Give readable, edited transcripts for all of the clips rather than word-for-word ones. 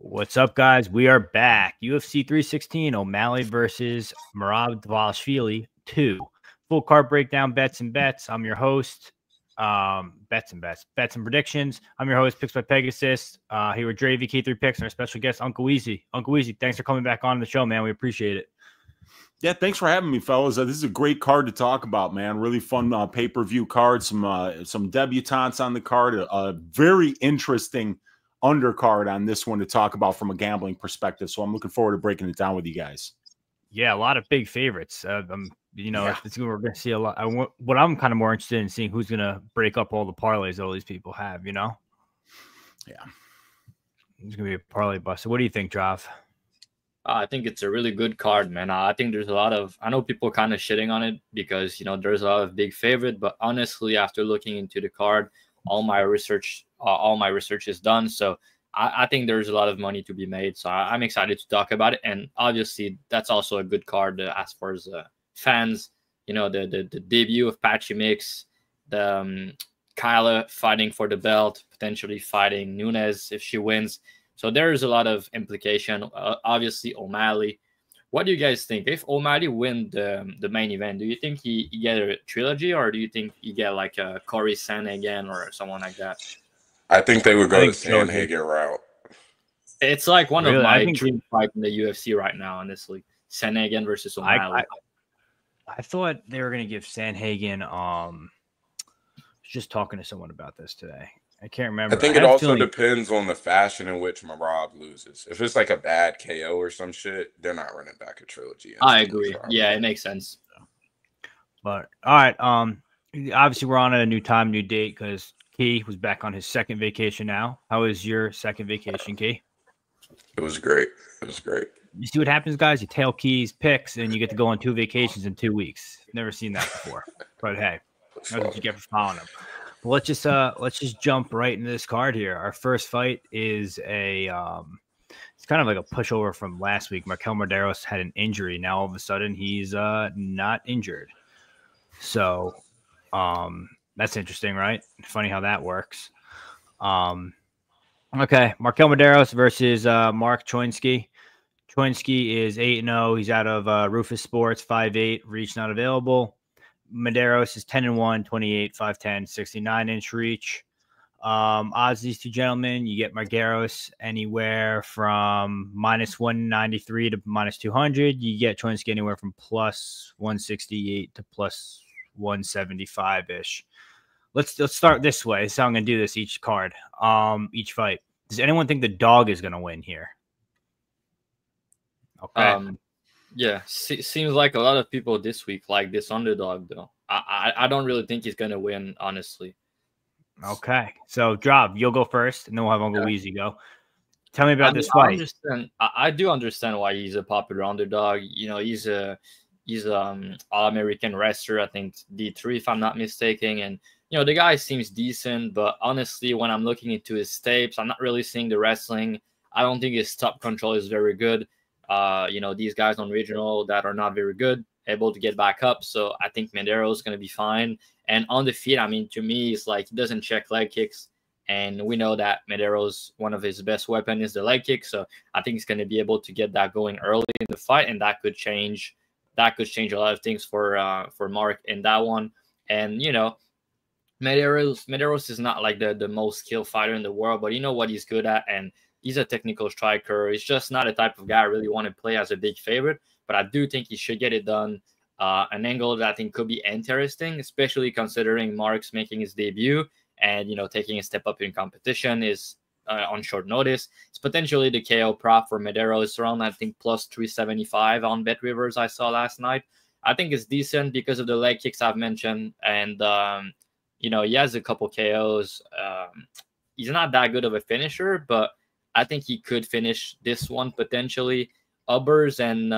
What's up, guys? We are back. UFC 316, O'Malley versus Merab D 2. Full card breakdown, bets and bets. I'm your host. Bets and predictions. I'm your host, Picks by Pegasus. Here with Dre VK3 Picks and our special guest, Uncle Easy. Uncle Easy, thanks for coming back on the show, man. We appreciate it. Yeah, thanks for having me, fellas. This is a great card to talk about, man. Really fun pay-per-view card. Some debutantes on the card. A very interesting undercard on this one to talk about from a gambling perspective. So I'm looking forward to breaking it down with you guys. Yeah, a lot of big favorites. We're going to see a lot. What I'm kind of more interested in seeing who's going to break up all the parlays that all these people have. Yeah, it's going to be a parlay bust. So what do you think, Drav? I think it's a really good card, man. I think there's a lot of, I know people kind of shitting on it because, there's a lot of big favorite, but honestly, after looking into the card, all my research is done. So I think there's a lot of money to be made. So I'm excited to talk about it. And obviously that's also a good card as far as fans, the debut of Patchy mix, the Kyla fighting for the belt, potentially fighting Nunes if she wins. So there's a lot of implication. Obviously, O'Malley. What do you guys think? If O'Malley win the main event, do you think he get a trilogy, or do you think he get like a Corey Sandhagen or someone like that? I think they would go the Sandhagen route. It's like one of my dream fights in the UFC right now, honestly. Sandhagen versus O'Malley. I thought they were going to give Sandhagen. Just talking to someone about this today. I can't remember. I think it also depends on the fashion in which Merab loses. If it's like a bad KO or some shit, they're not running back a trilogy. I agree. Yeah, it makes sense. But all right. Obviously we're on at a new time, new date because Key was back on his second vacation now. How was your second vacation, Key? It was great. You see what happens, guys? You tail Key's picks and you get to go on 2 vacations in 2 weeks. Never seen that before. But hey, that's what you get for following him. Let's just jump right into this card here. Our first fight is it's kind of like a pushover from last week. Mederos had an injury. Now all of a sudden he's not injured. So that's interesting, right? Funny how that works. Okay, Mederos versus Mark Choinski. Choinski is 8-0. He's out of Rufus Sports, 5'8", reach not available. Mederos is 10-1, 28, 5'10", 69-inch reach. Odds these two gentlemen, you get Mederos anywhere from -193 to -200. You get Choinski anywhere from +168 to +175-ish. Let's start this way. This is how I'm going to do this each card, each fight. Does anyone think the dog is going to win here? Okay. Yeah, seems like a lot of people this week like this underdog, though. I don't really think he's going to win, honestly. Okay. So, Drob, you'll go first, and then we'll have Uncle Weezy go. Tell me about this fight. I do understand why he's a popular underdog. He's All-American wrestler, I think D3, if I'm not mistaken. And, the guy seems decent, but honestly, when I'm looking into his tapes, I'm not really seeing the wrestling. I don't think his top control is very good. These guys on regional that are not very good, able to get back up. So I think Mederos is going to be fine. And on the feet, to me, it's like he doesn't check leg kicks. And we know that Mederos, one of his best weapons is the leg kick. So I think he's going to be able to get that going early in the fight. And that could change a lot of things for Mark in that one. And, Mederos is not like the most skilled fighter in the world, but you know what he's good at. And he's a technical striker. He's just not a type of guy I really want to play as a big favorite, but I do think he should get it done. An angle that I think could be interesting, especially considering Mark's making his debut and, taking a step up in competition is on short notice. It's potentially the KO prop for Mederos around, I think, +375 on Bet Rivers I saw last night. I think it's decent because of the leg kicks I've mentioned. And, he has a couple KOs. He's not that good of a finisher, but I think he could finish this one potentially. Ubbers and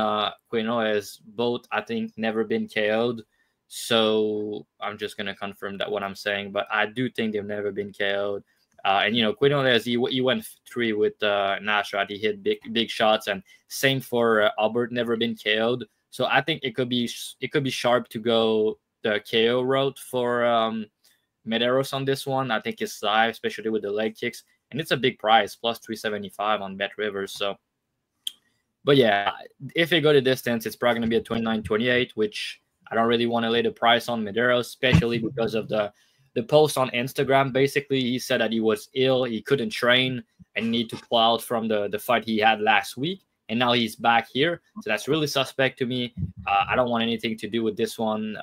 Quinones both, I think, never been KO'd. So I'm just going to confirm that what I'm saying. But I do think they've never been KO'd. And, Quinones, he went 3 with Nasrat. He hit big shots. And same for Albert, never been KO'd. So I think it could be sharp to go the KO route for Mederos on this one. I think it's live, especially with the leg kicks. and it's a big price, plus 375 on Bet Rivers. So, but yeah, if they go the distance, it's probably going to be a 29-28, which I don't really want to lay the price on Mederos, especially because of the post on Instagram. Basically, he said that he was ill, he couldn't train, and need to pull out from the fight he had last week. And now he's back here. So that's really suspect to me. I don't want anything to do with this one.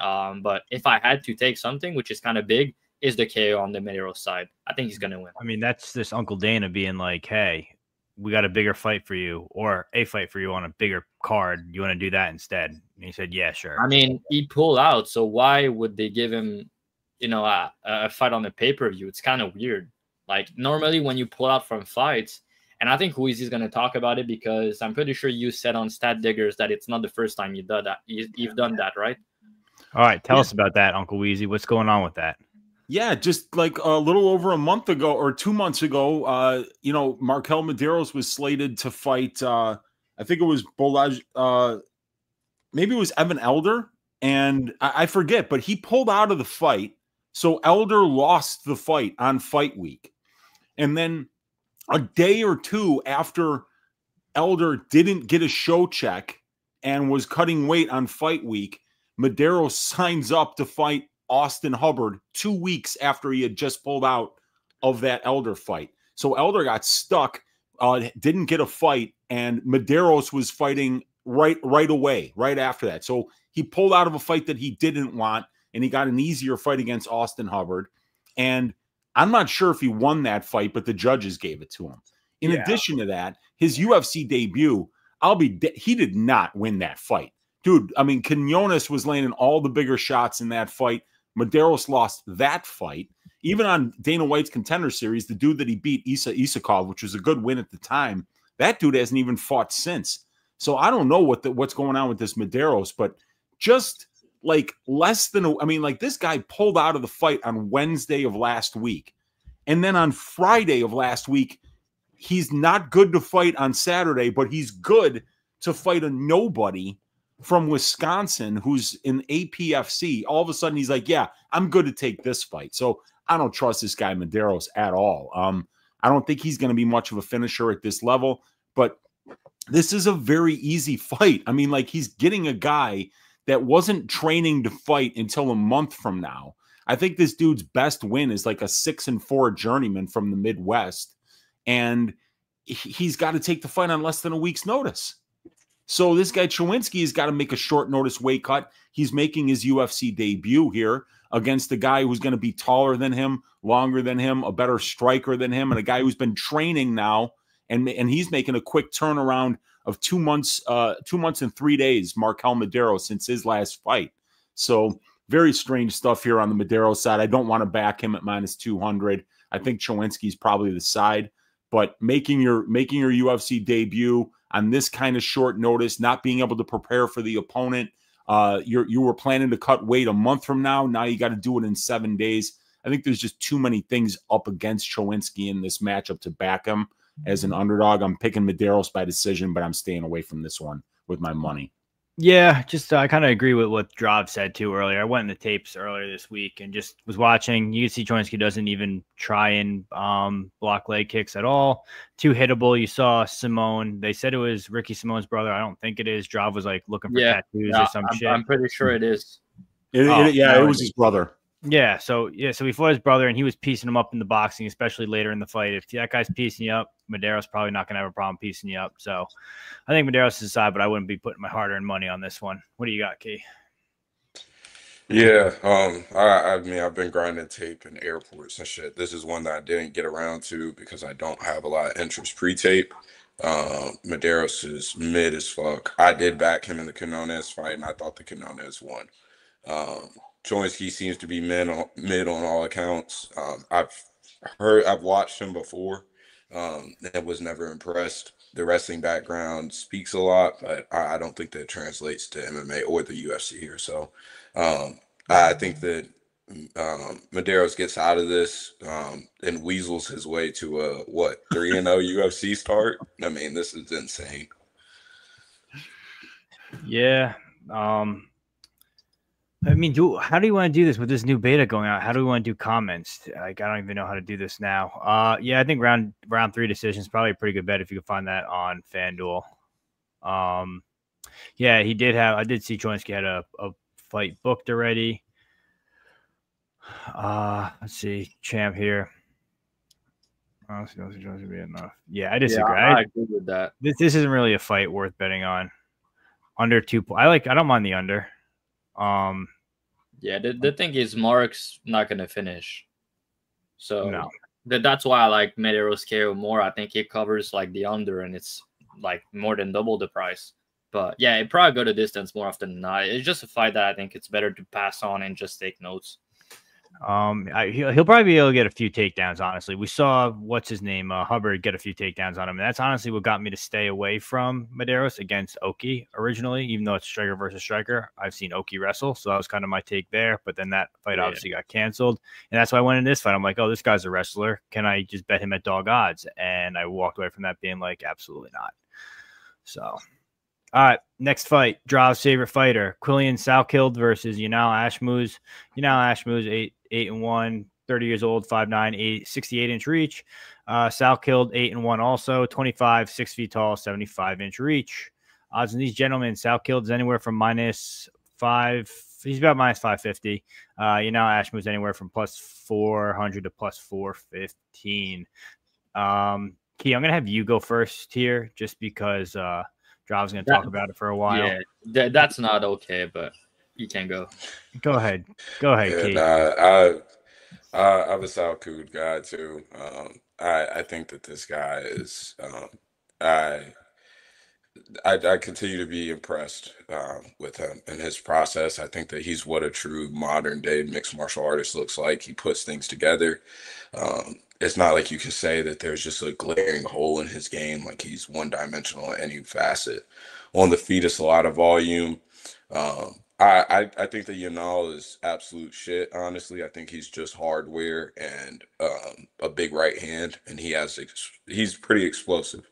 But if I had to take something, which is kind of big, is the KO on the Mederos side. I think he's going to win. I mean, that's this Uncle Dana being like, hey, we got a bigger fight for you, or a fight for you on a bigger card. You want to do that instead? And he said, yeah, sure. I mean, he pulled out. So why would they give him, a fight on the pay-per-view? It's kind of weird. Like, normally when you pull out from fights, and I think Weezy's going to talk about it because I'm pretty sure you said on Stat Diggers that it's not the first time you've done that. You've done that, right? All right. Tell us about that, Uncle Weezy. What's going on with that? Yeah, just like a little over a month ago or 2 months ago, Markel Mederos was slated to fight, I think it was maybe it was Evan Elder, and I forget, but he pulled out of the fight. So Elder lost the fight on fight week. And then a day or two after Elder didn't get a show check and was cutting weight on fight week, Mederos signs up to fight Austin Hubbard 2 weeks after he had just pulled out of that Elder fight. So Elder got stuck, didn't get a fight, and Mederos was fighting right away, right after that. So he pulled out of a fight that he didn't want, and he got an easier fight against Austin Hubbard. And I'm not sure if he won that fight, but the judges gave it to him. In addition to that, his UFC debut, he did not win that fight. Dude, I mean, Quinones was landing all the bigger shots in that fight. Mederos lost that fight. Even on Dana White's Contender Series, the dude that he beat, Isakov, which was a good win at the time, that dude hasn't even fought since. So I don't know what's going on with this Mederos, but just like this guy pulled out of the fight on Wednesday of last week. And then on Friday of last week, he's not good to fight on Saturday, but he's good to fight a nobody from Wisconsin who's in APFC. All of a sudden, he's like, yeah, I'm good to take this fight. So I don't trust this guy Mederos at all. I don't think he's going to be much of a finisher at this level, but this is a very easy fight. I mean, like, he's getting a guy that wasn't training to fight until a month from now. I think this dude's best win is like a 6-4 journeyman from the Midwest, and he's got to take the fight on less than a week's notice. So this guy Choinski has got to make a short notice weight cut. He's making his UFC debut here against a guy who's going to be taller than him, longer than him, a better striker than him, and a guy who's been training now, and he's making a quick turnaround of 2 months, 2 months and 3 days, Markel Mederos, since his last fight. So very strange stuff here on the Mederos side. I don't want to back him at -200. I think Choinski's probably the side, but making your UFC debut on this kind of short notice, not being able to prepare for the opponent, you were planning to cut weight a month from now. Now you got to do it in 7 days. I think there's just too many things up against Choinski in this matchup to back him as an underdog. I'm picking Mederos by decision, but I'm staying away from this one with my money. Yeah, just I kind of agree with what Drav said too earlier. I went in the tapes earlier this week and just was watching. You can see Choinski doesn't even try and block leg kicks at all. Too hittable. You saw Simone. They said it was Ricky Simone's brother. I don't think it is. Drav was like looking for tattoos or some shit. I'm pretty sure it is. It was his brother. Yeah, so he fought his brother, and he was piecing him up in the boxing, especially later in the fight. If that guy's piecing you up, Mederos probably not going to have a problem piecing you up. So I think Mederos is the side, but I wouldn't be putting my hard-earned money on this one. What do you got, Key? Yeah, I mean, I've been grinding tape in airports and shit. This is one that I didn't get around to because I don't have a lot of interest pre-tape. Mederos is mid as fuck. I did back him in the Quinones fight, and I thought the Quinones won. Choinski seems to be mid on all accounts. I've watched him before. And was never impressed. The wrestling background speaks a lot, but I don't think that translates to MMA or the UFC here. So I think that Mederos gets out of this and weasels his way to a 3-0 UFC start. I mean, this is insane. Yeah. I mean, how do you want to do this with this new beta going out? How do we want to do comments? Like, I don't even know how to do this now. Yeah, I think round 3 decision is probably a pretty good bet if you can find that on FanDuel. Yeah, he did have. I did see Choinski had a fight booked already. Let's see, champ here. Honestly, Choinski be enough. Yeah, I disagree. Yeah, I agree with that. This isn't really a fight worth betting on. Under 2. I don't mind the under. Yeah, the thing is, Mark's not gonna finish, so no. That's why I like Mederos KO more. I think it covers like the under, and it's like more than double the price. But yeah, it probably go the distance more often than not. It's just a fight that I think it's better to pass on and just take notes. He'll probably be able to get a few takedowns. Honestly, we saw what's his name, Hubbard, get a few takedowns on him. And that's honestly what got me to stay away from Mederos against Oki originally. Even though it's striker versus striker, I've seen Oki wrestle, so that was kind of my take there. But then that fight obviously got canceled, and that's why I went in this fight. I'm like, oh, this guy's a wrestler. Can I just bet him at dog odds? And I walked away from that being like, absolutely not. So. All right, next fight, Draw's favorite fighter, Quillian Salkilld versus Ashmouz. Ashmouz 8-1, 30 years old, 5'9", 68-inch reach. Salkilld 8-1 also, 25, 6 feet tall, 75-inch reach. Odds on these gentlemen, Salkilld is anywhere from -5. He's about -550. Ashmouz anywhere from +400 to +415. Key, I'm gonna have you go first here, just because. Draw's going to talk about it for a while. Yeah, that's not okay, but you can go. Go ahead. Keith. I'm a Salkilld guy too. I think that this guy is. I continue to be impressed with him and his process. I think that he's what a true modern day mixed martial artist looks like. He puts things together. It's not like you can say that there's just a glaring hole in his game, like he's one-dimensional in any facet. On the feet, it's a lot of volume. I think that Yanal is absolute shit, honestly. I think he's just hardware and a big right hand, and he's pretty explosive.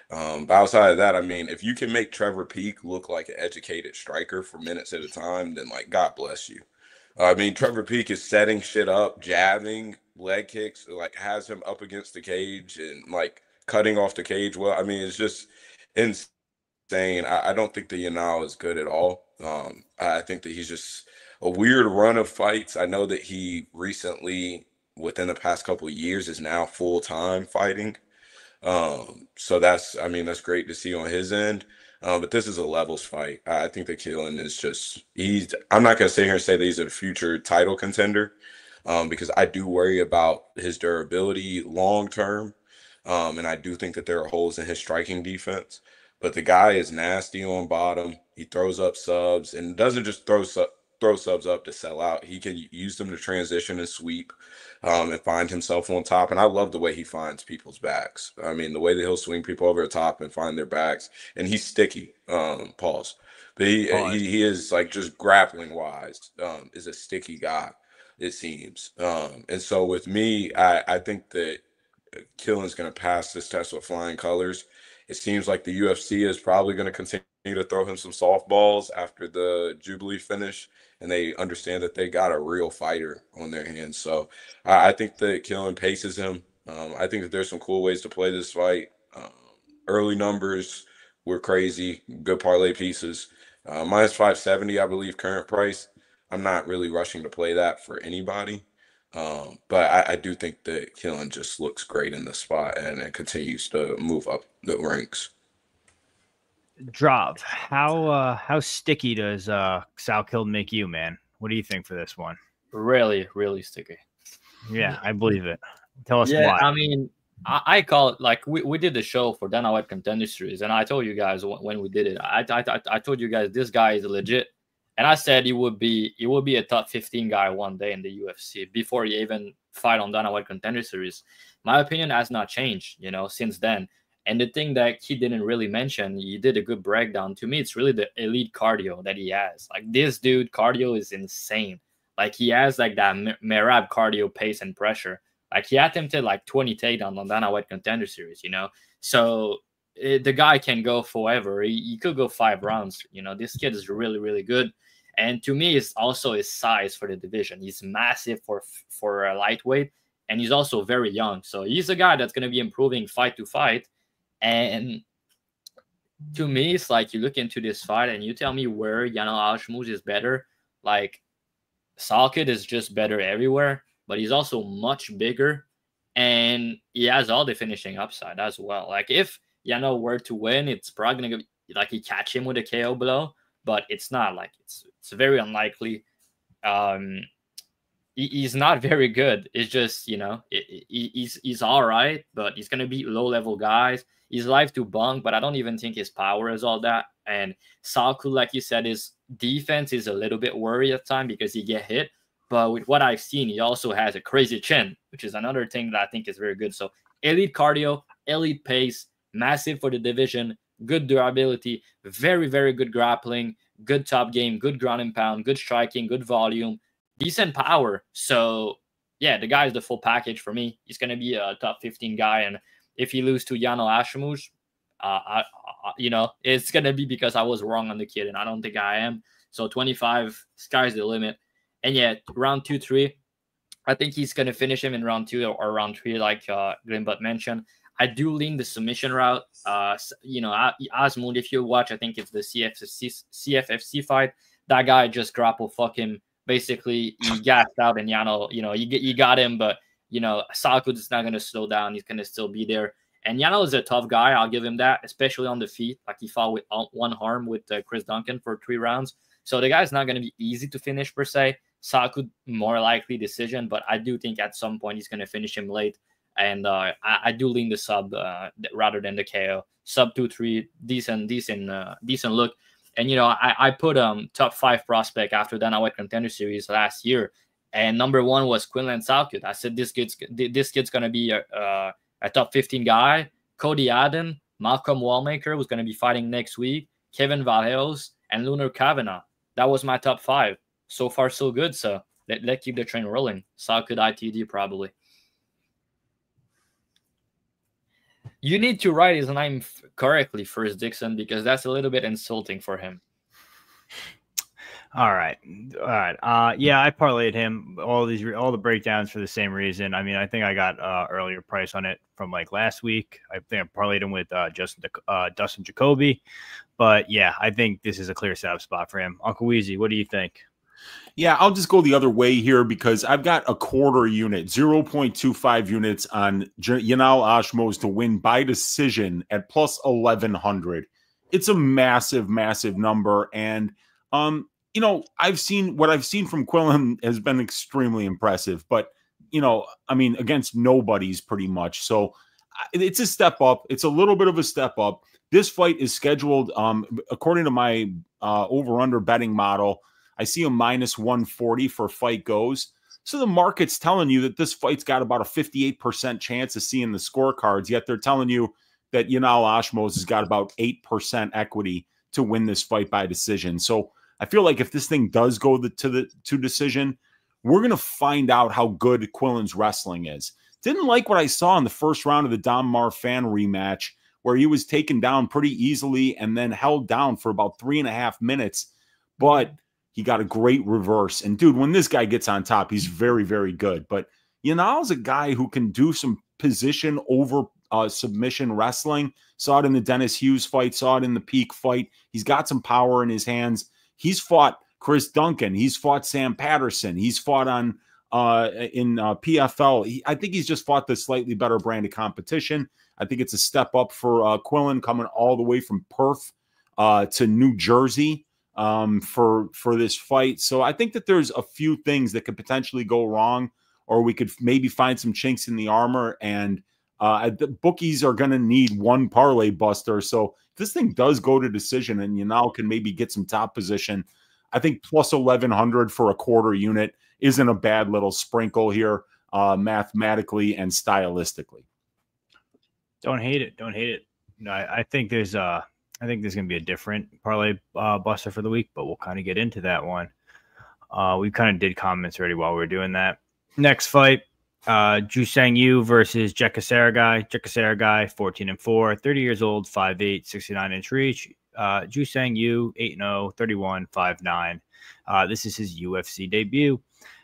But outside of that, I mean, if you can make Trevor Peak look like an educated striker for minutes at a time, then, like, God bless you. I mean, Trevor Peak is setting shit up, jabbing, leg kicks, like has him up against the cage and like cutting off the cage. Well, I mean, it's just insane. I don't think that Yanal is good at all. I think that he's just a weird run of fights. I know that he recently, within the past couple of years, is now full-time fighting. So that's great to see on his end. But this is a levels fight. I think that Kelvin is I'm not going to sit here and say that he's a future title contender because I do worry about his durability long term. And I do think that there are holes in his striking defense. But the guy is nasty on bottom. He throws up subs and doesn't just throw subs up to sell out. He can use them to transition and sweep and find himself on top. And I love the way he finds people's backs. I mean, the way that he'll swing people over the top and find their backs. And he's sticky, pause. But he is, like, just grappling wise, is a sticky guy, it seems. And so with me, I think that Kelvin's going to pass this test with flying colors. It seems like the UFC is probably going to continue to throw him some softballs after the Jubilee finish, and they understand that they got a real fighter on their hands. So I think that Kelvin paces him. I think that there's some cool ways to play this fight. Early numbers were crazy, good parlay pieces. -570, I believe, current price. I'm not really rushing to play that for anybody. But I do think that Kelvin just looks great in the spot and it continues to move up the ranks. Drav, how sticky does Salkilld make you, man? What do you think for this one? Really, really sticky. Yeah, I believe it. Tell us why. I mean, I call it, like, we did the show for Dana White Contender Series, and I told you guys when we did it, I told you guys this guy is legit. And I said he would be a top 15 guy one day in the UFC before he even fight on Dana White Contender Series. My opinion has not changed, since then. And the thing that he didn't really mention, he did a good breakdown. To me, it's really the elite cardio that he has. Like, this dude, cardio is insane. Like, he has like that Merab cardio pace and pressure. Like, he attempted like 20 takedowns on Dana White Contender Series, So the guy can go forever. He could go 5 rounds. This kid is really, really good. And to me, it's also his size for the division. He's massive for a lightweight, and he's also very young. So he's a guy that's going to be improving fight to fight. And to me, it's like you look into this fight and you tell me where Ashmouz is better. Like, Salkilld is just better everywhere, but he's also much bigger, and he has all the finishing upside as well. Like, if were to win, it's probably going to be like he catch him with a KO blow, but it's not. Like, it's very unlikely. He's not very good. It's just, he's all right, but he's going to beat low-level guys. He's live to bunk, but I don't even think his power is all that. And Salkilld, like you said, his defense is a little bit worried at time because he get hit. But with what I've seen, he also has a crazy chin, which is another thing that I think is very good. So elite cardio, elite pace, massive for the division, good durability, very, very good grappling, good top game, good ground and pound, good striking, good volume, decent power. So, yeah, the guy is the full package for me. He's going to be a top 15 guy. And if he loses to Ashmouz, it's going to be because I was wrong on the kid, and I don't think I am. So 25, sky's the limit. And, yeah, round 2, 3, I think he's going to finish him in round 2 or round 3, like Grimbut mentioned. I do lean the submission route. Ashmouz, if you watch, I think it's the CFFC fight. That guy just grapple fuck him. Basically, he gassed out, and he got him, but Salkilld is not going to slow down. He's going to still be there. And Yano is a tough guy. I'll give him that, especially on the feet. Like, he fought with one arm with Chris Duncan for 3 rounds. So the guy's not going to be easy to finish per se. Salkilld, more likely decision, but I do think at some point he's going to finish him late. And I do lean the sub rather than the KO. Sub 2-3, decent look. And, I put top 5 prospect after Dana Contender Series last year. And number 1 was Quinlan Salkilld. I said this kid's going to be a top 15 guy. Cody Adden, Malcolm Wallmaker was going to be fighting next week. Kevin Valleos, and Lunar Kavanaugh. That was my top 5. So far, so good. So let's keep the train rolling. Salkilld ITD probably. You need to write his name correctly first, Dixon, because that's a little bit insulting for him. All right. Yeah, I parlayed him. All the breakdowns for the same reason. I mean, I think I got earlier price on it from like last week. I think I parlayed him with Dustin Jacoby. But yeah, I think this is a clear setup spot for him. Uncle Weezy, what do you think? Yeah, I'll just go the other way here because I've got a quarter unit, 0.25 units on Ashmouz to win by decision at plus 1,100. It's a massive, massive number. And, I've seen from Quillen has been extremely impressive. But, against nobody's pretty much. So it's a step up. It's a little bit of a step up. This fight is scheduled, according to my over-under betting model, I see a minus 140 for fight goes. So the market's telling you that this fight's got about a 58% chance of seeing the scorecards, yet they're telling you that Ashmouz has got about 8% equity to win this fight by decision. So I feel like if this thing does go to decision, we're going to find out how good Quillen's wrestling is. Didn't like what I saw in the first round of the Don Marfan rematch, where he was taken down pretty easily and then held down for about 3.5 minutes. But he got a great reverse. And, dude, when this guy gets on top, he's very, very good. But Yanal's a guy who can do some position over submission wrestling. Saw it in the Dennis Hughes fight. Saw it in the Peak fight. He's got some power in his hands. He's fought Chris Duncan. He's fought Sam Patterson. He's fought in PFL. I think he's just fought the slightly better brand of competition. I think it's a step up for Quillen coming all the way from Perth to New Jersey. For this fight. So I think that there's a few things that could potentially go wrong, or we could maybe find some chinks in the armor, and the bookies are going to need one parlay buster. So if this thing does go to decision and Yanal can maybe get some top position, I think plus 1,100 for a quarter unit isn't a bad little sprinkle here mathematically and stylistically. Don't hate it. No, I think there's going to be a different parlay buster for the week, but we'll kind of get into that one. We kind of did comments already while we were doing that. Next fight, Jusang Yu versus Jeka Saragih. Jeka Saragih, 14-4, 30 years old, 5'8", 69-inch reach. Jusang Yu, 8-0, 31, 5'9". This is his UFC debut.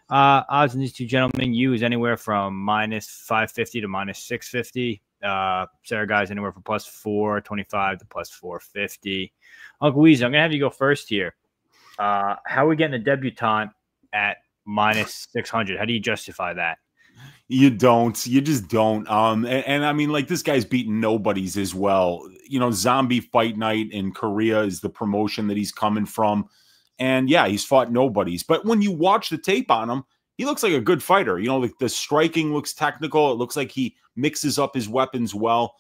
Odds on these two gentlemen, you is anywhere from minus 550 to minus 650. Saragih is anywhere from plus 425 to plus 450. Uncle Weezy, I'm going to have you go first here. How are we getting a debutante at minus 600? How do you justify that? You don't. You just don't. And I mean, like, this guy's beating nobodies as well. You know, Zombie Fight Night in Korea is the promotion that he's coming from. And yeah, he's fought nobodies. But when you watch the tape on him, he looks like a good fighter. You know, like the striking looks technical. It looks like he mixes up his weapons well.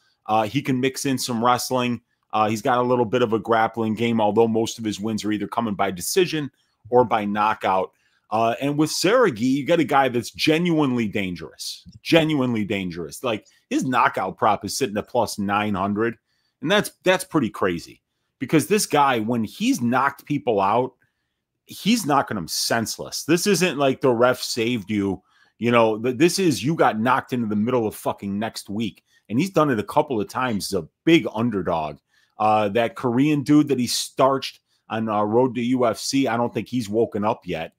He can mix in some wrestling. He's got a little bit of a grappling game, although most of his wins are either coming by decision or by knockout. And with Saragih, you got a guy that's genuinely dangerous. Genuinely dangerous. Like, his knockout prop is sitting at plus 900. And that's pretty crazy. Because this guy, when he's knocked people out, he's knocking them senseless. This isn't like the ref saved you. You know, this is you got knocked into the middle of fucking next week. And he's done it a couple of times. He's a big underdog. That Korean dude that he starched on Road to UFC, I don't think he's woken up yet.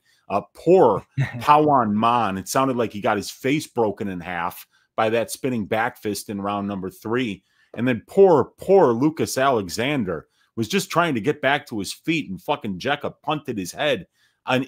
Poor Pawan Man. It sounded like he got his face broken in half by that spinning back fist in round number 3. And then poor Lucas Alexander was just trying to get back to his feet, and fucking Jeka punted his head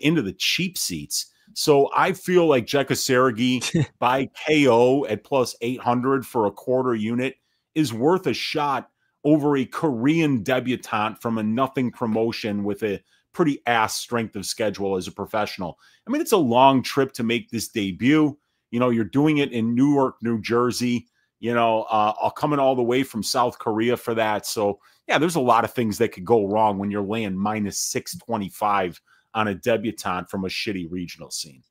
into the cheap seats. So I feel like Jeka Saragih by KO at plus 800 for a quarter unit is worth a shot over a Korean debutante from a nothing promotion with a pretty ass strength of schedule as a professional. I mean, it's a long trip to make this debut. You know, you're doing it in Newark, New Jersey, you know, coming all the way from South Korea for that. So yeah, there's a lot of things that could go wrong when you're laying minus 625 on a debutante from a shitty regional scene.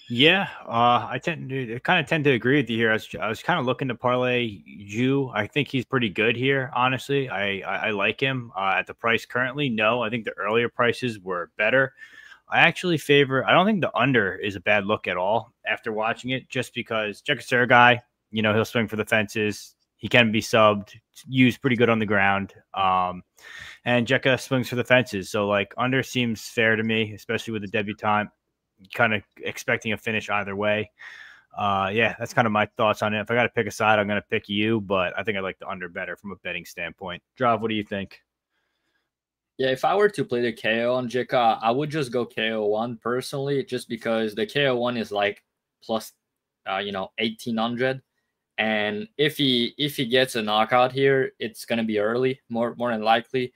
Yeah, I kind of tend to agree with you here. I was kind of looking to parlay Ju. I think he's pretty good here, honestly. I like him at the price currently. No, I think the earlier prices were better. I actually favor. I don't think the under is a bad look at all after watching it, just because Jeka Saragih, you know, he'll swing for the fences. He can be subbed, used pretty good on the ground. And Jeka swings for the fences. So, like, under seems fair to me, especially with the debutante. Kind of expecting a finish either way. Yeah, that's kind of my thoughts on it. If I got to pick a side, I'm going to pick you, but I think I like the under better from a betting standpoint. Drav, what do you think? Yeah, if I were to play the KO on Jeka, I would just go KO1 personally, just because the KO1 is like plus, 1,800. And if he gets a knockout here, it's going to be early, more than likely,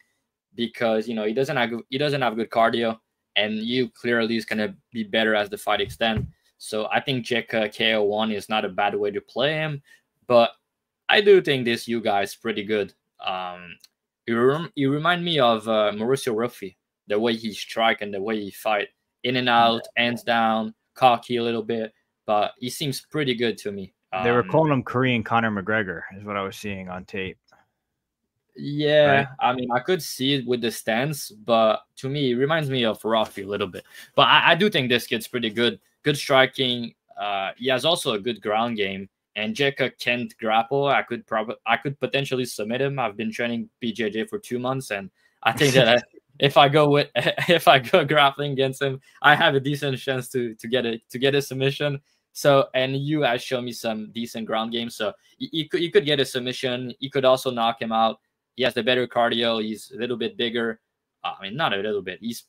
because, you know, he doesn't have good cardio. And you clearly is going to be better as the fight extends. So I think Jeka KO1 is not a bad way to play him. But I do think this you guy is pretty good. You remind me of Mauricio Ruffi, the way he strike and the way he fight. In and out, hands down, cocky a little bit. But he seems pretty good to me. They were calling him Korean Conor McGregor is what I was seeing on tape. Yeah, right? I mean, I could see it with the stance, but to me, it reminds me of Rafi a little bit. But I do think this kid's pretty good. Good striking. He has also a good ground game. And Jeka can't grapple. I could potentially submit him. I've been training BJJ for 2 months, and I think that if I go grappling against him, I have a decent chance to get a submission. So, and you has shown me some decent ground game. So you could get a submission. You could also knock him out. He has the better cardio. He's a little bit bigger. I mean, not a little bit. He's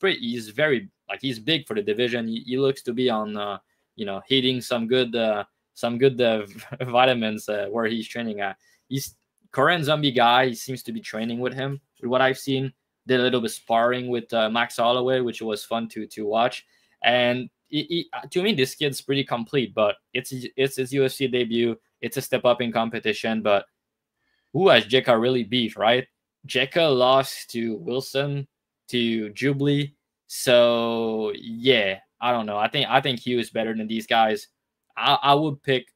very, like, he's big for the division. He looks to be on, hitting some good vitamins where he's training at. He's Korean Zombie guy. He seems to be training with him. With what I've seen, did a little bit sparring with Max Holloway, which was fun to watch. And to me, this kid's pretty complete. But it's his UFC debut. It's a step up in competition, but who has Jeka really beat, right? Jeka lost to Wilson, to Jubilee. So yeah, I don't know. I think Hugh is better than these guys. I would pick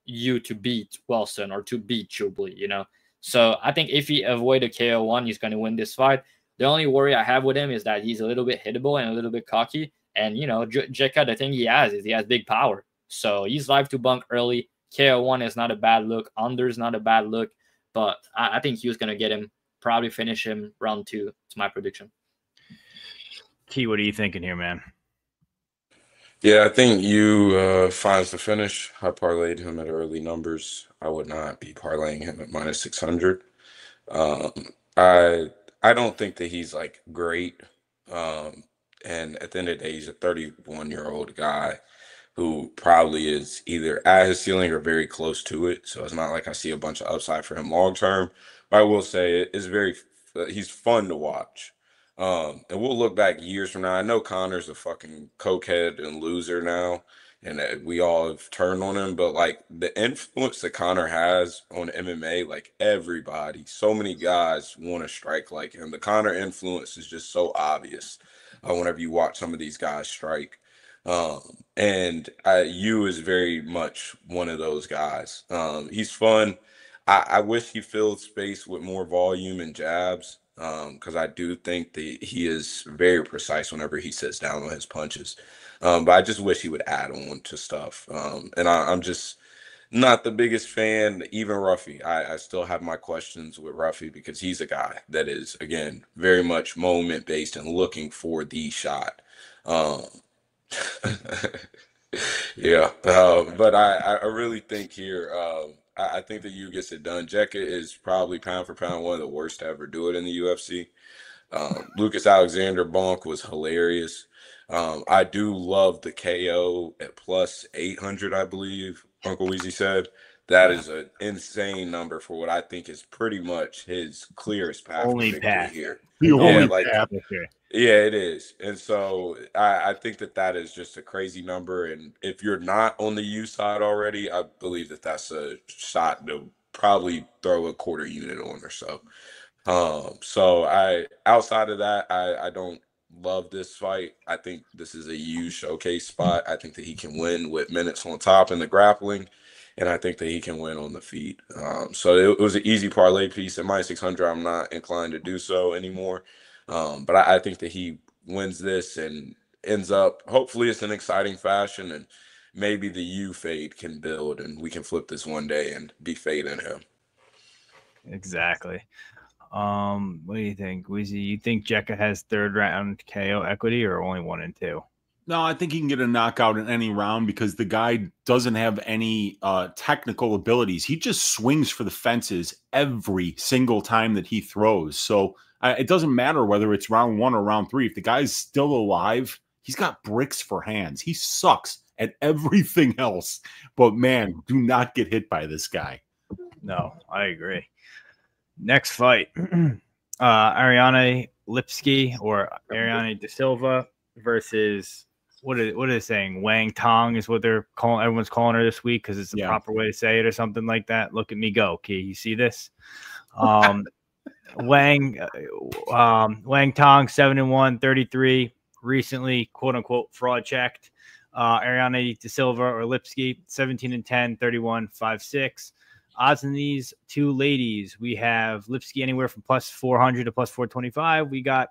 you to beat Wilson or to beat Jubilee, you know. So I think if he avoided KO1, he's going to win this fight. The only worry I have with him is that he's a little bit hittable and a little bit cocky. And, you know, Jeka, the thing he has is he has big power. So he's live to bunk early. KO1 is not a bad look. Under is not a bad look. But I think he was going to get him, probably finish him round 2. It's my prediction. Key, what are you thinking here, man? Yeah, I think you finds the finish. I parlayed him at early numbers. I would not be parlaying him at minus 600. Um, I I don't think that he's like great. Um, and at the end of the day, he's a 31-year-old guy who probably is either at his ceiling or very close to it. So it's not like I see a bunch of upside for him long term. But I will say it's very he's fun to watch. And we'll look back years from now. I know Connor's a fucking cokehead and loser now, and that we all have turned on him. But like the influence that Connor has on MMA, like everybody, so many guys want to strike like him. The Connor influence is just so obvious whenever you watch some of these guys strike. Um, and you is very much one of those guys. He's fun. I wish he filled space with more volume and jabs. Because I do think that he is very precise whenever he sits down on his punches. But I just wish he would add on to stuff. And I'm just not the biggest fan. Even Ruffy, I still have my questions with Ruffy because he's a guy that is, again, very much moment based and looking for the shot. Um, yeah, but I really think here, I think that you gets it done. Jeka is probably pound for pound one of the worst to ever do it in the UFC. Lucas Alexander Bonk was hilarious. I do love the KO at plus 800, I believe Uncle Weezy said. That is an insane number for what I think is pretty much his clearest path to Only victory path. here. The Yeah, only like path. yeah, it is. And so I think that that is just a crazy number. And if you're not on the U side already, I believe that that's a shot to probably throw a quarter unit on or so. So outside of that, I don't love this fight. I think this is a huge showcase spot. I think that he can win with minutes on top in the grappling, and I think that he can win on the feet. So it was an easy parlay piece at minus 600. I'm not inclined to do so anymore. But I think that he wins this and ends up. Hopefully, it's an exciting fashion, and maybe the U fade can build, and we can flip this one day and be fading him. Exactly. What do you think, Weezy? You think Jeka has third round KO equity or only 1 and 2? No, I think he can get a knockout in any round because the guy doesn't have any technical abilities. He just swings for the fences every single time that he throws. So it doesn't matter whether it's round 1 or round 3. If the guy's still alive, he's got bricks for hands. He sucks at everything else. But man, do not get hit by this guy. No, I agree. Next fight, Ariane Lipski or Ariane De Silva versus what are they saying? Wang Tong is what they're calling. Everyone's calling her this week because it's the proper way to say it or something like that. Look at me go, Key. You see this? Wang Tong 7-1, 33. Recently, quote unquote, fraud checked. Ariane De Silva or Lipski 17-10, 31, 5-6. Odds in these two ladies, we have Lipski anywhere from plus 400 to plus 425. We got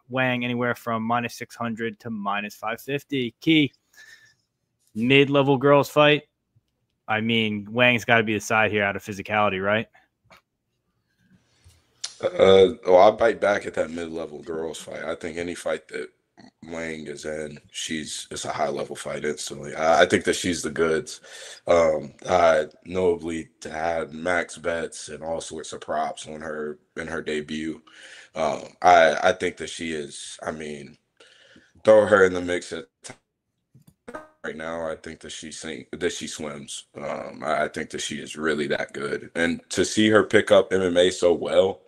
Wang anywhere from minus 600 to minus 550. Key, mid-level girls fight. I mean, Wang's got to be the side here out of physicality, right? Well, I bite back at that mid-level girls fight. I think any fight that Wang is in, it's a high-level fight instantly. I think that she's the goods. I notably had max bets and all sorts of props on her in her debut. I think that she is. I mean, throw her in the mix at right now. I think that she swims. I think that she is really that good, and to see her pick up MMA so well.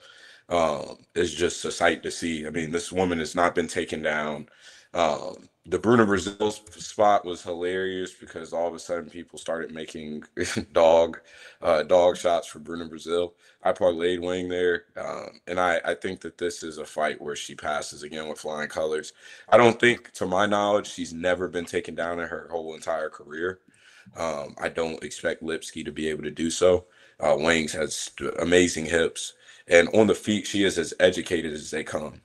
Is just a sight to see. I mean, this woman has not been taken down. The Bruno Brazil spot was hilarious because all of a sudden people started making dog shots for Bruno Brazil. I parlayed Wang there, and I think that this is a fight where she passes again with flying colors. I don't think, to my knowledge, she's never been taken down in her whole entire career. I don't expect Lipski to be able to do so. Wang's has amazing hips. And on the feet, she is as educated as they come.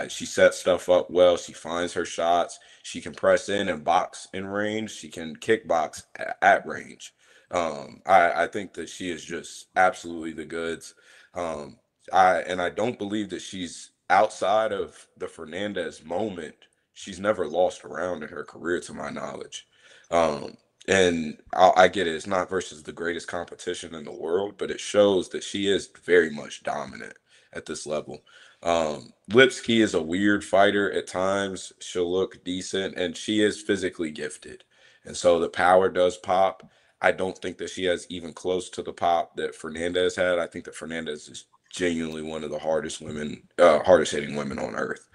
She sets stuff up well. She finds her shots. She can press in and box in range. She can kickbox at range. I think that she is just absolutely the goods. I don't believe that she's outside of the Fernandez moment. she's never lost a round in her career, to my knowledge. And I get it. It's not versus the greatest competition in the world, but it shows that she is very much dominant at this level. Lipski is a weird fighter at times. She'll look decent, and she is physically gifted. And so the power does pop. I don't think that she has even close to the pop that Fernandez had. I think that Fernandez is genuinely one of the hardest hitting women on earth.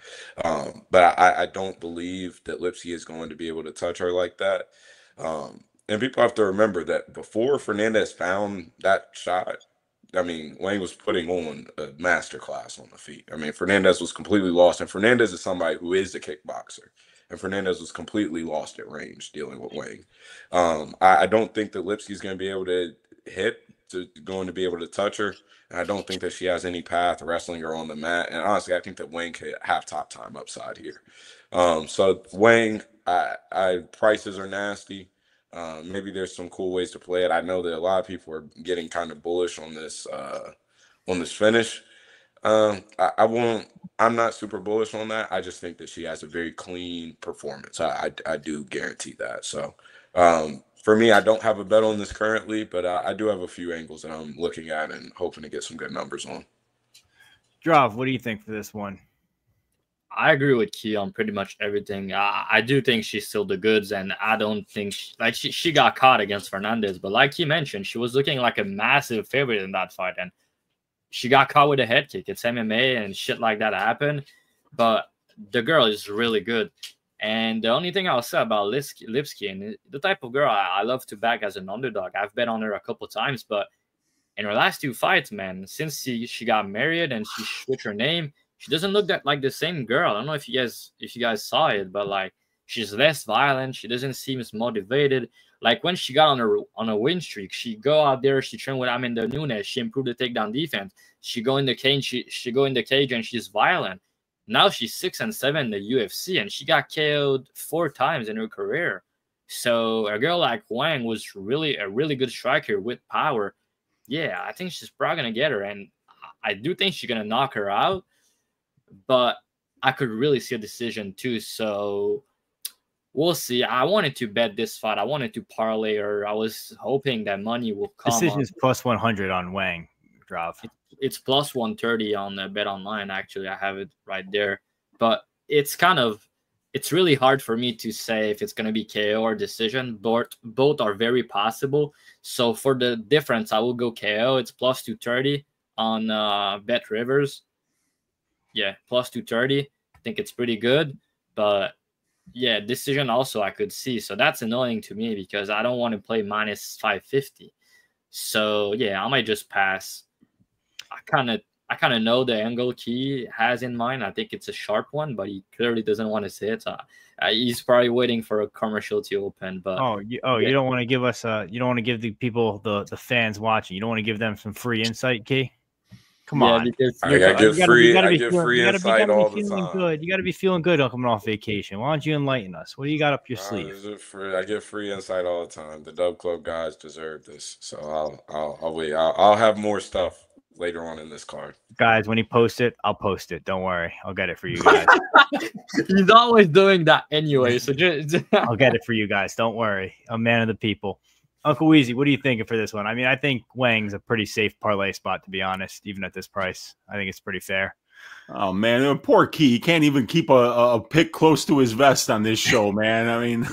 But I don't believe that Lipski is going to be able to touch her like that. And people have to remember that before Fernandez found that shot, I mean, Wang was putting on a masterclass on the feet. I mean, Fernandez was completely lost, and Fernandez is somebody who is a kickboxer, and Fernandez was completely lost at range dealing with Wang. I don't think that Lipski's going to be able to going to be able to touch her, and I don't think that she has any path wrestling her on the mat. And honestly, I think that Wang could have top time upside here. So Wang, prices are nasty. Maybe there's some cool ways to play it. I know that a lot of people are getting kind of bullish on this finish. I'm not super bullish on that. I just think that she has a very clean performance. I do guarantee that. So for me, I don't have a bet on this currently, but I do have a few angles that I'm looking at and hoping to get some good numbers on. Drav, what do you think for this one? I agree with Key on pretty much everything. I do think she's still the goods, and I don't think she got caught against Fernandez. But like he mentioned, she was looking like a massive favorite in that fight, and she got caught with a head kick. It's MMA and shit like that happen, but the girl is really good. And the only thing I'll say about Lipski, and the type of girl I love to back as an underdog. I've bet on her a couple times, but in her last 2 fights, man, since she got married and she switched her name, she doesn't look that like the same girl. I don't know if you guys saw it, but like she's less violent. She doesn't seem as motivated. Like when she got on a win streak, she go out there, she trained with Amanda Nunes, she improved the takedown defense. She go in the cage, she go in the cage and she's violent. Now she's 6-7 in the UFC, and she got KO'd 4 times in her career. So a girl like Wang was really a really good striker with power. Yeah, I think she's probably gonna get her, and I do think she's gonna knock her out. But I could really see a decision too. So we'll see. I wanted to bet this fight. I wanted to parlay her. I was hoping that money will come. Decision is plus 100 on Wang, Drav. It's plus 130 on the Bet Online. Actually, I have it right there. But it's really hard for me to say if it's going to be KO or decision. Both are very possible. So for the difference, I will go KO. It's plus 230 on Bet Rivers. Yeah, plus 230. I think it's pretty good. But yeah, decision also I could see. So that's annoying to me because I don't want to play minus 550. So yeah, I might just pass. I kind of know the angle Key has in mind. I think it's a sharp one, but he clearly doesn't want to say it. So he's probably waiting for a commercial to open. But yeah. You don't want to give us you don't want to give the people, the fans watching, you don't want to give them some free insight, Key? Come on. Because I get free insight all the time. Good. You got to be feeling good coming off vacation. Why don't you enlighten us? What do you got up your sleeve? I get free insight all the time. The Dub Club guys deserve this. So I'll wait. I'll have more stuff later on in this card. Guys, when he posts it, I'll post it. Don't worry. I'll get it for you guys. He's always doing that anyway. So I'll get it for you guys. Don't worry. I'm a man of the people. Uncle Weezy, what are you thinking for this one? I mean, I think Wang's a pretty safe parlay spot, to be honest, even at this price. I think it's pretty fair. Oh, man, poor Key. He can't even keep a pick close to his vest on this show, man. I mean,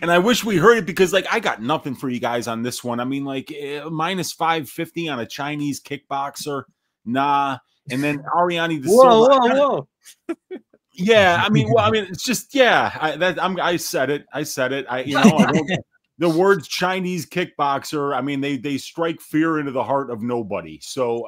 and I wish we heard it because, like, I got nothing for you guys on this one. I mean, like, minus 550 on a Chinese kickboxer. Nah. And then Ariane. Whoa. Yeah, I mean, it's just, yeah. I said it. The words Chinese kickboxer, I mean, they strike fear into the heart of nobody. So,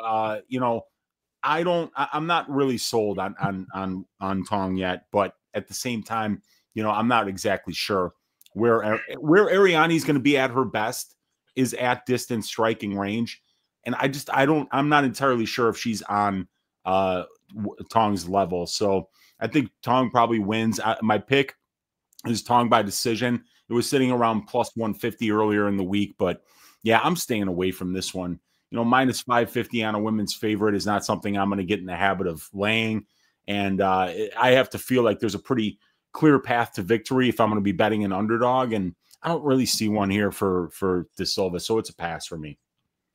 I'm not really sold on Cong yet, but at the same time, I'm not exactly sure where Ariane's going to be at her best is at distance striking range. And I'm not entirely sure if she's on Cong's level. So I think Cong probably wins. My pick is Cong by decision. It was sitting around plus 150 earlier in the week, but yeah, I'm staying away from this one. Minus 550 on a women's favorite is not something I'm going to get in the habit of laying. And I have to feel like there's a pretty clear path to victory if I'm going to be betting an underdog, and I don't really see one here for De Silva, so it's a pass for me.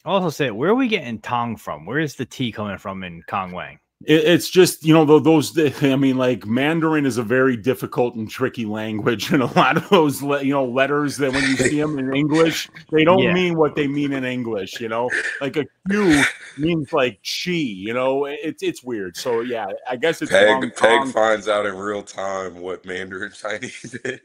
I'll also say, where are we getting Tong from? Where is the T coming from in Kong Wang? It's just, you know, those, I mean, like Mandarin is a very difficult and tricky language. And a lot of those, you know, letters that when you see them in English, they don't mean what they mean in English, you know, like a Q means like chi, you know, it's weird. So yeah, I guess it's Peg finds out in real time what Mandarin Chinese is.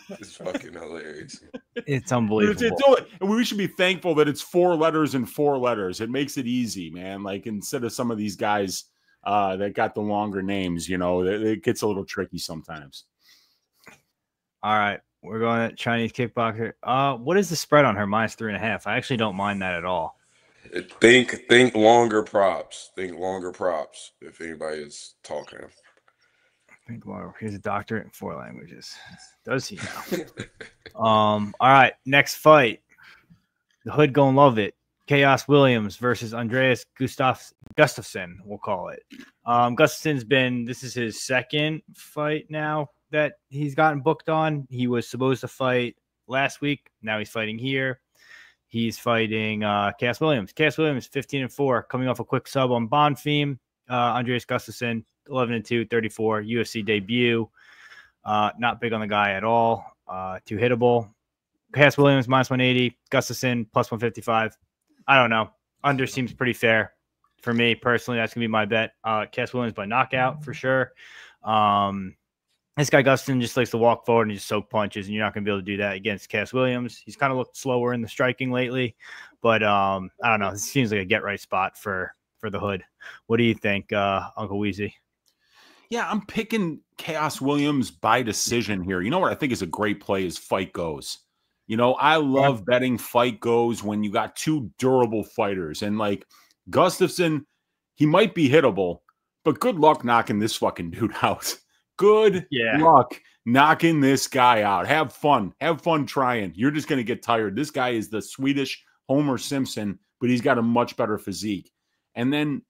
It's fucking hilarious. It's unbelievable. And we should be thankful that it's 4 letters and 4 letters. It makes it easy, man. Like instead of some of these guys that got the longer names, you know, it gets a little tricky sometimes. All right, we're going to Chinese kickboxer. What is the spread on her? -3.5. I actually don't mind that at all. Think longer props. Think longer props. If anybody is talking. He's a doctorate in 4 languages. Does he now? All right, next fight. The Hood gonna love it. Khaos Williams versus Andreas Gustafsson, we'll call it. Gustafsson's this is his 2nd fight now that he's gotten booked on. He was supposed to fight last week. Now he's fighting here. He's fighting Khaos Williams. Khaos Williams, 15-4, coming off a quick sub on Bonfim. Andreas Gustafsson, 11-2, 34, UFC debut. Not big on the guy at all. Too hittable. Khaos Williams, -180. Gustafsson, +155. I don't know. Under seems pretty fair for me personally. That's going to be my bet. Khaos Williams by knockout for sure. This guy Gustafsson just likes to walk forward and just soak punches, and you're not going to be able to do that against Khaos Williams. He's kind of looked slower in the striking lately, but I don't know. This seems like a get-right spot for the Hood. What do you think, Uncle Weezy? Yeah, I'm picking Khaos Williams by decision here. You know what I think is a great play is fight goes. You know, I love betting fight goes when you got 2 durable fighters. And like Gustafsson, he might be hittable, but good luck knocking this fucking dude out. Good luck knocking this guy out. Have fun. Have fun trying. You're just going to get tired. This guy is the Swedish Homer Simpson, but he's got a much better physique. And then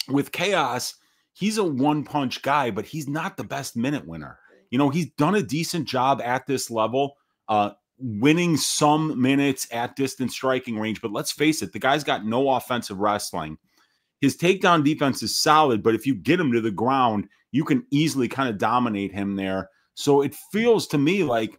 with Khaos, he's a one-punch guy, but he's not the best minute winner. You know, he's done a decent job at this level, winning some minutes at distance striking range. But let's face it, the guy's got no offensive wrestling. His takedown defense is solid, but if you get him to the ground, you can easily kind of dominate him there. So it feels to me like,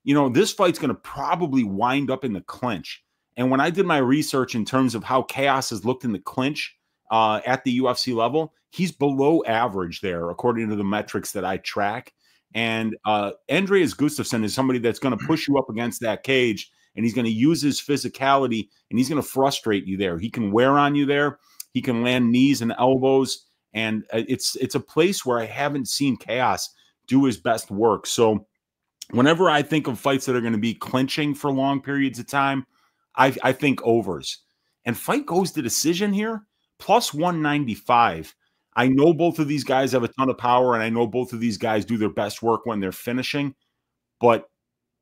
you know, this fight's going to probably wind up in the clinch. And when I did my research in terms of how Khaos has looked in the clinch, at the UFC level, he's below average there, according to the metrics that I track. And Andreas Gustafsson is somebody that's going to push you up against that cage, and he's going to use his physicality, and he's going to frustrate you there. He can wear on you there. He can land knees and elbows, and it's a place where I haven't seen Khaos do his best work. So whenever I think of fights that are going to be clinching for long periods of time, I think overs. And fight goes to decision here. +195. I know both of these guys have a ton of power, and I know both of these guys do their best work when they're finishing. But,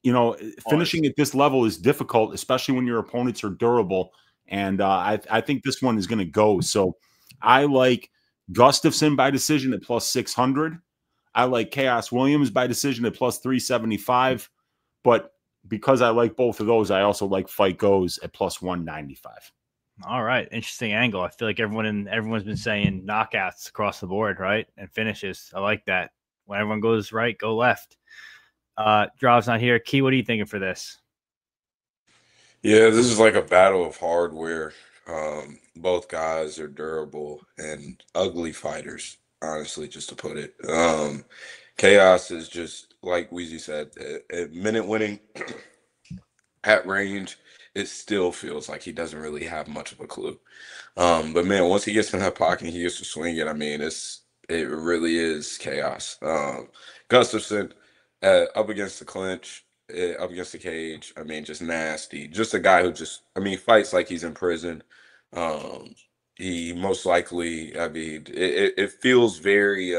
you know, finishing at this level is difficult, especially when your opponents are durable. And I think this one is going to go. So I like Gustafsson by decision at +600. I like Khaos Williams by decision at +375. But because I like both of those, I also like fight goes at +195. All right, interesting angle. I feel like everyone's been saying knockouts across the board, right? And finishes. I like that. When everyone goes right, go left. Draw's not here. Key, what are you thinking for this? Yeah, this is like a battle of hardware. Both guys are durable and ugly fighters, honestly, just to put it. Khaos is just, like Weezy said, a minute winning at range. It still feels like he doesn't really have much of a clue. But man, once he gets in that pocket, he gets to swing it. I mean, it really is chaos. Gustafsson up against the clinch, up against the cage. I mean, just nasty. Just a guy who fights like he's in prison. He most likely, I mean, it feels very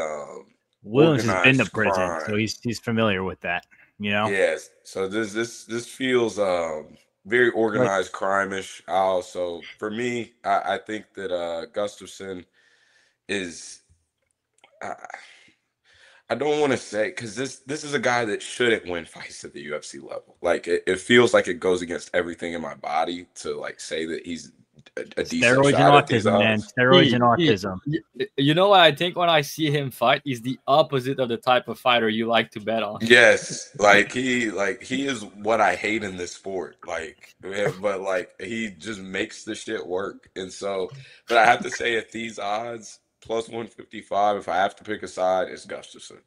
Williams has been to prison, so he's familiar with that. You know. Yes. So this feels very organized crime-ish. So for me, I think that Gustafsson is I don't want to say, because this is a guy that shouldn't win fights at the UFC level. Like it feels like it goes against everything in my body to like say that he's a decent Steroids and shot at these autism, man. odds. Steroids and autism. You know what I think when I see him fight? He's the opposite of the type of fighter you like to bet on. Yes, he is what I hate in this sport. Like, but like he just makes the shit work. And so, but I have to say at these odds, plus 155, if I have to pick a side, it's Gustafsson.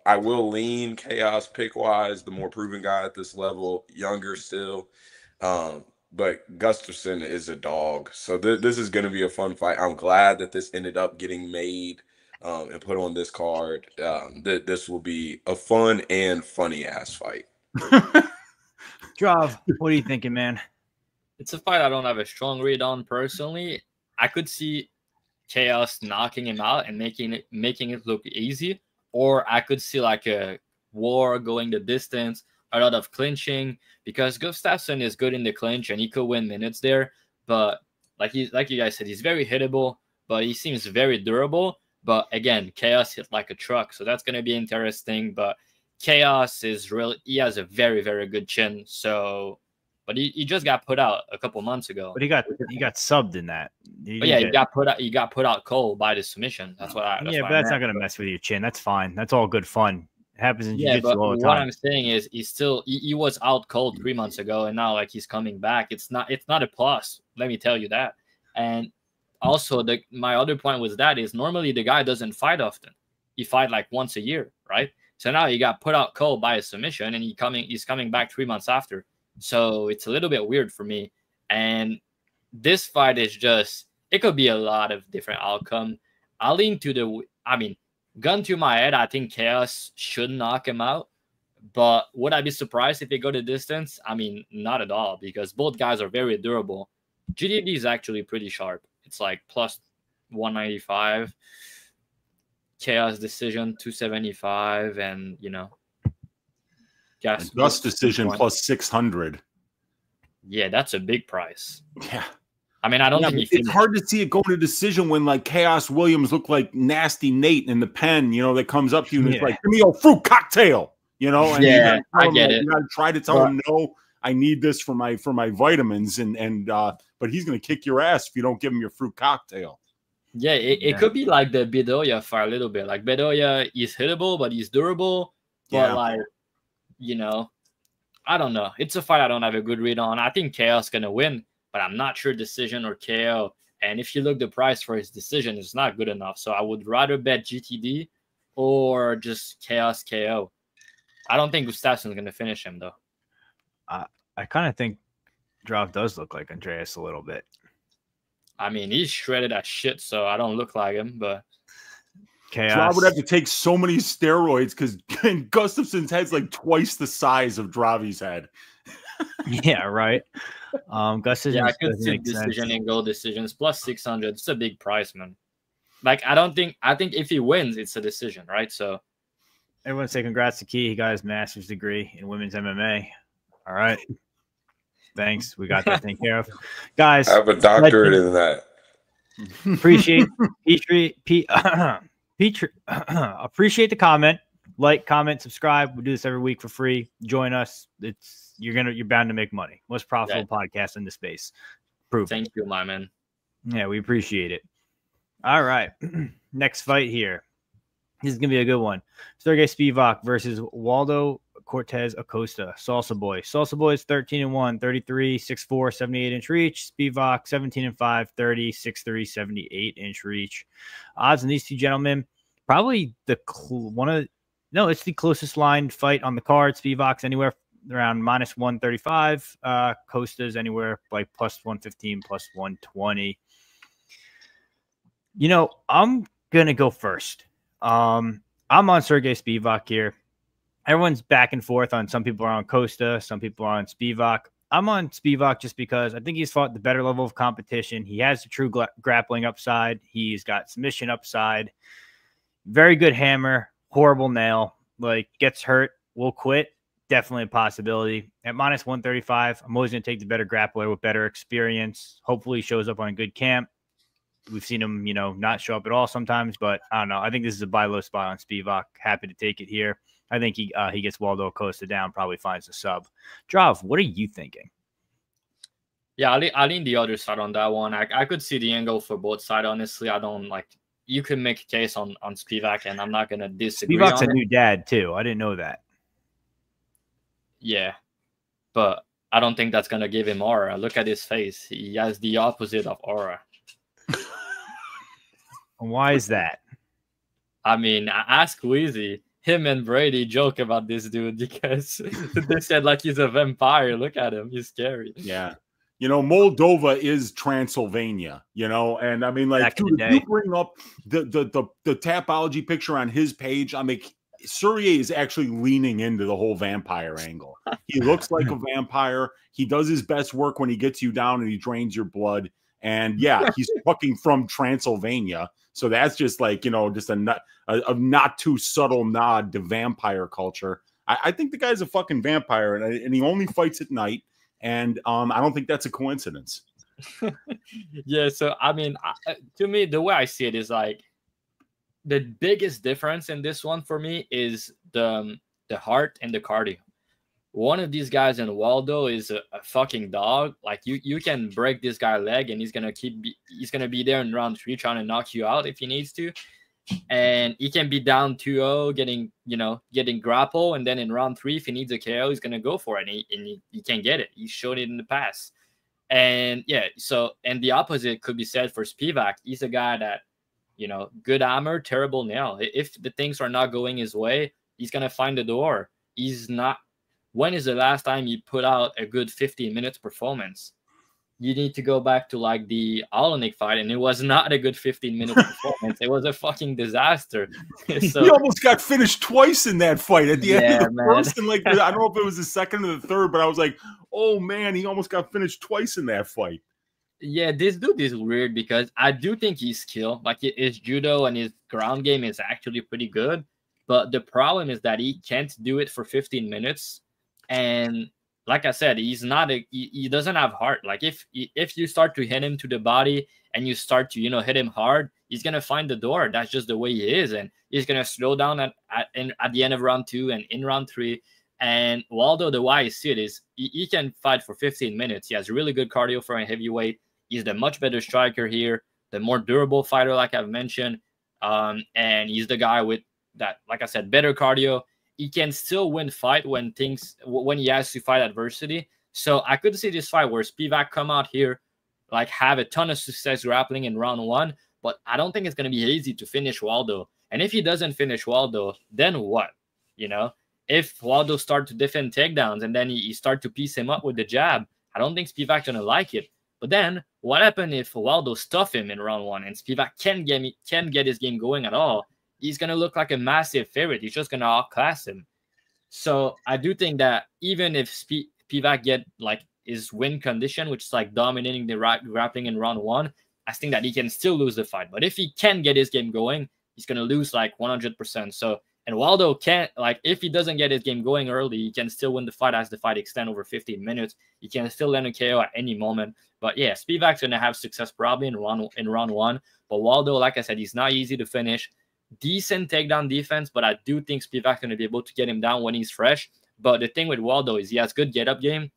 I will lean Khaos pick wise, the more proven guy at this level, younger still. But Gustafsson is a dog. So this is going to be a fun fight. I'm glad that this ended up getting made and put on this card. This will be a fun and funny ass fight. Drav, what are you thinking, man? It's a fight I don't have a strong read on personally. I could see Khaos knocking him out and making it look easy, or I could see like a war going the distance, a lot of clinching, because Gustafsson is good in the clinch and he could win minutes there. But like you guys said, he's very hittable, but he seems very durable. But again, Khaos hit like a truck, so that's going to be interesting. But Khaos is really, he has a very, very good chin. So, but he just got put out a couple months ago. But he got subbed in that. He got put out cold by the submission. That's what I. But that's not going to mess with your chin. That's fine. That's all good fun. It happens in jiu-jitsu but all the time. What I'm saying is he was out cold 3 months ago, and now like he's coming back. It's not a plus. Let me tell you that. And also my other point was that is normally the guy doesn't fight often. He fight like once a year, right? So now he got put out cold by a submission, and he's coming back 3 months after. So it's a little bit weird for me. And this fight is just, it could be a lot of different outcome. I'll lean to gun to my head, I think Khaos should knock him out. But would I be surprised if they go the distance? I mean, not at all, because both guys are very durable. GDD is actually pretty sharp. It's like plus 195. Khaos decision 275, and Gus decision plus 600. Yeah, that's a big price. Yeah. I mean, I don't think it's hard to see it going to decision when like Khaos Williams look like nasty Nate in the pen, that comes up to you and it's like, give me your fruit cocktail, and I get it. You gotta try to tell him, no, I need this for my vitamins, but he's gonna kick your ass if you don't give him your fruit cocktail. Yeah, it could be like the Bedoya fight a little bit. Like Bedoya is hittable, but he's durable. But I don't know. It's a fight I don't have a good read on. I think Khaos gonna win, but I'm not sure decision or KO. And if you look the price for his decision, it's not good enough. So I would rather bet GTD or just Khaos KO. I don't think Gustafsson's gonna finish him though. I kind of think Drav does look like Andreas a little bit. I mean, he's shredded as shit, so I don't look like him, but Drav would have to take so many steroids because Gustafsson's head's like twice the size of Dravi's head. Yeah, right. Gustafsson. I could see decision and goal decisions plus 600. It's a big price, man. Like, I think if he wins, it's a decision, right? So everyone say congrats to Key. He got his master's degree in women's MMA. All right. Thanks. We got that taken care of. Guys, I have a doctorate in that. Appreciate appreciate the comment. Like, comment, subscribe. We do this every week for free. Join us. You're bound to make money. Most profitable podcast in the space. Proof. Thank you, my man. Yeah, we appreciate it. All right. Next fight here. This is gonna be a good one. Sergey Spivak versus Waldo Cortez Acosta. Salsa Boy. Salsa Boy is 13-1, 33, 6'4", 78-inch reach. Spivak 17-5, 30, 6'3", 78-inch reach. Odds on these two gentlemen, probably it's the closest line fight on the card. Spivak's anywhere around minus 135. Acosta's anywhere like plus 115, plus 120. I'm gonna go first. I'm on Sergey Spivak here. Everyone's back and forth on, some people are on Acosta, some people are on Spivak. I'm on Spivak just because I think he's fought the better level of competition. He has the true grappling upside. He's got submission upside. Very good hammer, horrible nail. Like, gets hurt, will quit. Definitely a possibility. At minus 135, I'm always going to take the better grappler with better experience. Hopefully shows up on a good camp. We've seen him, not show up at all sometimes, but I don't know. I think this is a buy low spot on Spivak. Happy to take it here. I think he gets Waldo Acosta down, probably finds a sub. Drav, what are you thinking? Yeah, I lean the other side on that one. I could see the angle for both sides, honestly. I don't like – you can make a case on Spivak, and I'm not going to disagree on it. Spivak's a new dad, too. I didn't know that. Yeah, but I don't think that's going to give him aura. Look at his face. He has the opposite of aura. Why is that? I mean, ask Weezy. Him and Brady joke about this dude because they said like he's a vampire. Look at him. He's scary. Yeah. Moldova is Transylvania, and I mean, like, dude, if you bring up the Tapology picture on his page, I mean, Surya is actually leaning into the whole vampire angle. He looks like a vampire. He does his best work when he gets you down and he drains your blood. And yeah, he's fucking from Transylvania. So that's just like, just a not too subtle nod to vampire culture. I think the guy's a fucking vampire, and he only fights at night. And I don't think that's a coincidence. Yeah. So, I mean, to me, the way I see it is like the biggest difference in this one for me is the heart and the cardio. One of these guys in Waldo is a fucking dog. Like you can break this guy's leg and he's gonna be there in round 3 trying to knock you out if he needs to. And he can be down 2-0, getting grapple, and then in round 3, if he needs a KO, he's gonna go for it, and he can get it. He's shown it in the past. And yeah, and the opposite could be said for Spivak. He's a guy that, good hammer, terrible nail. If the things are not going his way, he's gonna find the door. He's not. When is the last time you put out a good 15 minutes performance? You need to go back to like the Holland fight, and it was not a good 15 minute performance. It was a fucking disaster. So, he almost got finished twice in that fight at the end of the first, and like I don't know if it was the second or the third, but I was like, oh man, he almost got finished twice in that fight. Yeah, this dude is weird because I do think he's skilled. Like his judo and his ground game is actually pretty good, but the problem is that he can't do it for 15 minutes. And like I said, he doesn't have heart. Like if you start to hit him to the body and you start to, hit him hard, he's going to find the door. That's just the way he is. And he's going to slow down at the end of round 2 and in round 3. And Waldo, the way I see it is he can fight for 15 minutes. He has really good cardio for a heavyweight. He's the much better striker here, the more durable fighter, like I've mentioned. And he's the guy with that, like I said, better cardio. He can still win fight when he has to fight adversity. So I could see this fight where Spivak come out here, like have a ton of success grappling in round 1, but I don't think it's going to be easy to finish Waldo. And if he doesn't finish Waldo, then what? If Waldo start to defend takedowns and then he start to piece him up with the jab, I don't think Spivak's going to like it. But then what happens if Waldo stuff him in round 1 and Spivak can't get his game going at all? He's going to look like a massive favorite. He's just going to outclass him. So I do think that even if Spivak get like his win condition, which is like dominating the grappling in round 1, I think that he can still lose the fight. But if he can get his game going, he's going to lose like 100%. So, and Waldo can't, like, if he doesn't get his game going early, he can still win the fight as the fight extend over 15 minutes. He can still land a KO at any moment. But yeah, Spivak's going to have success probably in round 1. But Waldo, like I said, he's not easy to finish. Decent takedown defense, but I do think Spivak's going to be able to get him down when he's fresh. But the thing with Waldo is he has good get-up game,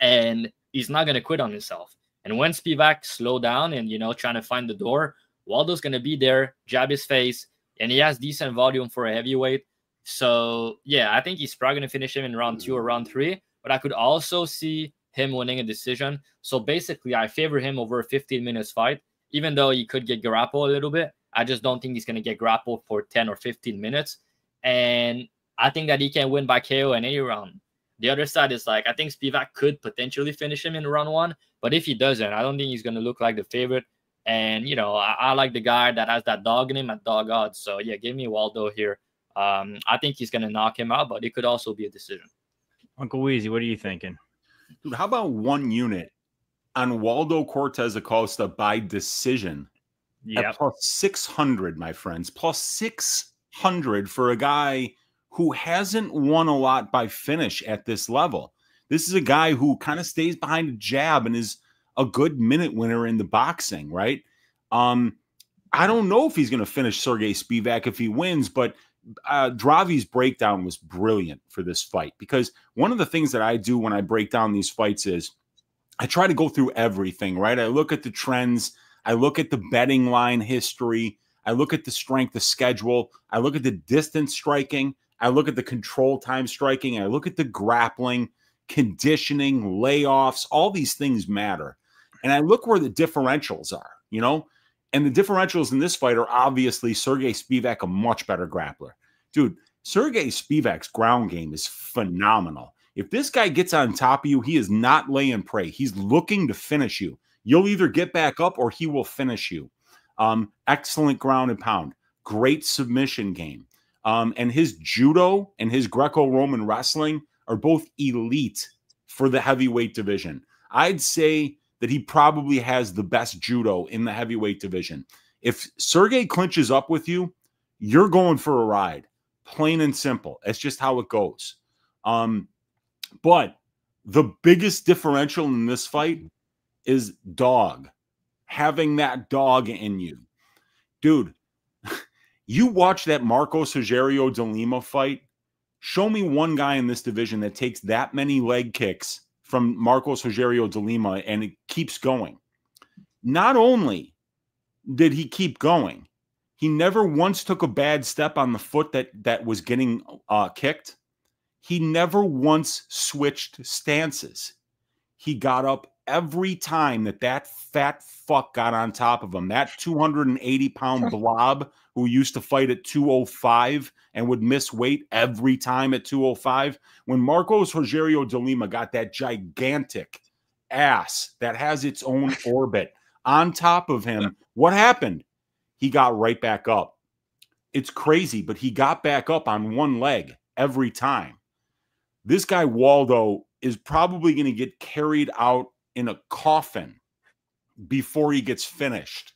and he's not going to quit on himself. And when Spivak slow down and, trying to find the door, Waldo's going to be there, jab his face, and he has decent volume for a heavyweight. So, yeah, I think he's probably going to finish him in round 2 or round 3, but I could also see him winning a decision. So, basically, I favor him over a 15 minutes fight, even though he could get grappled a little bit. I just don't think he's going to get grappled for 10 or 15 minutes. And I think that he can win by KO in any round. The other side is like, I think Spivak could potentially finish him in round 1. But if he doesn't, I don't think he's going to look like the favorite. And, I like the guy that has that dog in him at dog odds. So, yeah, give me Waldo here. I think he's going to knock him out, but it could also be a decision. Uncle Weezy, what are you thinking? Dude, how about 1 unit on Waldo Cortez Acosta by decision? At plus 600, my friends. Plus 600 for a guy who hasn't won a lot by finish at this level. This is a guy who kind of stays behind a jab and is a good minute winner in the boxing, right? I don't know if he's going to finish Sergey Spivak if he wins, but Dravi's breakdown was brilliant for this fight, because one of the things that I do when I break down these fights is I try to go through everything, right? I look at the trends. I look at the betting line history. I look at the strength of schedule. I look at the distance striking. I look at the control time striking. I look at the grappling, conditioning, layoffs. All these things matter. And I look where the differentials are, you know? And the differentials in this fight are obviously Sergey Spivak, a much better grappler. Dude, Sergey Spivak's ground game is phenomenal. If this guy gets on top of you, he is not laying prey. He's looking to finish you. You'll either get back up or he will finish you. Excellent ground and pound. Great submission game. And his judo and his Greco-Roman wrestling are both elite for the heavyweight division. I'd say that he probably has the best judo in the heavyweight division. If Sergey clinches up with you, you're going for a ride. Plain and simple. It's just how it goes. But the biggest differential in this fight is dog. Having that dog in you. Dude, you watch that Marcos Rogerio de Lima fight. Show me one guy in this division that takes that many leg kicks from Marcos Rogerio de Lima and it keeps going. Not only did he keep going, he never once took a bad step on the foot that was getting kicked. He never once switched stances. He got up every time that fat fuck got on top of him. That 280-pound blob who used to fight at 205 and would miss weight every time at 205. When Marcos Rogerio de Lima got that gigantic ass that has its own orbit on top of him, what happened? He got right back up. It's crazy, but he got back up on one leg every time. This guy, Waldo, is probably going to get carried out in a coffin before he gets finished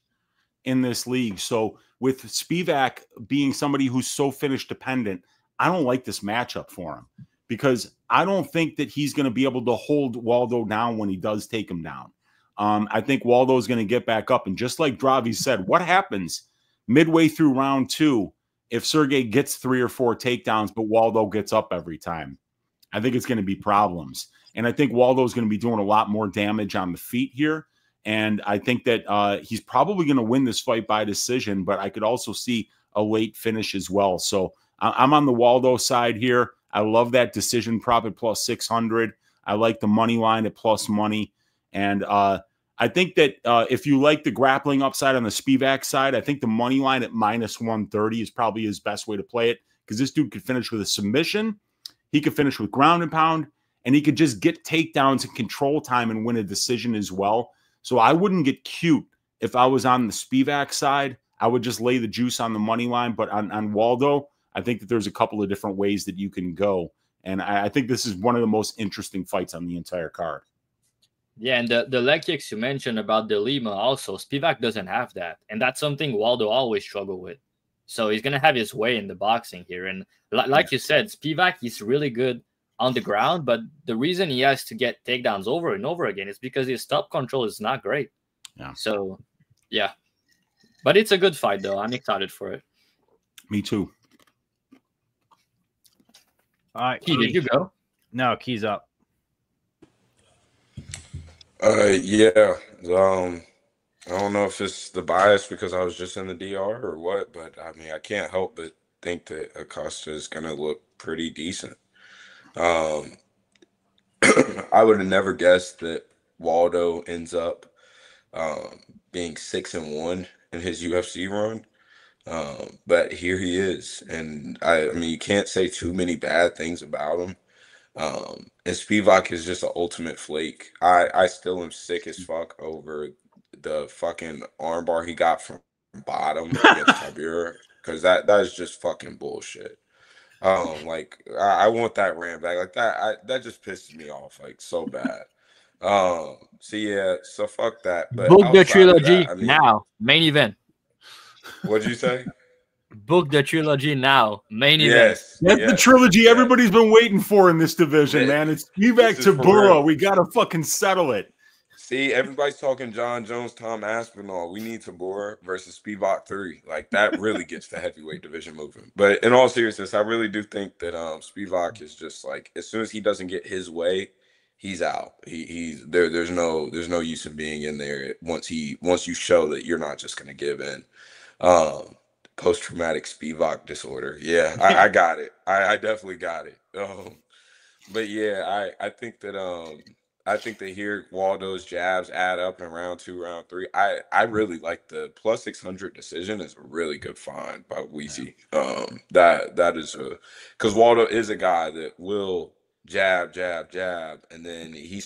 in this league. So with Spivak being somebody who's so finish dependent, I don't like this matchup for him because I don't think that he's going to be able to hold Waldo down when he does take him down. I think Waldo is going to get back up. And just like Dravi said, what happens midway through round 2 if Sergey gets 3 or 4 takedowns, but Waldo gets up every time? I think it's going to be problems. And I think Waldo is going to be doing a lot more damage on the feet here. And I think that he's probably going to win this fight by decision, but I could also see a late finish as well. So I'm on the Waldo side here. I love that decision prop at plus 600. I like the money line at plus money. And I think that if you like the grappling upside on the Spivak side, I think the money line at minus 130 is probably his best way to play it, because this dude could finish with a submission. He could finish with ground and pound, and he could just get takedowns and control time and win a decision as well. So I wouldn't get cute if I was on the Spivak side. I would just lay the juice on the money line. But on Waldo, I think that there's a couple of different ways that you can go. And I think this is one of the most interesting fights on the entire card. Yeah, and the leg kicks you mentioned about De Lima also, Spivak doesn't have that. And that's something Waldo always struggled with. So he's going to have his way in the boxing here. And like you said, Spivak, he's really good on the ground, but the reason he has to get takedowns over and over again is because his top control is not great. Yeah. So, yeah. But it's a good fight, though. I'm excited for it. Me too. All right. Key, did you go? No, Key's up. Yeah. I don't know if it's the bias because I was just in the DR or what, but I mean, I can't help but think that Acosta is going to look pretty decent. I would have never guessed that Waldo ends up being 6-1 in his UFC run. But here he is. And I mean, you can't say too many bad things about him. And Spivak is just an ultimate flake. I still am sick as fuck over the fucking armbar he got from bottom against Ribiero, because that is just fucking bullshit. Like I want that ram back. Like that just pisses me off like so bad. So yeah, so fuck that. But book the trilogy that, I mean, now. Main event. What'd you say? Book the trilogy now. Main event. Yes. That's the trilogy everybody's been waiting for in this division, man. It's Spivak to Burrow. We got to fucking settle it. See, everybody's talking John Jones, Tom Aspinall. We need Tabor versus Spivak 3. Like, that really gets the heavyweight division moving. But in all seriousness, I really do think that Spivak is just like, as soon as he doesn't get his way, he's out. He's there. There's no use in being in there once you show that you're not just gonna give in. Post-traumatic Spivak disorder. Yeah, I got it. I definitely got it. But yeah, I think that here Waldo's jabs add up in round 2, round 3. I really like the plus 600 decision is a really good find by Weezy. That is because Waldo is a guy that will jab, and then he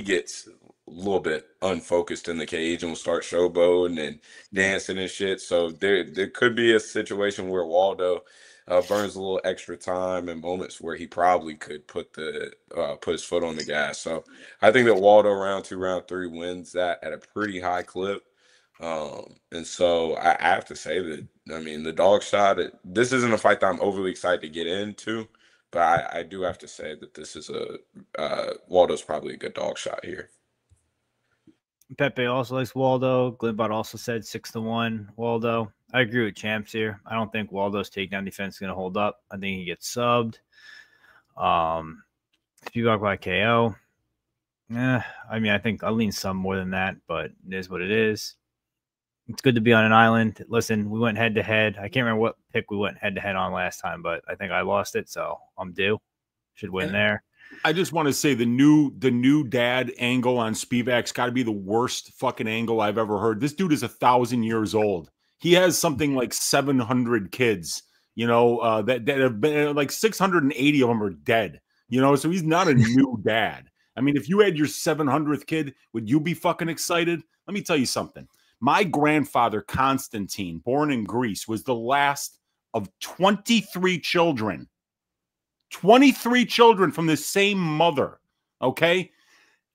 gets a little bit unfocused in the cage and will start showboating and dancing and shit. So there could be a situation where Waldo burns a little extra time and moments where he probably could put his foot on the gas. So I think that Waldo round 2, round 3 wins that at a pretty high clip. And so I have to say that, I mean, the dog shot, this isn't a fight that I'm overly excited to get into, but I do have to say that this is Waldo's probably a good dog shot here. Pepe also likes Waldo. Glenbot also said 6-1 Waldo. I agree with Champs here. I don't think Waldo's takedown defense is going to hold up. I think he gets subbed. Spivak by KO. I mean, I think I'll lean some more than that, but it is what it is. It's good to be on an island. Listen, we went head-to-head. I can't remember what pick we went head-to-head on last time, but I think I lost it, so I'm due. Should win there. I just want to say the new dad angle on Spivak's got to be the worst fucking angle I've ever heard. This dude is 1,000 years old. He has something like 700 kids, you know, that have been like 680 of them are dead, you know, so he's not a new dad. I mean, if you had your 700th kid, would you be fucking excited? Let me tell you something. My grandfather, Constantine, born in Greece, was the last of 23 children. 23 children from the same mother, okay?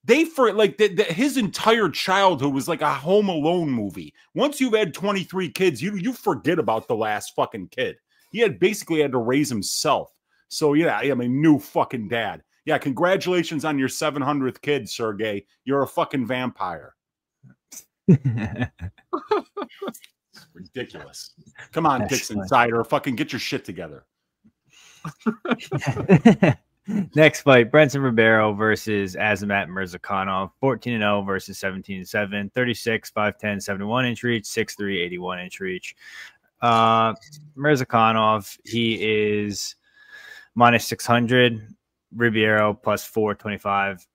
His entire childhood was like a Home Alone movie. Once you've had 23 kids, you forget about the last fucking kid. He basically had to raise himself. So yeah, I'm a new fucking dad. Yeah, congratulations on your 700th kid, Sergey. You're a fucking vampire. Ridiculous. Come on, Dix Insider, fucking get your shit together. Next fight, Brenson Ribiero versus Azamat Murzakanov, 14-0 versus 17-7, 36, 5'10", 71-inch reach, 6'3", 81-inch reach. Murzakanov, he is minus 600, Ribiero plus 425.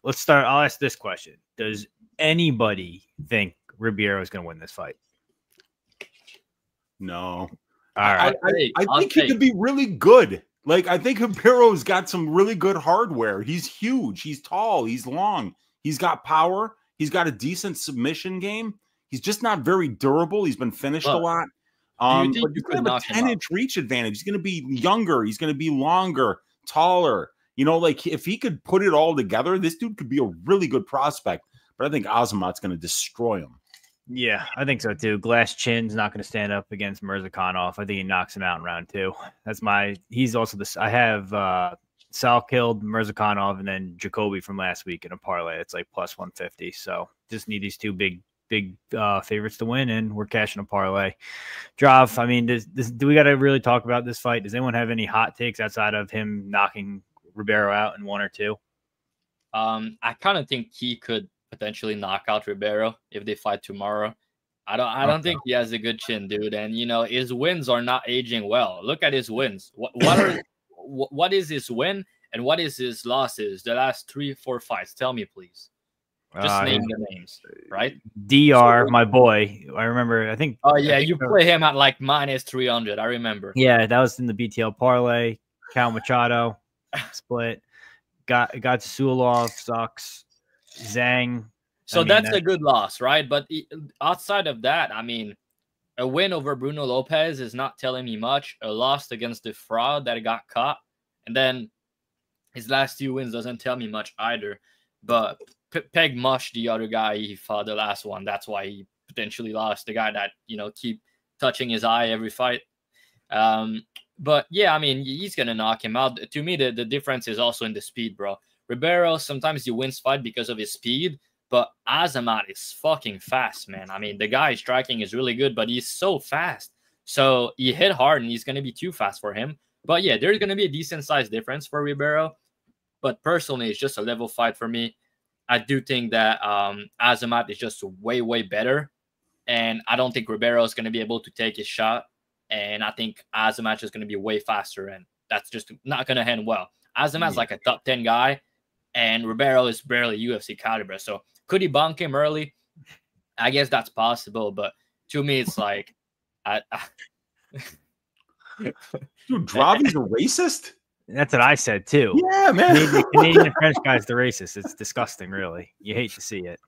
Let's start. I'll ask this question. Does anybody think Ribiero is going to win this fight? No. All right. I think he could be really good. Like, I think Ribiero's got some really good hardware. He's huge. He's tall. He's long. He's got power. He's got a decent submission game. He's just not very durable. He's been finished a lot. But he's going to have a 10-inch reach advantage. He's going to be younger. He's going to be longer, taller. You know, like, if he could put it all together, this dude could be a really good prospect. But I think Azamat's going to destroy him. Yeah, I think so too. Glass Chin's not going to stand up against Murzakanov. I think he knocks him out in round 2. He's also this. I have Salkilld, Murzakanov, and then Jacoby from last week in a parlay. It's like plus 150. So just need these two big favorites to win, and we're cashing a parlay. Drav, I mean, do we got to really talk about this fight? Does anyone have any hot takes outside of him knocking Ribiero out in 1 or 2? I kind of think he could potentially knock out Ribiero if they fight tomorrow. I don't think he has a good chin, dude. And you know, his wins are not aging well. Look at his wins. What is his win and what is his losses? The last 3-4 fights. Tell me, please. Just name the names, right? DR, my boy. I remember. I think. Oh yeah, you play him at like minus 300. I remember. Yeah, that was in the BTL parlay. Cal Machado split. Got Sulov sucks. Zhang. So that's a good loss, right? But outside of that, I mean, a win over Bruno Lopez is not telling me much. A loss against the fraud that got caught, and then his last 2 wins doesn't tell me much either. But Peg Mush, the other guy he fought the last one, that's why he potentially lost. The guy that, you know, keep touching his eye every fight. But yeah, I mean, he's gonna knock him out. To me, the difference is also in the speed, bro. Ribiero, sometimes he wins fight because of his speed. But Azamat is fucking fast, man. I mean, the guy's striking is really good, but he's so fast. So he hit hard, and he's going to be too fast for him. But yeah, there's going to be a decent-sized difference for Ribiero. But personally, it's just a level fight for me. I do think that Azamat is just way, way better. And I don't think Ribiero is going to be able to take his shot. And I think Azamat is going to be way faster. And that's just not going to end well. Azamat's like a top 10 guy. And Ribiero is barely UFC caliber. So could he bonk him early? I guess that's possible. But to me, it's like... Dude, Dravi's a racist? That's what I said too. Yeah, man. Canadian and French guy's the racist. It's disgusting, really. You hate to see it.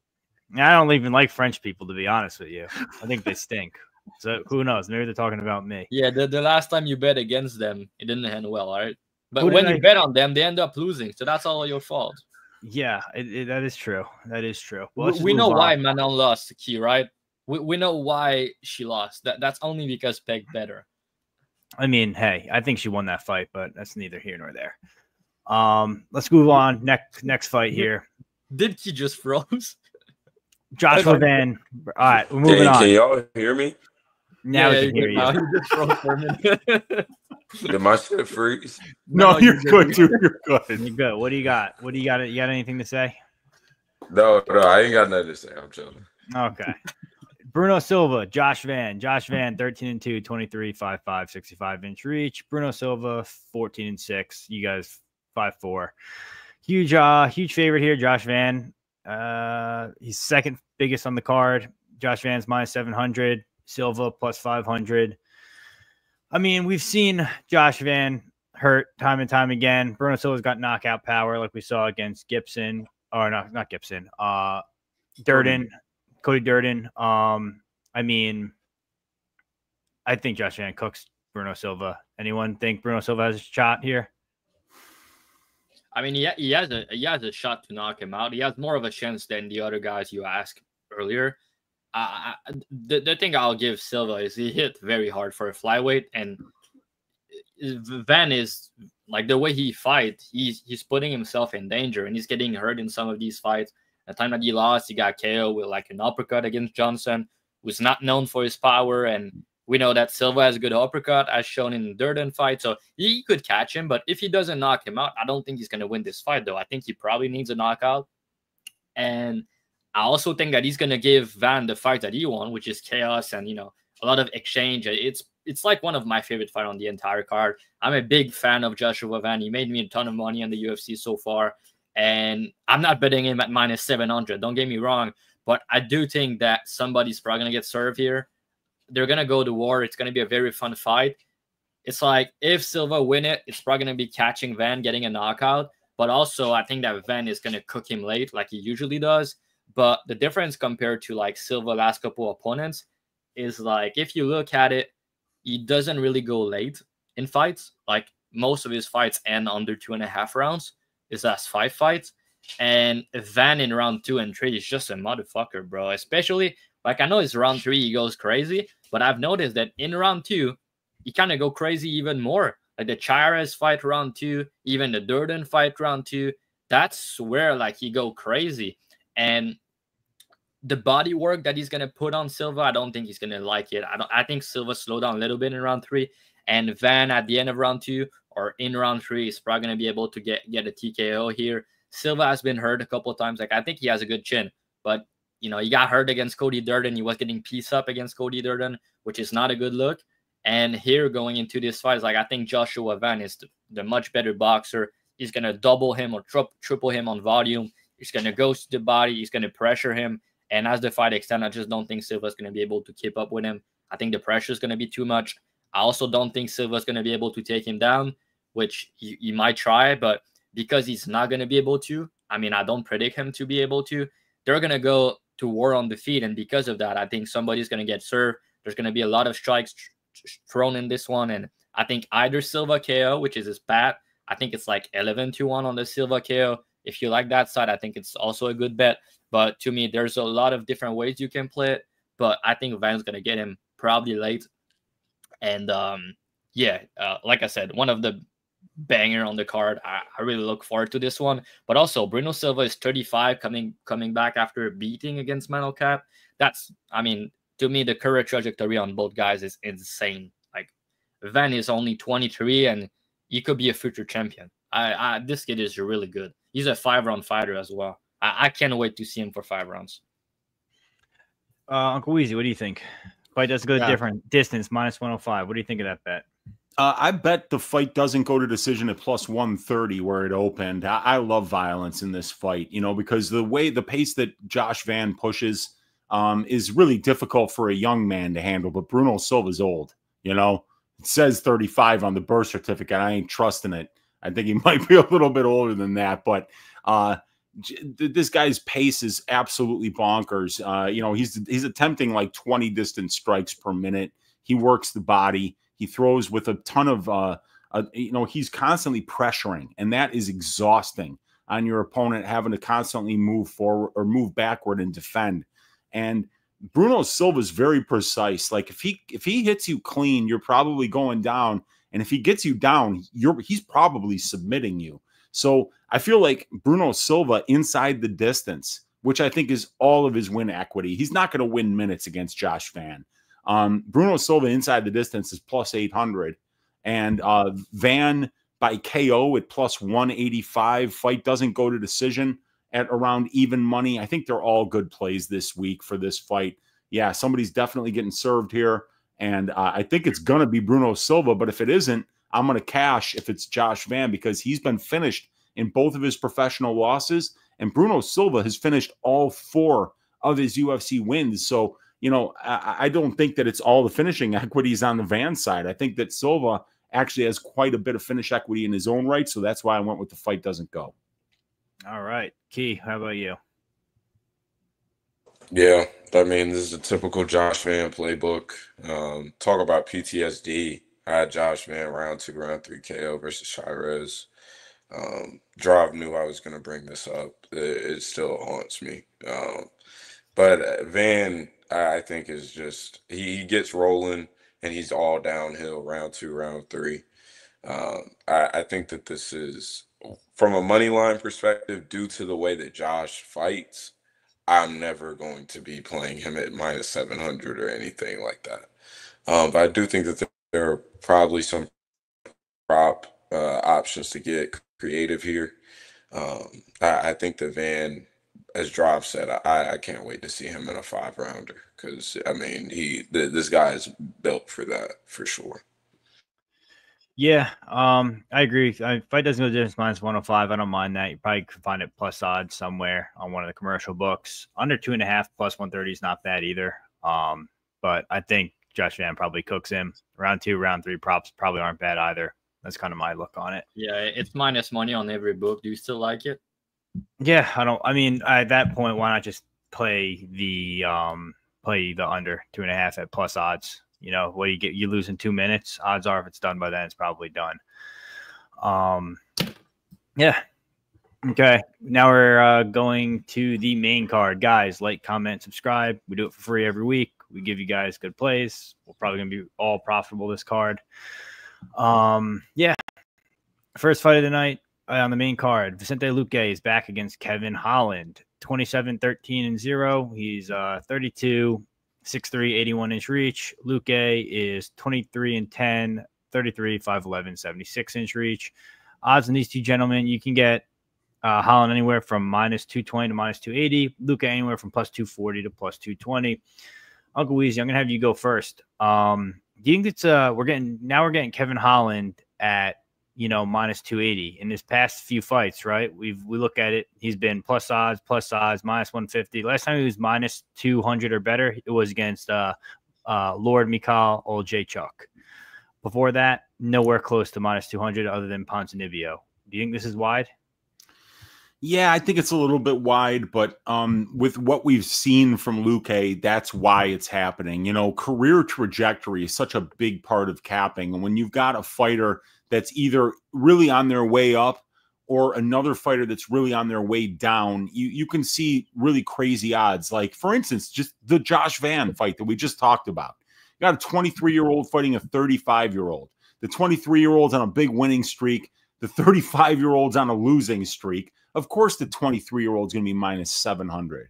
I don't even like French people, to be honest with you. I think they stink. So who knows? Maybe they're talking about me. Yeah, the last time you bet against them, it didn't end well, all right? But when you bet on them, they end up losing. So that's all your fault. Yeah, that is true. That is true. Well, we know why Manon lost the key, right? We know why she lost. That's only because Peg bet her. I mean, hey, I think she won that fight, but that's neither here nor there. Let's move on. Next fight here. Did he just froze? Joshua Van. All right, we're moving on. Can y'all hear me? Now we can hear you. He just froze for a minute. Did my shit freeze? No, you're good, dude. You're good. You're good. What do you got? You got anything to say? No, I ain't got nothing to say. I'm chilling. Okay. Bruno Silva, Josh Van, 13-2, 23, 5'5", 65-inch reach. Bruno Silva, 14-6. You guys, 5'4". Huge favorite here, Josh Van. He's second biggest on the card. Josh Van's minus 700. Silva plus 500. I mean, we've seen Josh Van hurt time and time again. Bruno Silva's got knockout power, like we saw against Gibson, or not Gibson. Durden. Cody Durden. I mean, I think Josh Van cooks Bruno Silva. Anyone think Bruno Silva has a shot here? I mean, he has a shot to knock him out. He has more of a chance than the other guys you asked earlier. The thing I'll give Silva is he hit very hard for a flyweight, and Van is like the way he fights. He's putting himself in danger, and he's getting hurt in some of these fights. The time that he lost, he got KO with like an uppercut against Johnson, who's not known for his power. And we know that Silva has a good uppercut, as shown in the Durden fight. So he could catch him. But if he doesn't knock him out, I don't think he's going to win this fight, though. I think he probably needs a knockout. And I also think that he's going to give Van the fight that he won, which is chaos and, a lot of exchange. It's like one of my favorite fights on the entire card. I'm a big fan of Joshua Van. He made me a ton of money in the UFC so far. And I'm not betting him at minus 700. Don't get me wrong. But I do think that somebody's probably going to get served here. They're going to go to war. It's going to be a very fun fight. It's like if Silva win it, it's probably going to be catching Van, getting a knockout. But also, I think that Van is going to cook him late like he usually does. But the difference compared to like Silva last couple opponents is like if you look at it, he doesn't really go late in fights. Like most of his fights end under 2.5 rounds. His last 5 fights. And Van in round 2 and 3 is just a motherfucker, bro. Especially, like, I know it's round 3, he goes crazy, but I've noticed that in round 2, he kind of go crazy even more. Like the Chairez fight round 2, even the Durden fight round 2, that's where, like, he go crazy. And the body work that he's going to put on Silva, I don't think he's going to like it. I think Silva slowed down a little bit in round 3. And Van at the end of round 2 or in round 3 is probably going to be able to get a TKO here. Silva has been hurt a couple of times. Like, I think he has a good chin. But, he got hurt against Cody Durden. He was getting pieced up against Cody Durden, which is not a good look. And here going into this fight, like, I think Joshua Van is the much better boxer. He's going to double him or triple him on volume. He's going to go to the body. He's going to pressure him. And as the fight extends, I just don't think Silva's going to be able to keep up with him. I think the pressure is going to be too much. I also don't think Silva's going to be able to take him down, which he might try, but because he's not going to be able to, I mean, I don't predict him to be able to, they're going to go to war on the feet. And because of that, I think somebody's going to get served. There's going to be a lot of strikes thrown in this one. And I think either Silva KO, which is his bet, I think it's like 11-1 on the Silva KO. If you like that side, I think it's also a good bet. But to me, there's a lot of different ways you can play it. But I think Van's going to get him probably late. And like I said, one of the banger on the card. I really look forward to this one. But also, Bruno Silva is 35, coming back after a beating against Manel Cap. That's, I mean, to me, the career trajectory on both guys is insane. Like, Van is only 23, and he could be a future champion. This kid is really good. He's a 5-round fighter as well. I can't wait to see him for 5 rounds. Uncle Weezy, what do you think? Fight doesn't go different distance, -105. What do you think of that bet? I bet the fight doesn't go to decision at +130 where it opened. I love violence in this fight, you know, because the pace that Josh Van pushes is really difficult for a young man to handle. But Bruno Silva's old, you know. It says 35 on the birth certificate. I ain't trusting it. I think he might be a little bit older than that. But this guy's pace is absolutely bonkers. You know, he's attempting like 20 distance strikes per minute. He works the body. He throws with a ton of, you know, he's constantly pressuring, and that is exhausting on your opponent, having to constantly move forward or move backward and defend. And Bruno Silva is very precise. Like if he hits you clean, you're probably going down, and if he gets you down, he's probably submitting you. So I feel like Bruno Silva inside the distance, which I think is all of his win equity. He's not going to win minutes against Josh Van. Bruno Silva inside the distance is +800, and Van by KO at +185. Fight doesn't go to decision at around even money. I think they're all good plays this week for this fight. Yeah, somebody's definitely getting served here, and I think it's going to be Bruno Silva, but if it isn't, I'm going to cash if it's Josh Van, because he's been finished in both of his professional losses, and Bruno Silva has finished all 4 of his UFC wins. So, you know, I don't think that it's all the finishing equities on the Van side. I think that Silva actually has quite a bit of finish equity in his own right, so that's why I went with the fight doesn't go. All right. Key, how about you? Yeah, I mean, this is a typical Josh Van playbook. Talk about PTSD. I had Josh Van round 2, round 3 KO versus Shirez. Drav knew I was going to bring this up. It still haunts me. But Van, I think, is just, he gets rolling and he's all downhill round 2, round 3. I think that this is, from a money line perspective, due to the way that Josh fights, I'm never going to be playing him at -700 or anything like that. But I do think that there are probably some prop options to get creative here. I think that Van, as Drav said, I can't wait to see him in a 5-rounder, because I mean, this guy is built for that for sure. Yeah, I agree. Fight doesn't go difference -105. I don't mind that. You probably could find it plus odds somewhere on one of the commercial books. Under 2.5 +130 is not bad either. But I think Josh Van probably cooks him. Round 2, round 3 props probably aren't bad either. That's kind of my look on it. Yeah, it's minus money on every book. Do you still like it? Yeah, I mean, at that point, why not just play the under 2.5 at plus odds? You know, what you lose in 2 minutes. Odds are, if it's done by then, it's probably done. Yeah. Okay. Now we're going to the main card. Guys, like, comment, subscribe. We do it for free every week. We give you guys good plays. We're probably going to be all profitable this card. Yeah. First fight of the night on the main card. Vicente Luque is back against Kelvin Holland. 27-13-0. He's 32. 6'3", 81-inch reach. Luque is 23-10, 33, 5'11", 76-inch reach. Odds on these two gentlemen, you can get Holland anywhere from -220 to -280. Luque anywhere from +240 to +220. Uncle Weezy, I'm gonna have you go first. Do you think it's we're getting Kelvin Holland at, you know, -280 in his past few fights, right? We look at it. He's been plus odds, -150. Last time he was -200 or better, it was against Lord Mikhail Oljechuk. Before that, nowhere close to -200 other than Ponzinibbio. Do you think this is wide? Yeah, I think it's a little bit wide, but with what we've seen from Luque, that's why it's happening. You know, career trajectory is such a big part of capping. And when you've got a fighter that's either really on their way up or another fighter that's really on their way down, you can see really crazy odds. Like, for instance, just the Josh Van fight that we just talked about. You got a 23-year-old fighting a 35-year-old. The 23-year-old's on a big winning streak. The 35-year-old's on a losing streak. Of course, the 23-year-old's going to be minus 700.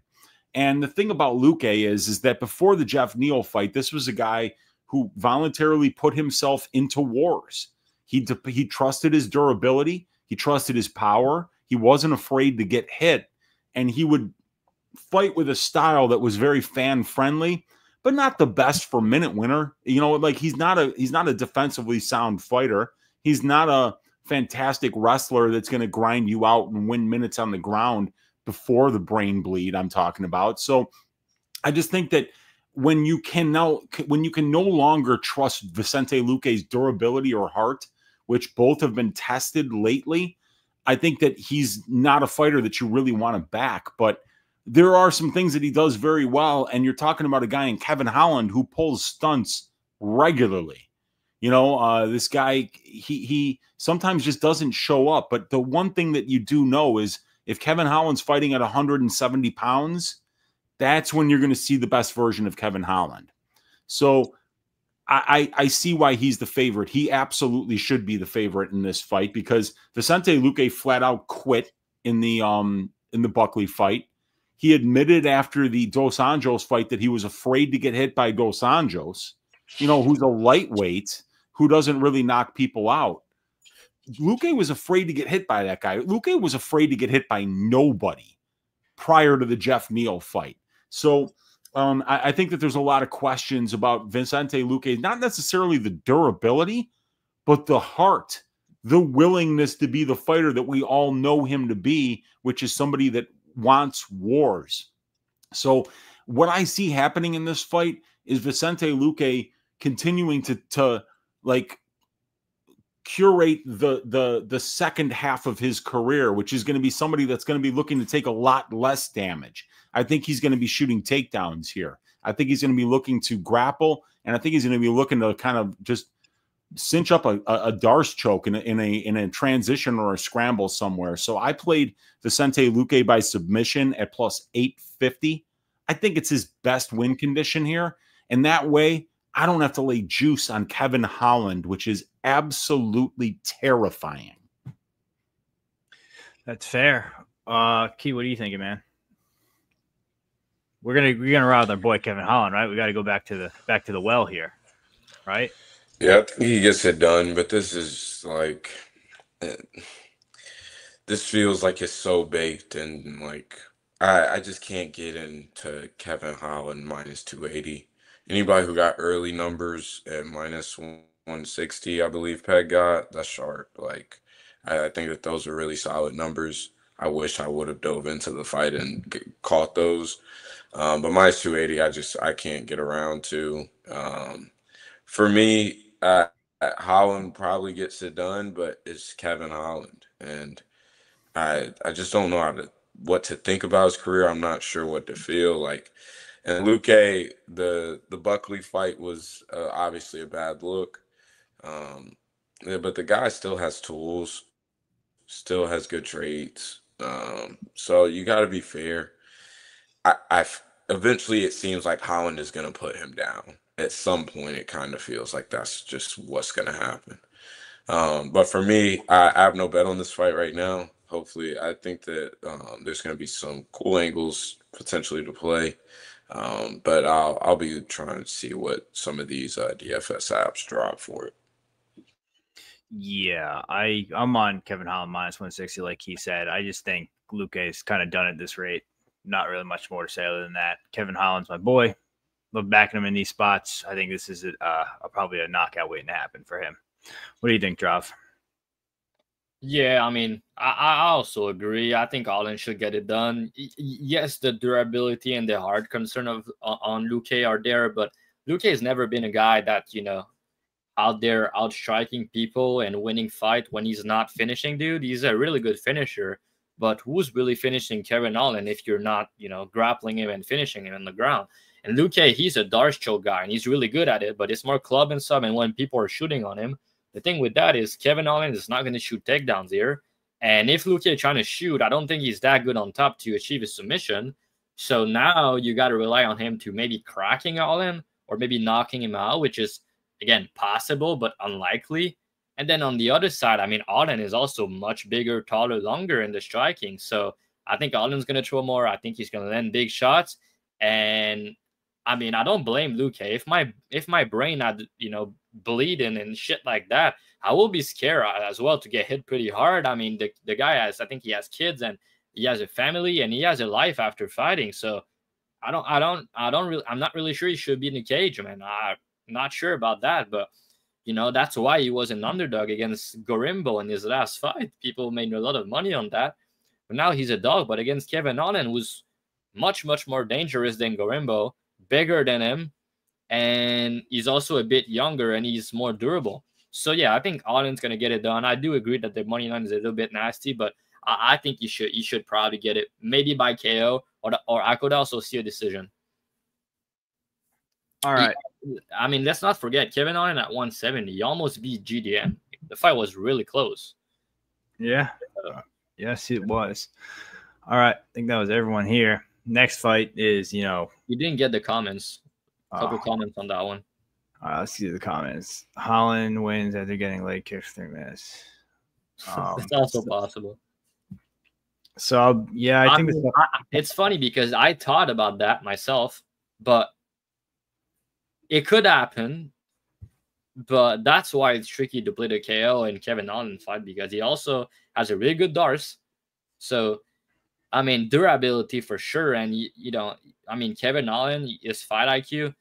And the thing about Luque is that before the Jeff Neal fight, this was a guy who voluntarily put himself into wars. He trusted his durability. He trusted his power. He wasn't afraid to get hit. And he would fight with a style that was very fan-friendly, but not the best for minute winner. You know, like he's not a defensively sound fighter. He's not a fantastic wrestler that's going to grind you out and win minutes on the ground before the brain bleed I'm talking about. So I just think that when you can no longer trust Vicente Luque's durability or heart, which both have been tested lately, I think that he's not a fighter that you really want to back. But there are some things that he does very well, and you're talking about a guy in Kevin Holland who pulls stunts regularly. You know, this guy, he sometimes just doesn't show up. But the one thing that you do know is if Kevin Holland's fighting at 170 pounds, that's when you're going to see the best version of Kevin Holland. So I see why he's the favorite. He absolutely should be the favorite in this fight because Vicente Luque flat out quit in the Buckley fight. He admitted after the Dos Anjos fight that he was afraid to get hit by Dos Anjos, you know, who's a lightweight who doesn't really knock people out. Luque was afraid to get hit by that guy. Luque was afraid to get hit by nobody prior to the Jeff Neal fight. So I think that there's a lot of questions about Vicente Luque, not necessarily the durability, but the heart, the willingness to be the fighter that we all know him to be, which is somebody that wants wars. So what I see happening in this fight is Vicente Luque continuing to like curate the second half of his career, which is going to be somebody that's going to be looking to take a lot less damage. I think he's going to be shooting takedowns here. I think he's going to be looking to grapple, and I think he's going to be looking to kind of just cinch up a Darce choke in a transition or a scramble somewhere. So I played Vicente Luque by submission at plus 850. I think it's his best win condition here, and that way I don't have to lay juice on Kevin Holland, which is absolutely terrifying. That's fair. Key, what are you thinking, man? We're gonna ride our boy Kevin Holland, right? We got to go back to the well here, right? Yeah, I think he gets it done, but this is like, this feels like it's so baked, and like I just can't get into Kevin Holland minus 280. Anybody who got early numbers at minus 160, I believe Peg got, that's sharp. Like, I think that those are really solid numbers. I wish I would have dove into the fight and caught those. But minus 280, I can't get around to. For me, Holland probably gets it done, but it's Kevin Holland. And I just don't know what to think about his career. I'm not sure what to feel like. And Luque, the Buckley fight was obviously a bad look. Yeah, but the guy still has tools, still has good traits. So you got to be fair. Eventually it seems like Holland is going to put him down. At some point, it kind of feels like that's just what's going to happen. But for me, I have no bet on this fight right now. Hopefully, I think that there's going to be some cool angles potentially to play. But I'll be trying to see what some of these DFS apps drop for it. Yeah, I'm on Kevin Holland minus 160, like he said. I just think Luque's kind of done at this rate. Not really much more to say other than that. Kevin Holland's my boy. Love backing him in these spots. I think this is probably a knockout waiting to happen for him. What do you think, Drav? Yeah, I mean, I also agree. I think Holland should get it done. Yes, the durability and the hard concern on Luque are there, but Luque has never been a guy that, out there outstriking people and winning fight when he's not finishing, dude. He's a really good finisher, but who's really finishing Kevin Holland if you're not, grappling him and finishing him on the ground? And Luque, he's a Darce choke guy, and he's really good at it, but it's more club and sub, and when people are shooting on him, the thing with that is Kevin Holland is not going to shoot takedowns here. And if Luque is trying to shoot, I don't think he's that good on top to achieve his submission. So now you got to rely on him to maybe cracking Holland or maybe knocking him out, which is, again, possible, but unlikely. And then on the other side, I mean, Holland is also much bigger, taller, longer in the striking. So I think Holland's going to throw more. I think he's going to land big shots. And I mean, I don't blame Luque. If my brain had, you know, bleeding and shit like that, I will be scared as well to get hit pretty hard. I mean, the guy has, I think he has kids and he has a family and he has a life after fighting. So I'm not really sure he should be in the cage, man. I'm not sure about that, but you know, that's why he was an underdog against Gorimbo in his last fight. People made a lot of money on that. But now he's a dog. But against Kevin Holland, who's much, much more dangerous than Gorimbo, bigger than him, and he's also a bit younger and he's more durable. So, yeah, I think Holland's going to get it done. I do agree that the money line is a little bit nasty, but I think he should probably get it, maybe by KO, or I could also see a decision. All right. I mean, let's not forget Kevin Holland at 170. He almost beat GDM. The fight was really close. Yeah. Yes, it was. All right. I think that was everyone here. Next fight is, you know. You didn't get the comments. A couple comments on that one. All right, let's see the comments. Holland wins after getting leg kicked for 3 minutes. It's also possible. So, yeah, I think it's funny because I thought about that myself, but it could happen, but that's why it's tricky to play the KO and Kevin Holland fight, because he also has a really good Dars. So, I mean, durability for sure. And, you know, I mean, Kevin Holland, his fight IQ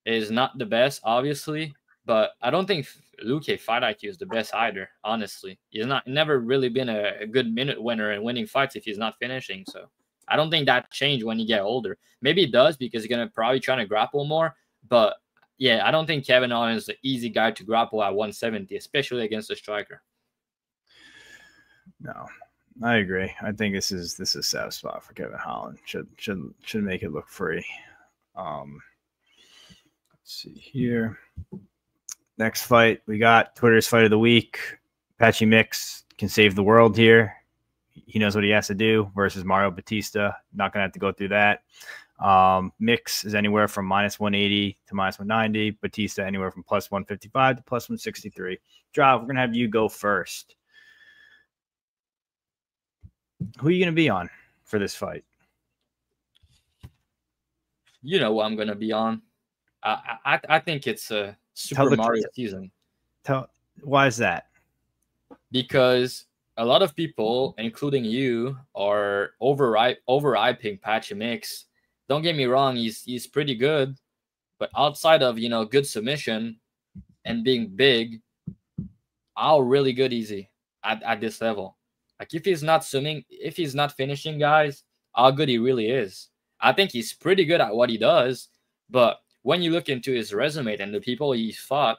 is not the best, obviously, but I don't think Luque fight IQ is the best either, honestly. He's never really been a good minute winner and winning fights if he's not finishing. So, I don't think that changed when you get older. Maybe it does because he's going to probably try to grapple more. But, yeah, I don't think Kevin Holland is the easy guy to grapple at 170, especially against a striker. No, I agree. I think this is a safe spot for Kevin Holland. Should make it look free. Let's see here. Next fight, we got Twitter's fight of the week. Patchy Mix can save the world here. He knows what he has to do versus Mario Bautista. Not going to have to go through that. Mix is anywhere from -180 to -190. Bautista anywhere from +155 to +163. Drive, we're going to have you go first. Who are you going to be on for this fight? You know who I'm going to be on. I think it's a Super Mario season. Why is that? Because a lot of people, including you, are overhyping Patchy Mix. Don't get me wrong, he's pretty good, but outside of, you know, good submission and being big, how really good is he at this level? Like, if he's not finishing guys, how good he really is. I think he's pretty good at what he does, but when you look into his resume and the people he fought,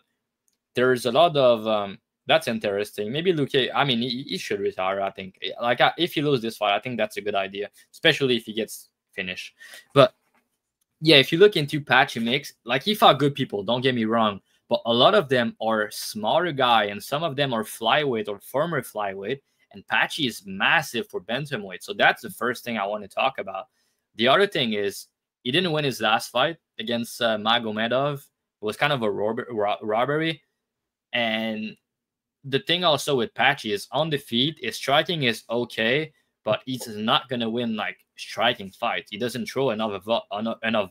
there's a lot of that's interesting. Maybe Luque, I mean, he should retire, I think. Like, if he loses this fight, I think that's a good idea, especially if he gets finished. But, yeah, if you look into Patchy Mix, like, he fought good people, don't get me wrong, but a lot of them are smaller guy, and some of them are flyweight or former flyweight, and Patchy is massive for bantamweight. So that's the first thing I want to talk about. The other thing is, he didn't win his last fight against Magomedov. It was kind of a robbery. And the thing also with Patchy is, on the feet, his striking is okay, but he's not going to win, like, striking fights. He doesn't throw enough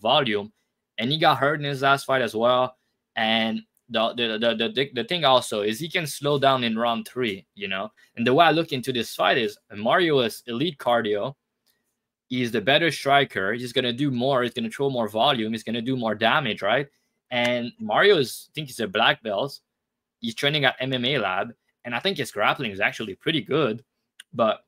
volume. And he got hurt in his last fight as well. And the thing also is he can slow down in round 3, you know. And the way I look into this fight is Mario is elite cardio. He's the better striker. He's going to do more. He's going to throw more volume. He's going to do more damage, right? And Mario I think he's a black belt. He's training at MMA Lab. And I think his grappling is actually pretty good. But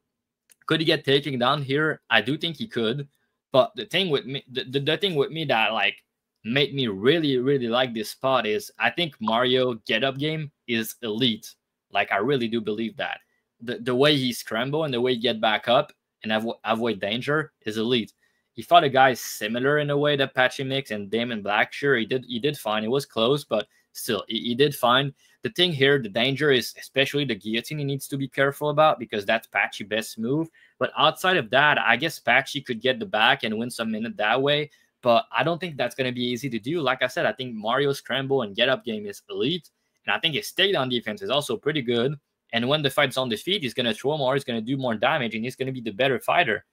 could he get taken down here? I do think he could. But the thing with me, the thing with me that, like, made me really, really like this spot is I think Mario get-up game is elite. Like, I really do believe that. The way he scramble and the way he get back up and avoid danger is elite. He fought a guy similar in a way that Patchy Mix and Damon Black. Sure, he did fine. It was close, but still, he did fine. The thing here, the danger is especially the guillotine he needs to be careful about, because that's Patchy's best move. But outside of that, I guess Patchy could get the back and win some minute that way. But I don't think that's going to be easy to do. Like I said, I think Mario's scramble and get-up game is elite. And I think his takedown defense is also pretty good. And when the fight's on the feet, he's going to throw more, he's going to do more damage, and he's going to be the better fighter.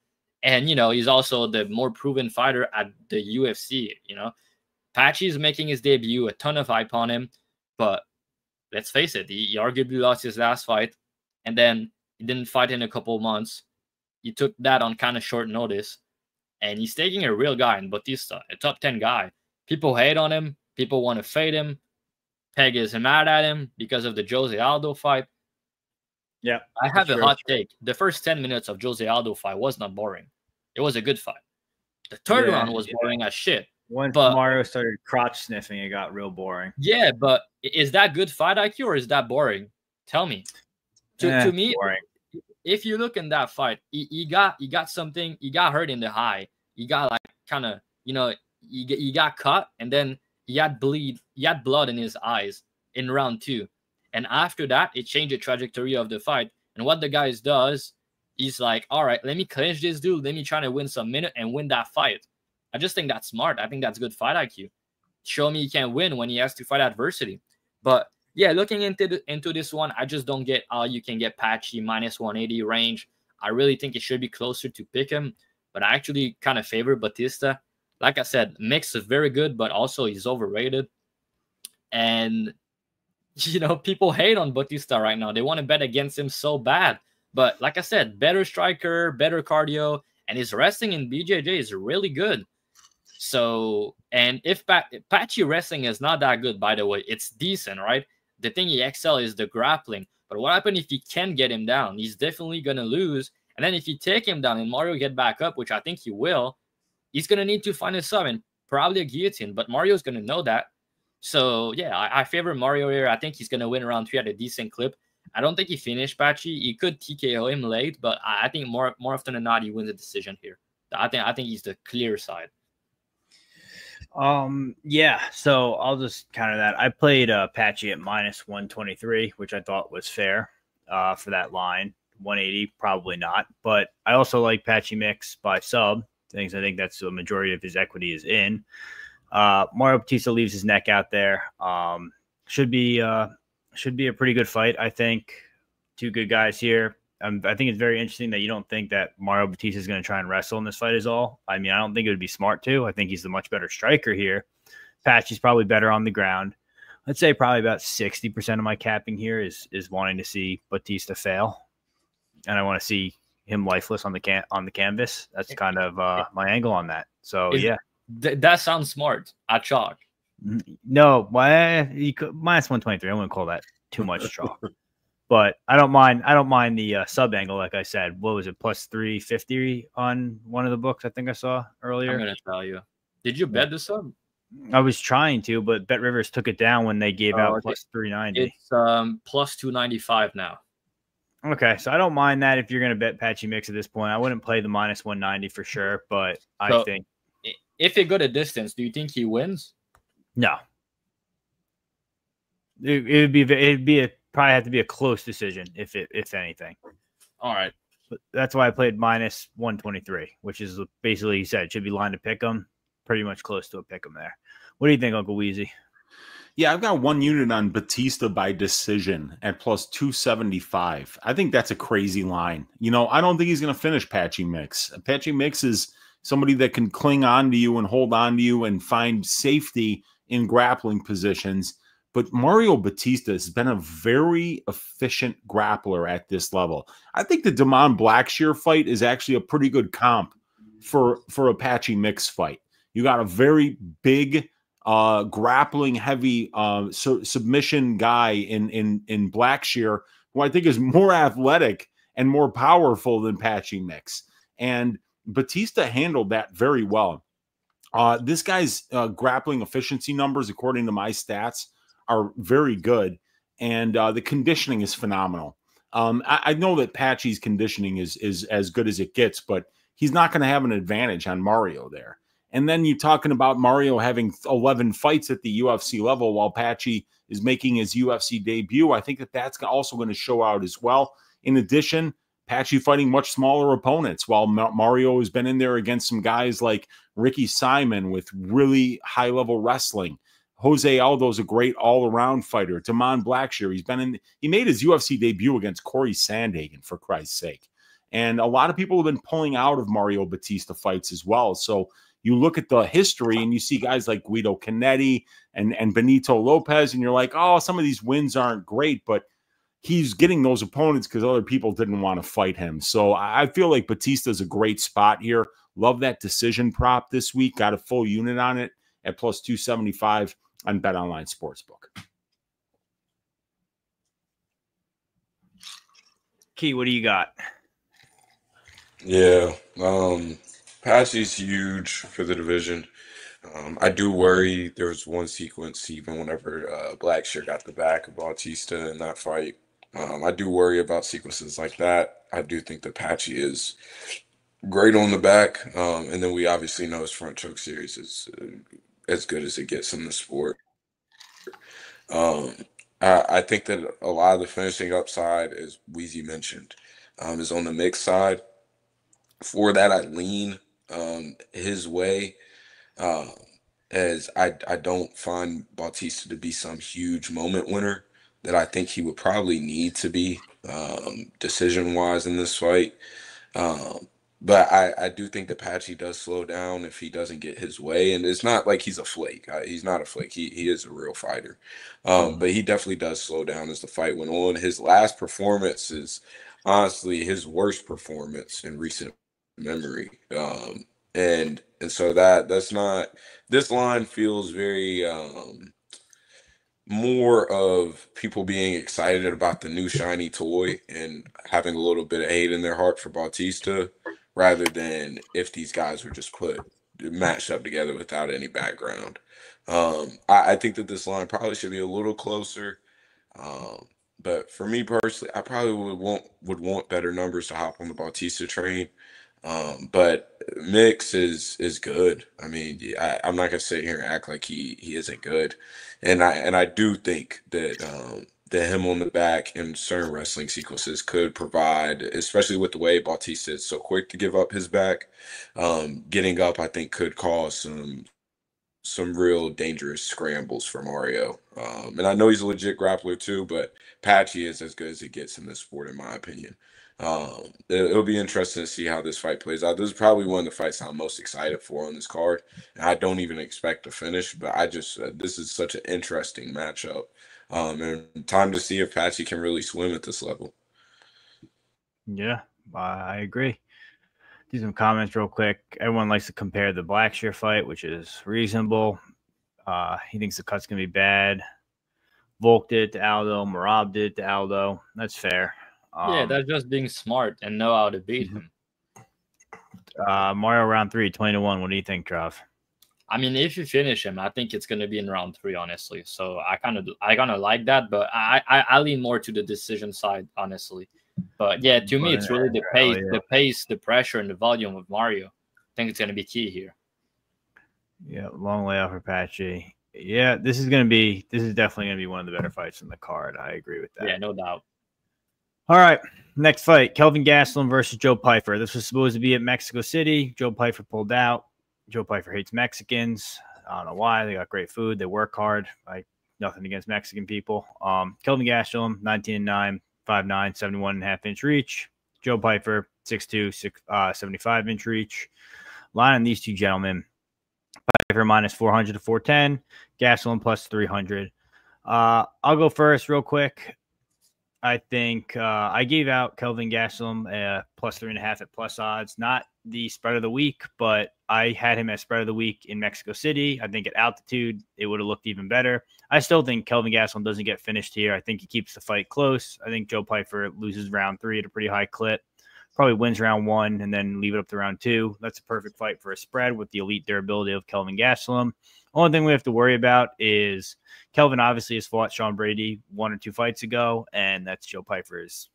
And, you know, he's also the more proven fighter at the UFC, you know. Patchy is making his debut, a ton of hype on him. But let's face it, he arguably lost his last fight. And then he didn't fight in a couple months. He took that on kind of short notice. And he's taking a real guy in Bautista, a top 10 guy. People hate on him. People want to fade him. Peg is mad at him because of the Jose Aldo fight. Yeah, I have a hot take. The first 10 minutes of Jose Aldo fight was not boring. It was a good fight. The third round was boring as shit. Once Mario started crotch sniffing, it got real boring. Yeah, but is that good fight IQ or is that boring? Tell me. To me, boring. If you look in that fight, he got something. He got hurt in the eye. He got like kind of, you know, he got cut, and then he had blood in his eyes in round 2. And after that, it changed the trajectory of the fight. And what the guy does, he's like, all right, let me clinch this dude. Let me try to win some minute and win that fight. I just think that's smart. I think that's good fight IQ. Show me he can win when he has to fight adversity. But yeah, looking into this one, I just don't get how you can get Patchy minus 180 range. I really think it should be closer to pick him. But I actually kind of favor Bautista. Like I said, mix is very good, but also he's overrated. And you know, people hate on Bautista right now. They want to bet against him so bad. But like I said, better striker, better cardio, and his wrestling in BJJ is really good. So, and if Patchy wrestling is not that good, by the way, it's decent, right? The thing he excels is the grappling. But what happens if he can get him down? He's definitely going to lose. And then if you take him down and Mario get back up, which I think he will, he's going to need to find a sub and probably a guillotine. But Mario's going to know that. So, yeah, I favor Mario here. I think he's going to win round 3 at a decent clip. I don't think he finished Patchy. He could TKO him late, but I think more often than not, he wins a decision here. I think he's the clear side. Yeah, so I'll just counter that. I played Patchy at minus 123, which I thought was fair for that line. 180, probably not. But I also like Patchy mix by sub. I think that's the majority of his equity is in. Mario Bautista leaves his neck out there. Should be a pretty good fight, I think. Two good guys here. I think it's very interesting that you don't think that Mario Bautista is going to try and wrestle in this fight is all. I mean, I don't think it would be smart to. I think he's the much better striker here. Patchy's probably better on the ground. I'd say probably about 60% of my capping here is wanting to see Bautista fail. And I want to see him lifeless on the canvas. That's kind of my angle on that. So, yeah. That sounds smart at chalk. No, minus 123. I wouldn't call that too much chalk. But I don't mind the sub angle, like I said. What was it, plus 350 on one of the books I think I saw earlier? I'm going to tell you. Did you bet the sub? I was trying to, but Bet Rivers took it down when they gave out plus 390. It's plus 295 now. Okay, so I don't mind that if you're going to bet Patchy mix at this point. I wouldn't play the minus 190 for sure, but I think if it go to distance, do you think he wins? No. It'd probably have to be a close decision if anything. All right. But that's why I played minus 123, which is basically, he said, it should be line to pick 'em. Pretty much close to a pick 'em there. What do you think, Uncle Weezy? Yeah, I've got 1 unit on Bautista by decision at plus 275. I think that's a crazy line. You know, I don't think he's going to finish Patchy Mix. Patchy Mix is somebody that can cling on to you and hold on to you and find safety in grappling positions. But Mario Bautista has been a very efficient grappler at this level. I think the Damon Blackshear fight is actually a pretty good comp for a Patchy Mix fight. You got a very big, grappling heavy submission guy in Blackshear, who I think is more athletic and more powerful than Patchy Mix. And Bautista handled that very well. This guy's grappling efficiency numbers, according to my stats, are very good, and the conditioning is phenomenal. I know that Patchy's conditioning is as good as it gets, but he's not going to have an advantage on Mario there. And then you're talking about Mario having 11 fights at the UFC level while Patchy is making his UFC debut. I think that that's also going to show out as well. In addition, Patchy fighting much smaller opponents while Mario has been in there against some guys like Ricky Simon with really high-level wrestling. Jose Aldo's a great all-around fighter. Damon Blackshear, he made his UFC debut against Corey Sandhagen, for Christ's sake. And a lot of people have been pulling out of Mario Bautista fights as well. So you look at the history and you see guys like Guido Canetti and Benito Lopez, and you're like, oh, some of these wins aren't great, but he's getting those opponents because other people didn't want to fight him. So I feel like Bautista's a great spot here. Love that decision prop this week. Got a full unit on it at plus 275 on BetOnline Sportsbook. Key, what do you got? Yeah, Patchy's huge for the division. I do worry. There was one sequence, even whenever Blackshear got the back of Bautista in that fight. I do worry about sequences like that. I do think that Patchy is great on the back. And then we obviously know his front choke series is as good as it gets in the sport. I think that a lot of the finishing upside, as Weezy mentioned, is on the mixed side. For that, I lean his way, as I don't find Bautista to be some huge moment winner that I think he would probably need to be decision-wise in this fight. But I do think that Patchy does slow down if he doesn't get his way. And it's not like he's a flake. He's not a flake. He is a real fighter. But he definitely does slow down as the fight went on. His last performance is honestly his worst performance in recent memory. And so that's not, this line feels very more of people being excited about the new shiny toy and having a little bit of hate in their heart for Bautista, rather than if these guys were just matched up together without any background. I think that this line probably should be a little closer. But for me personally, I probably would want better numbers to hop on the Bautista train. But Mix is good. I mean, I'm not gonna sit here and act like he isn't good, and I do think that him on the back in certain wrestling sequences could provide, especially with the way Bautista is so quick to give up his back. Getting up, I think, could cause some real dangerous scrambles for Mario. And I know he's a legit grappler too, but Patchy is as good as it gets in this sport, in my opinion. It'll be interesting to see how this fight plays out. This is probably one of the fights I'm most excited for on this card. And I don't even expect to finish, but I just this is such an interesting matchup. And time to see if Patchy can really swim at this level. Yeah, I agree. Do some comments real quick. Everyone likes to compare the Blackshear fight, which is reasonable. He thinks the cut's gonna be bad. Volk did it to Aldo. Merab did it to Aldo. That's fair. Yeah, that's just being smart and know how to beat him. Mario round 3, 20-1. What do you think, Trav? I mean, if you finish him, I think it's gonna be in round 3, honestly. So I kind of like that, but I lean more to the decision side, honestly. But yeah, to me, it's really the pace, the pressure, and the volume of Mario. I think it's gonna be key here. Yeah, long layoff for Patchy. Yeah, this is definitely gonna be one of the better fights in the card. I agree with that. Yeah, no doubt. All right, next fight, Kelvin Gastelum versus Joe Pyfer. This was supposed to be at Mexico City. Joe Pyfer pulled out. Joe Pyfer hates Mexicans. I don't know why. They got great food. They work hard. Like, nothing against Mexican people. Kelvin Gastelum, 19-9, 5'9", 71.5-inch reach. Joe Pyfer, 6'2", 75-inch reach. Line on these two gentlemen. Pyfer minus 400 to 410. Gastelum plus 300. I'll go first real quick. I think I gave out Kelvin Gastelum plus 3.5 at plus odds. Not the spread of the week, but I had him as spread of the week in Mexico City. I think at altitude, it would have looked even better. I still think Kelvin Gastelum doesn't get finished here. I think he keeps the fight close. I think Joe Pyfer loses round 3 at a pretty high clip. Probably wins round 1 and then leave it up to round 2. That's a perfect fight for a spread with the elite durability of Kelvin Gastelum. Only thing we have to worry about is Kelvin obviously has fought Sean Brady 1 or 2 fights ago, and that's Joe Pyfer's,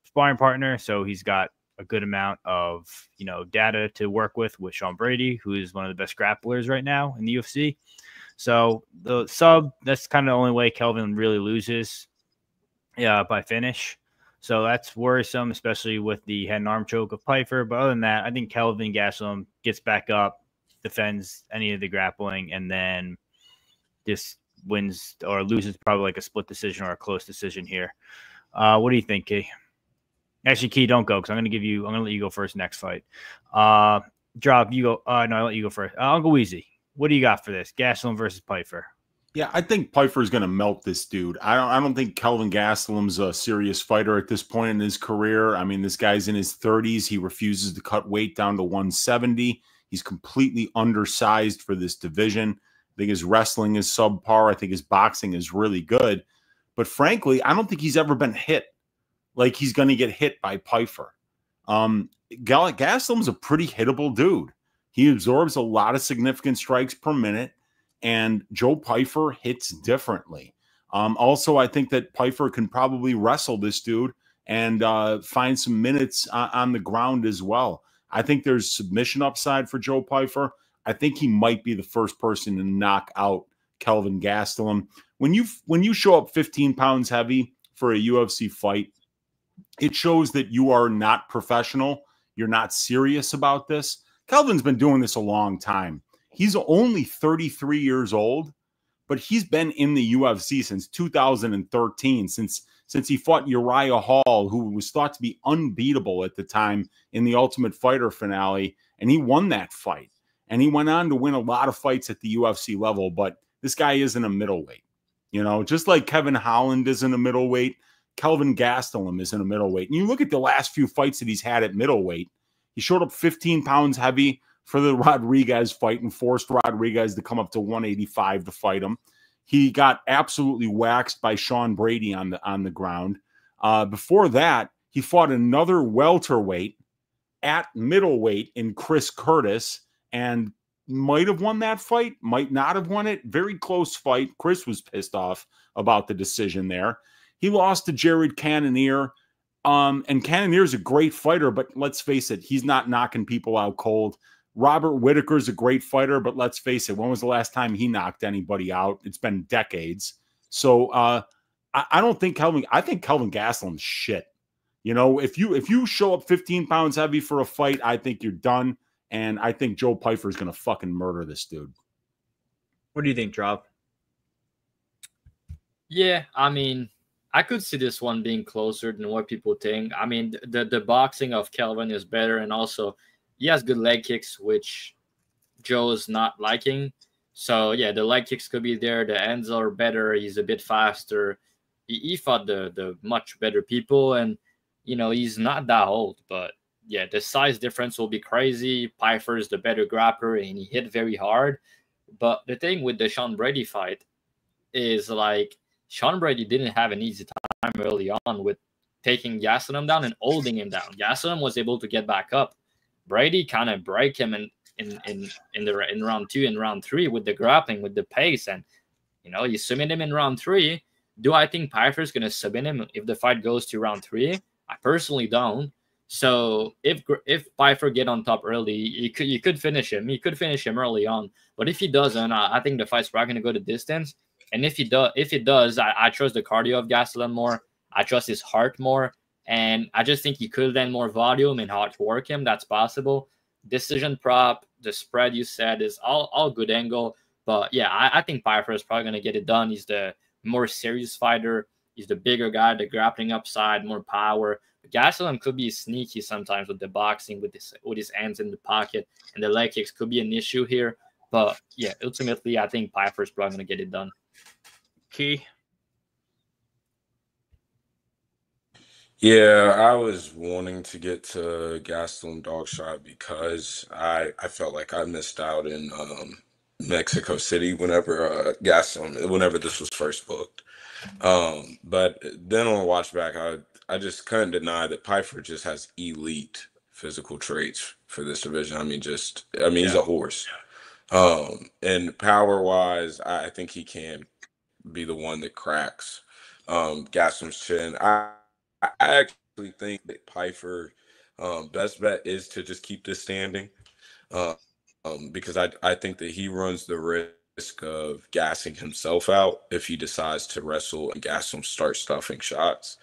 sparring partner. So he's got a good amount of, data to work with Sean Brady, who is one of the best grapplers right now in the UFC. So the sub, that's kind of the only way Kelvin really loses by finish. So that's worrisome, especially with the head and arm choke of Pyfer. But other than that, I think Kelvin Gastelum gets back up, defends any of the grappling, and then this wins or loses probably like a split decision or a close decision here. What do you think, Key? Actually, Key, don't go because I'm going to let you go first next fight. Drop, you go. No, I'll let you go first. I'll go easy. What do you got for this? Gastelum versus Pyfer. Yeah, I think Pyfer is going to melt this dude. I don't think Kelvin Gastelum's a serious fighter at this point in his career. I mean, this guy's in his 30s. He refuses to cut weight down to 170. He's completely undersized for this division. I think his wrestling is subpar. I think his boxing is really good. But frankly, I don't think he's ever been hit like he's going to get hit by Pyfer. Gastelum's a pretty hittable dude. He absorbs a lot of significant strikes per minute. And Joe Pyfer hits differently. Also, I think that Pyfer can probably wrestle this dude and find some minutes on the ground as well. I think there's submission upside for Joe Pyfer. I think he might be the first person to knock out Kelvin Gastelum. When you show up 15 pounds heavy for a UFC fight, it shows that you are not professional. You're not serious about this. Kelvin's been doing this a long time. He's only 33 years old, but he's been in the UFC since 2013, since he fought Uriah Hall, who was thought to be unbeatable at the time in the Ultimate Fighter finale, and he won that fight. And he went on to win a lot of fights at the UFC level, but this guy isn't a middleweight. You know, just like Kevin Holland isn't a middleweight, Kelvin Gastelum isn't a middleweight. And you look at the last few fights that he's had at middleweight, he showed up 15 pounds heavy for the Rodriguez fight and forced Rodriguez to come up to 185 to fight him. He got absolutely waxed by Sean Brady on the ground. Before that, he fought another welterweight at middleweight in Chris Curtis and might have won that fight, might not have won it. Very close fight. Chris was pissed off about the decision there. He lost to Jared Cannonier. And Cannonier's a great fighter, but let's face it, he's not knocking people out cold. Robert Whittaker's a great fighter, but let's face it, when was the last time he knocked anybody out? It's been decades. So I don't think I think Kelvin Gastelum's shit. You know, if you show up 15 pounds heavy for a fight, I think you're done. And I think Joe Pyfer is going to fucking murder this dude. What do you think, Drop? Yeah, I mean, I could see this one being closer than what people think. I mean, the boxing of Kelvin is better, and also he has good leg kicks, which Joe is not liking. So, yeah, the leg kicks could be there. The ends are better. He's a bit faster. He fought the much better people, and, you know, he's not that old. But, yeah, the size difference will be crazy. Pyfer is the better grappler, and he hit very hard. But the thing with the Sean Brady fight is, like, Sean Brady didn't have an easy time early on with taking Gastelum down and holding him down. Gastelum was able to get back up. Brady kind of break him in round 2 and round 3 with the grappling, with the pace, and you know, you submit him in round 3. Do I think Pyfer is going to submit him if the fight goes to round 3? I personally don't. So if Pyfer get on top early, you could finish him. You could finish him early on. But if he doesn't, I think the fight's probably going to go to distance. And if it does, I trust the cardio of Gastelum more. I trust his heart more. And I just think he could land more volume and outwork him. That's possible. Decision prop, the spread you said is all good angle. But yeah, I think Pyfer is probably going to get it done. He's the more serious fighter. He's the bigger guy, the grappling upside, more power. Gastelum could be sneaky sometimes with the boxing, with his hands in the pocket, and the leg kicks could be an issue here. But yeah, ultimately, I think Pyfer is probably going to get it done. Key. Yeah, I was wanting to get to Gastelum dog shot because I felt like I missed out in Mexico City whenever whenever this was first booked. But then on a watch back, I just couldn't deny that Pyfer just has elite physical traits for this division. I mean, he's a horse. And power wise, I think he can be the one that cracks Gastelum's chin. I actually think that Pyfer, best bet is to just keep this standing, because I think that he runs the risk of gassing himself out if he decides to wrestle and Gastelum starts stuffing shots.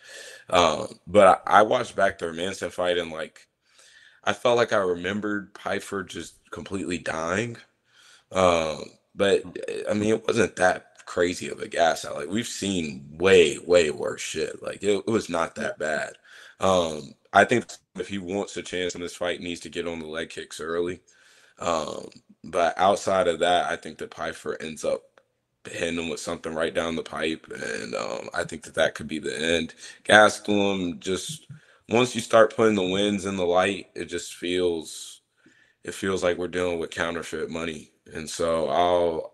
But I watched back the Hermanson fight, and like I felt like I remembered Pyfer just completely dying. But I mean, it wasn't that crazy of a gas out. Like we've seen way worse shit. Like it was not that bad. I think if he wants a chance in this fight, he needs to get on the leg kicks early. But outside of that, I think that Pyfer ends up hitting him with something right down the pipe, and I think that could be the end. Gastelum, just once you start putting the wins in the light, it feels like we're dealing with counterfeit money, and so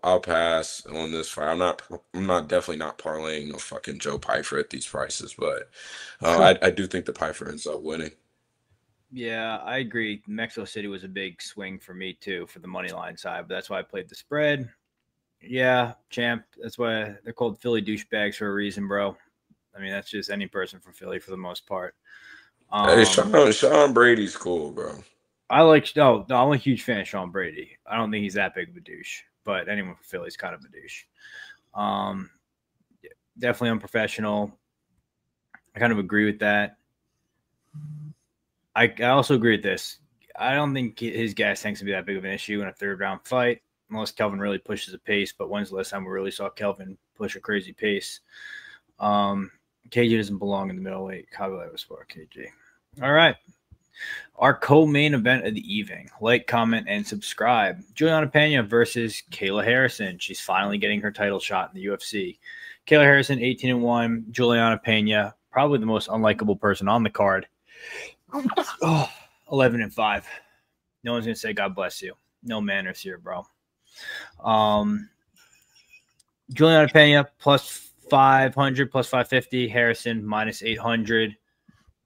I'll pass on this fight. I'm not definitely not parlaying no fucking Joe Pyfer at these prices, but I do think the Pyfer ends up winning. Yeah, I agree. Mexico City was a big swing for me too for the money line side, but that's why I played the spread. Yeah, champ. That's why they're called Philly douchebags for a reason, bro. I mean, that's just any person from Philly for the most part. Hey, Sean Brady's cool, bro. I'm a huge fan of Sean Brady. I don't think he's that big of a douche, but anyone from Philly is kind of a douche. Definitely unprofessional. I kind of agree with that. I also agree with this. I don't think his gas tank's gonna be that big of an issue in a third round fight, unless Kelvin really pushes a pace. But when's the last time we really saw Kelvin push a crazy pace? KG doesn't belong in the middleweight. Copyright was for KG. All right. Our co-main event of the evening. Like, comment, and subscribe. Julianna Pena versus Kayla Harrison. She's finally getting her title shot in the UFC. Kayla Harrison, 18-1. Julianna Pena, probably the most unlikable person on the card. 11-5. No one's gonna say God bless you. No manners here, bro. Julianna Pena plus 500, plus 550. Harrison minus 800.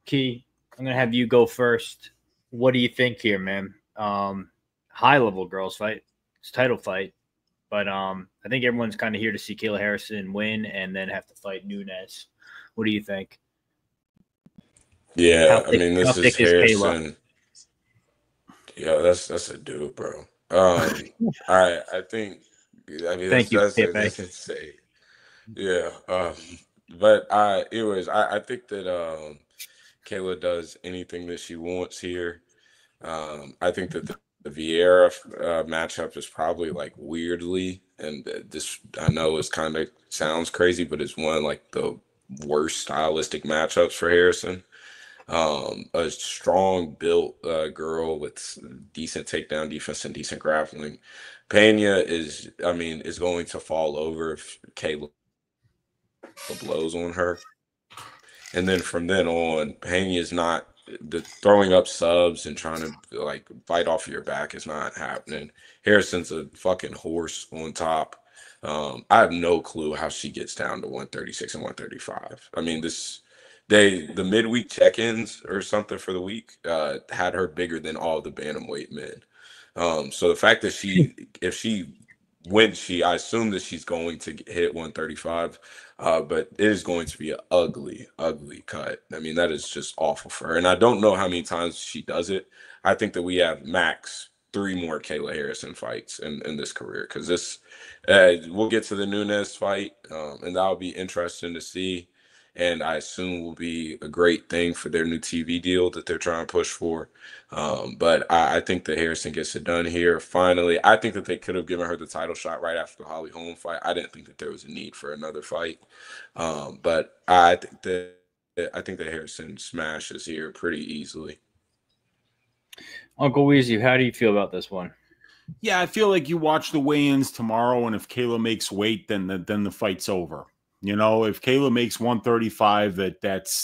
Key, I'm gonna have you go first. What do you think here, man? High level girls fight. It's a title fight, but I think everyone's kind of here to see Kayla Harrison win and then have to fight Nunes. What do you think? Yeah, I mean, this is Harrison. Yeah, that's a dude, bro. I think. I mean, that's insane. Yeah. But I think that Kayla does anything that she wants here. I think that the Vieira matchup is probably like weirdly, and this I know is kind of sounds crazy, but it's one of like the worst stylistic matchups for Harrison. A strong built girl with decent takedown defense and decent grappling. Pena is going to fall over if Kayla blows on her. And then from then on, Pena is not throwing up subs and trying to like fight off your back is not happening. Harrison's a fucking horse on top. I have no clue how she gets down to 136 and 135. I mean, the midweek check-ins or something for the week had her bigger than all the bantamweight men. So the fact that if she wins, I assume that she's going to hit 135, but it is going to be an ugly cut. I mean, that is just awful for her. And I don't know how many times she does it. I think that we have max 3 more Kayla Harrison fights in this career, because we'll get to the Nunes fight, and that'll be interesting to see. And I assume will be a great thing for their new TV deal that they're trying to push for. But I think that Harrison gets it done here. Finally, I think that they could have given her the title shot right after the Holly Holm fight. I didn't think that there was a need for another fight. But I think that Harrison smashes here pretty easily. Uncle Weezy, how do you feel about this one? Yeah, I feel like you watch the weigh-ins tomorrow, and if Kayla makes weight, then the fight's over. You know, if Kayla makes 135,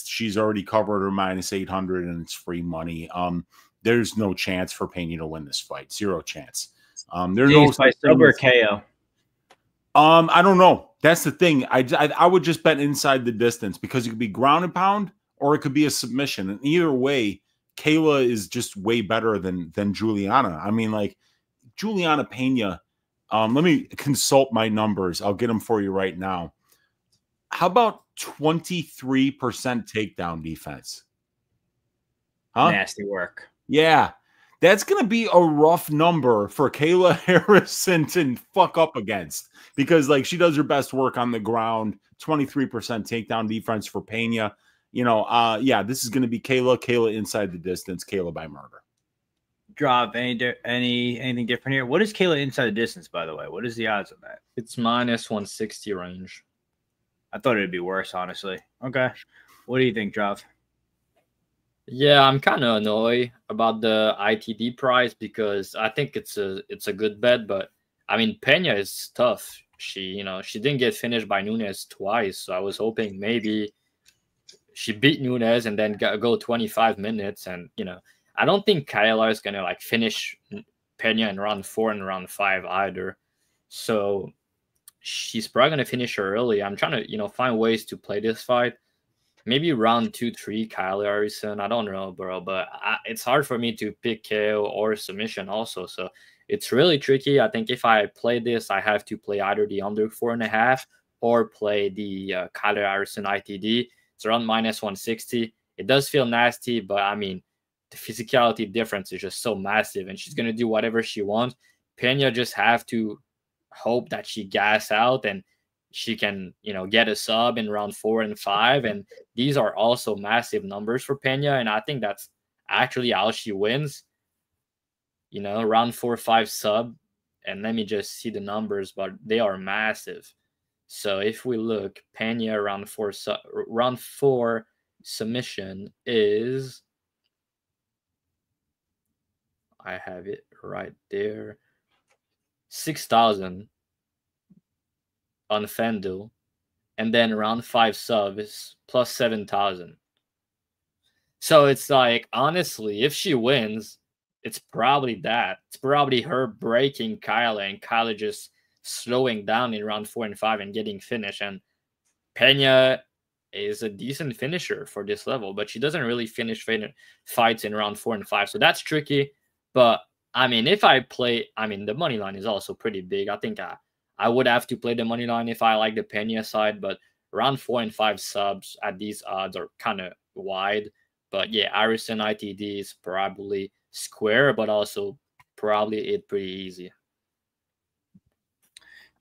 she's already covered her minus 800 and it's free money. There's no chance for Pena to win this fight. Zero chance. There's no by sub or KO. I don't know. That's the thing. I would just bet inside the distance, because it could be ground and pound or it could be a submission. And either way, Kayla is just way better than Julianna. I mean, like Julianna Pena. Let me consult my numbers. I'll get them for you right now. How about 23% takedown defense? Huh? Nasty work. Yeah. That's going to be a rough number for Kayla Harrison to fuck up against, because like she does her best work on the ground. 23% takedown defense for Pena. You know, yeah, this is going to be Kayla inside the distance, Kayla by murder. Drop anything different here? What is Kayla inside the distance, by the way? What is the odds on that? It's minus 160 range. I thought it'd be worse, honestly. Okay. What do you think, Drav? Yeah, I'm kind of annoyed about the ITD price because I think it's a good bet, but I mean Pena is tough. She didn't get finished by Nunes twice, so I was hoping maybe she beat Nunes and then go 25 minutes, and I don't think Kayla is gonna like finish Pena in round 4 and round 5 either. So she's probably gonna finish her early. I'm trying to find ways to play this fight. Maybe round 2-3 Kyle Harrison. I don't know, bro, but it's hard for me to pick KO or submission also. So it's really tricky. I think if I play this, I have to play either the under 4.5 or play the Kyle Harrison ITD. It's around minus 160. It does feel nasty, but I mean, the physicality difference is just so massive, and she's gonna do whatever she wants. Pena just have to hope that she gas out and she can, get a sub in round 4 and 5. And these are also massive numbers for Pena. And I think that's actually how she wins, round 4, 5 sub. And let me just see the numbers, but they are massive. So if we look, Pena round 4 submission is, I have it right there, 6,000 on FanDuel, and then round 5 sub is plus 7,000. So it's like, honestly, if she wins, it's probably that. It's probably her breaking Kyla and Kyla just slowing down in round 4 and 5 and getting finished. And Pena is a decent finisher for this level, but she doesn't really finish fights in round 4 and 5. So that's tricky. But I mean, if I play, the money line is also pretty big. I think I would have to play the money line if I like the Pena side, but round 4 and 5 subs at these odds are kind of wide. But yeah, Harrison ITD is probably square, but also probably pretty easy.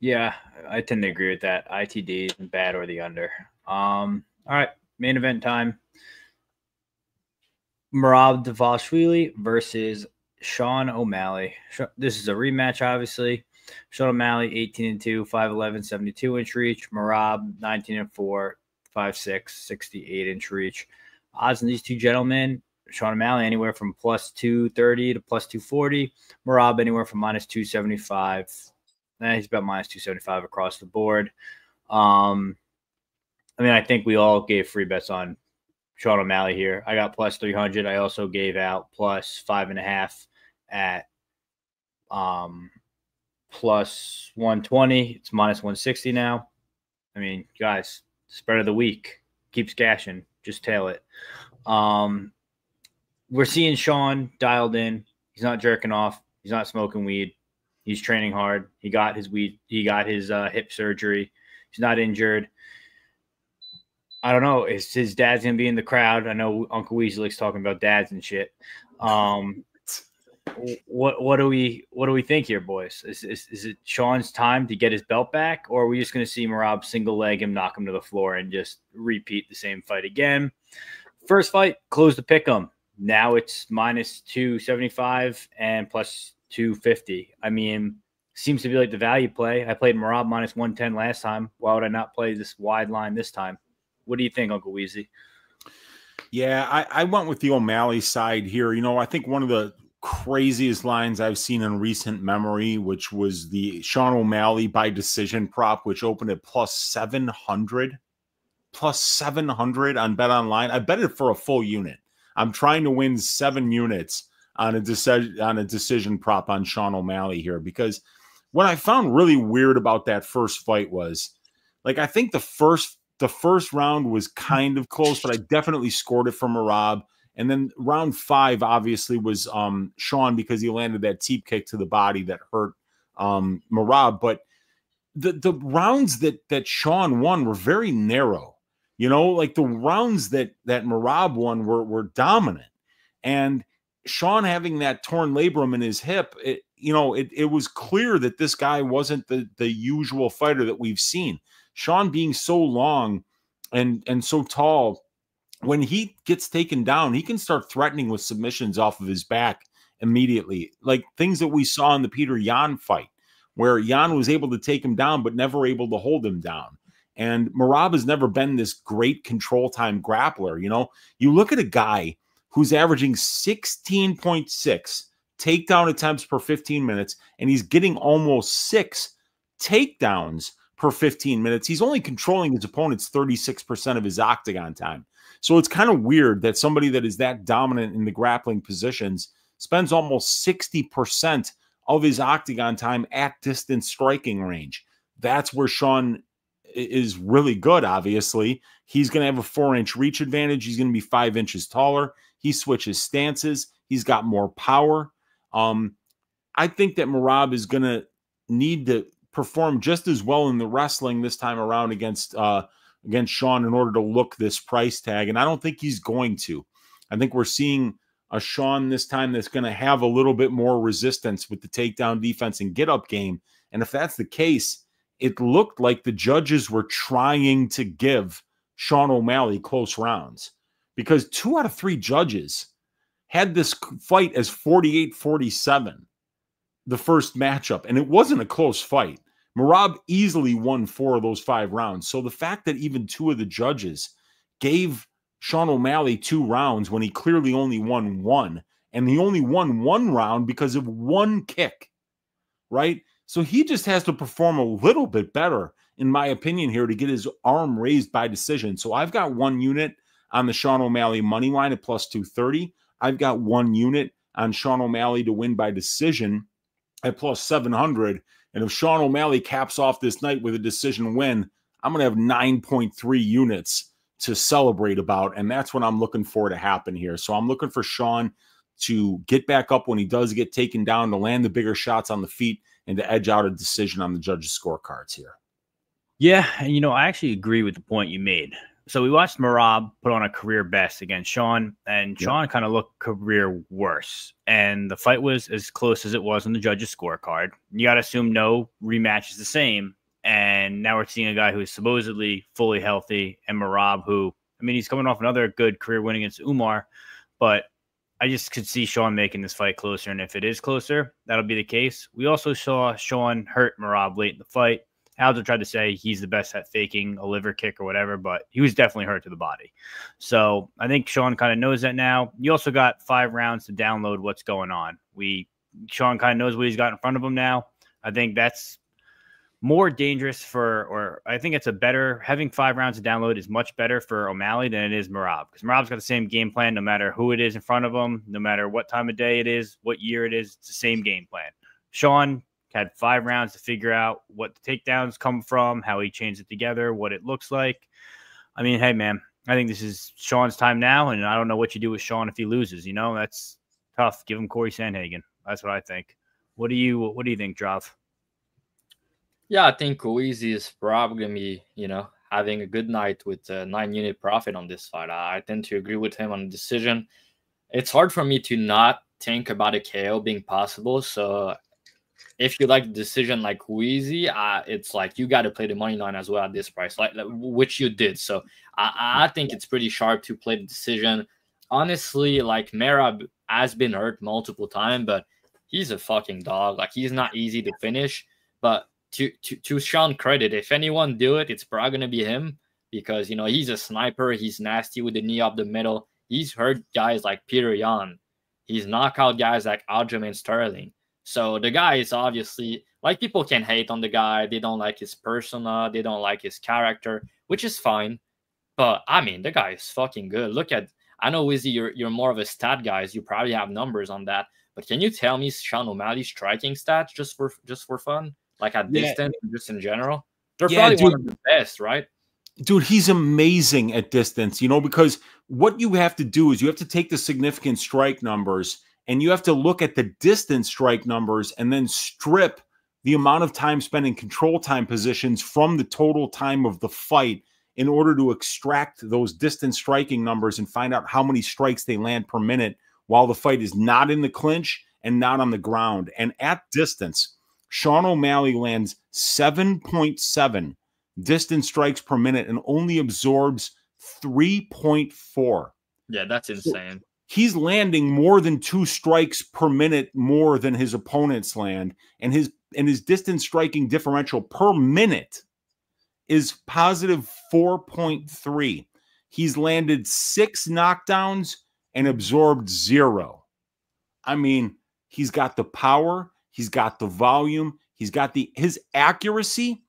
Yeah, I tend to agree with that. ITD isn't bad or the under. All right, main event time. Merab D versus Sean O'Malley. This is a rematch, obviously. Sean O'Malley, 18-2, 5'11", 72-inch reach. Merab, 19-4, 5'6", 68-inch reach. Odds on these two gentlemen, Sean O'Malley anywhere from plus 230 to plus 240. Merab anywhere from minus 275. He's about minus 275 across the board. I think we all gave free bets on Sean O'Malley here. I got plus 300. I also gave out plus 5.5 at plus 120. It's minus 160 now. Guys, spread of the week keeps cashing. Just tail it. We're seeing Sean dialed in. He's not jerking off. He's not smoking weed. He's training hard. He got his weed. He got his hip surgery. He's not injured. I don't know. His dad's gonna be in the crowd. I know Uncle Weezy likes talking about dads and shit. What do we think here, boys? Is it Sean's time to get his belt back, or are we just going to see Merab single leg him, knock him to the floor, and just repeat the same fight again? First fight, close the pick 'em. Now it's minus 275 and plus 250. Seems to be like the value play. I played Merab minus 110 last time. Why would I not play this wide line this time? What do you think, Uncle Weezy? Yeah, I went with the O'Malley side here. I think one of the craziest lines I've seen in recent memory, which was the Sean O'Malley by decision prop, which opened at plus 700 on Bet Online. I bet it for a full unit. I'm trying to win 7 units on a decision prop on Sean O'Malley here, because what I found really weird about that first fight was, I think the first round was kind of close, but I definitely scored it for Merab. And then round 5 obviously was Sean, because he landed that teep kick to the body that hurt Merab. But the rounds that Sean won were very narrow. The rounds that Merab won were dominant. And Sean having that torn labrum in his hip, it was clear that this guy wasn't the usual fighter that we've seen. Sean being so long and so tall, when he gets taken down, he can start threatening with submissions off of his back immediately. Like things that we saw in the Peter Yan fight, where Yan was able to take him down, but never able to hold him down. And Merab has never been this great control time grappler. You know, you look at a guy who's averaging 16.6 takedown attempts per 15 minutes, and he's getting almost 6 takedowns per 15 minutes. He's only controlling his opponent's 36% of his octagon time. So it's kind of weird that somebody that is that dominant in the grappling positions spends almost 60% of his octagon time at distance striking range. That's where Sean is really good, obviously. He's going to have a 4-inch reach advantage. He's going to be 5 inches taller. He switches stances. He's got more power. I think that Merab is going to need to perform just as well in the wrestling this time around against Sean in order to look this price tag, and I don't think he's going to. I think we're seeing a Sean this time that's going to have a little bit more resistance with the takedown defense and get-up game, and if that's the case, it looked like the judges were trying to give Sean O'Malley close rounds, because 2 out of 3 judges had this fight as 48-47, the first matchup, and it wasn't a close fight. Merab easily won 4 of those 5 rounds. So the fact that even 2 of the judges gave Sean O'Malley 2 rounds when he clearly only won 1, and he only won 1 round because of 1 kick, right? So he just has to perform a little bit better, in my opinion, here to get his arm raised by decision. So I've got 1 unit on the Sean O'Malley money line at plus 230. I've got 1 unit on Sean O'Malley to win by decision at plus 700. And if Sean O'Malley caps off this night with a decision win, I'm going to have 9.3 units to celebrate about. And that's what I'm looking for to happen here. So I'm looking for Sean to get back up when he does get taken down, to land the bigger shots on the feet, and to edge out a decision on the judges' scorecards here. Yeah, and you know, I actually agree with the point you made. So we watched Merab put on a career best against Sean, and Sean kind of looked career worse. And the fight was as close as it was on the judges' scorecard. You got to assume no rematch is the same. And now we're seeing a guy who's supposedly fully healthy, and Merab, who, I mean, he's coming off another good career win against Umar, but I just could see Sean making this fight closer. And if it is closer, that'll be the case. We also saw Sean hurt Merab late in the fight. Aldo tried to say he's the best at faking a liver kick or whatever, but he was definitely hurt to the body. So I think Sean kind of knows that now. You also got 5 rounds to download what's going on. Sean kind of knows what he's got in front of him now. I think that's more dangerous or I think it's a better, having 5 rounds to download is much better for O'Malley than it is Merab, because Merab's got the same game plan no matter who it is in front of him, no matter what time of day it is, what year it is, it's the same game plan. Sean had 5 rounds to figure out what the takedowns come from, how he chains it together, what it looks like. I mean, hey, man, I think this is Sean's time now, and I don't know what you do with Sean if he loses. You know, that's tough. Give him Corey Sandhagen. That's what I think. What do you think, Drav? Yeah, I think Koizi is probably going to be, having a good night with a 9-unit profit on this fight. I tend to agree with him on the decision. It's hard for me to not think about a KO being possible, so if you like the decision like Koizi, it's like you got to play the money line as well at this price, like which you did. So I think it's pretty sharp to play the decision. Honestly, like Merab has been hurt multiple times, but he's a fucking dog. Like he's not easy to finish. But to Sean credit, if anyone do it, it's probably gonna be him, because he's a sniper. He's nasty with the knee up the middle. He's hurt guys like Peter Yan. He's knocked out guys like Aljamain Sterling. So the guy is obviously, like, people can hate on the guy. They don't like his persona. They don't like his character, which is fine. But, I mean, the guy is fucking good. Look at, I know, Wizzy, you're more of a stat guy. So you probably have numbers on that. But can you tell me Sean O'Malley's striking stats just for fun? Like at distance, just in general? They're probably one of the best, right? Dude, he's amazing at distance, because what you have to do is you have to take the significant strike numbers and you have to look at the distance strike numbers and then strip the amount of time spent in control time positions from the total time of the fight in order to extract those distance striking numbers and find out how many strikes they land per minute while the fight is not in the clinch and not on the ground. And at distance, Sean O'Malley lands 7.7 distance strikes per minute and only absorbs 3.4. Yeah, that's insane. he's landing more than 2 strikes per minute more than his opponents land, and his distance striking differential per minute is positive 4.3. He's landed 6 knockdowns and absorbed 0. I mean, he's got the power, he's got the volume, he's got his accuracy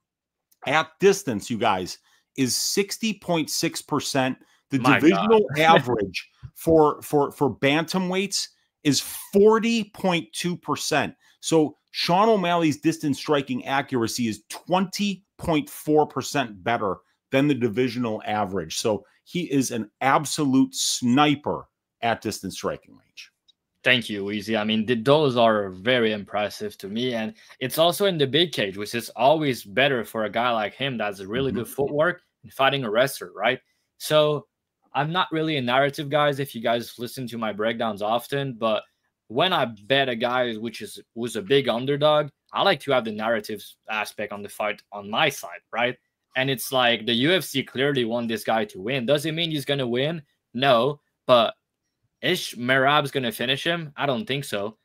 at distance, you guys, is 60.6%. The divisional average for bantamweights is 40.2%. So Sean O'Malley's distance striking accuracy is 20.4% better than the divisional average. So he is an absolute sniper at distance striking range. Thank you, Weezy. I mean, those are very impressive to me. And it's also in the big cage, which is always better for a guy like him that's really good footwork and fighting a wrestler, right? So I'm not really a narrative guys if you guys listen to my breakdowns often, but when I bet a guy who's a big underdog, I like to have the narrative aspect on the fight on my side, right? And it's like the UFC clearly want this guy to win. Does it mean he's going to win? No, but is Merab's going to finish him? I don't think so.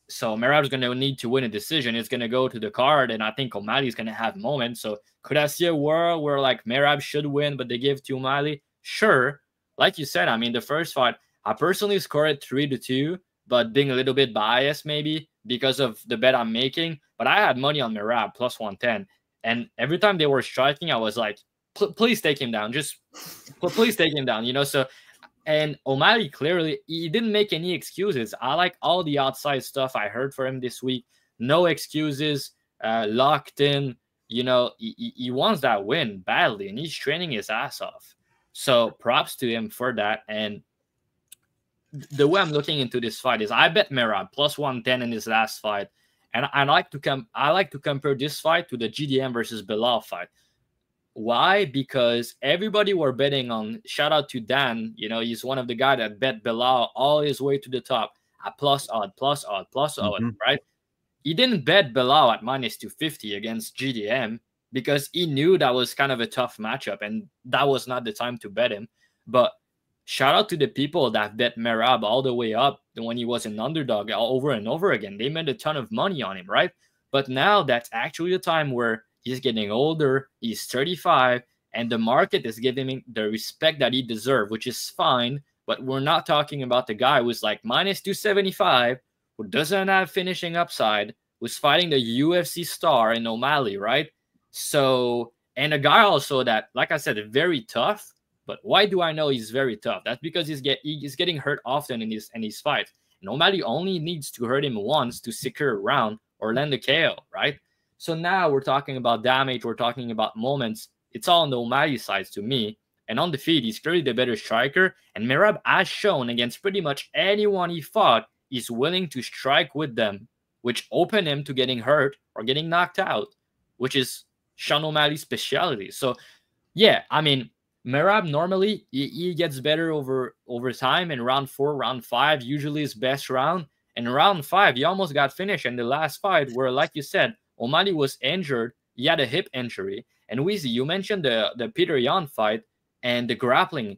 So Merab's going to need to win a decision. It's going to go to the card, and I think O'Malley's going to have moments. So could I see a world where like Merab should win, but they give to O'Malley? Sure. Like you said, I mean, the first fight, I personally scored it 3-2, but being a little bit biased maybe because of the bet I'm making. But I had money on Merab plus 110. And every time they were striking, I was like, please take him down. Just please take him down, you know? So, and O'Malley clearly, he didn't make any excuses. I like all the outside stuff I heard for him this week. No excuses, locked in. You know, he wants that win badly, and he's training his ass off. So props to him for that. And the way I'm looking into this fight is I bet Merab plus 110 in his last fight. And I like to compare this fight to the GDM versus Bilal fight. Why? Because everybody were betting on, shout out to Dan, you know, he's one of the guys that bet Bilal all his way to the top at plus odd, right? He didn't bet Bilal at minus 250 against GDM because he knew that was kind of a tough matchup and that was not the time to bet him. But shout out to the people that bet Merab all the way up when he was an underdog over and over again. They made a ton of money on him, right? But now that's actually the time where he's getting older, he's 35, and the market is giving him the respect that he deserves, which is fine. But we're not talking about the guy who's like minus 275, who doesn't have finishing upside, who's fighting the UFC star in O'Malley, right? So, and a guy also that, like I said, very tough. But why do I know he's very tough? That's because he's getting hurt often in his fights. And O'Malley only needs to hurt him once to secure a round or land a KO, right? So now we're talking about damage. We're talking about moments. It's all on the O'Malley side to me. And on the feet, he's clearly the better striker. And Merab has shown against pretty much anyone he fought, he's willing to strike with them, which opened him to getting hurt or getting knocked out, which is Sean O'Malley's specialty. So, yeah, I mean, Merab normally, he gets better over time. In round 4, round 5, usually his best round. And round 5, he almost got finished in the last fight where, like you said, O'Malley was injured. He had a hip injury. And Weezy, you mentioned the Peter Yan fight and the grappling.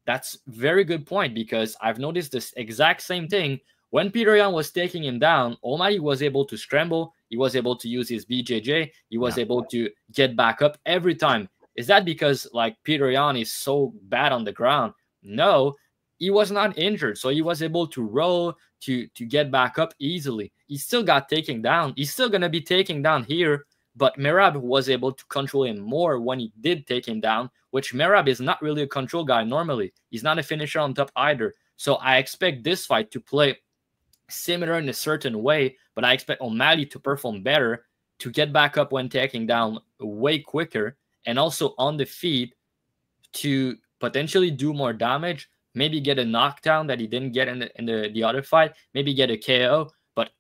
That's very good point because I've noticed this exact same thing. When Peter Yan was taking him down, O'Malley was able to scramble. He was able to use his BJJ. He was able to get back up every time. Is that because like Peter Yan is so bad on the ground? No, he was not injured. So he was able to roll, to get back up easily. He still got taken down. He's still going to be taken down here. But Merab was able to control him more when he did take him down, which Merab is not really a control guy normally. He's not a finisher on top either. So I expect this fight to play similar in a certain way, but I expect O'Malley to perform better, to get back up when taking down way quicker, and also on the feet to potentially do more damage, maybe get a knockdown that he didn't get in the other fight, maybe get a KO. But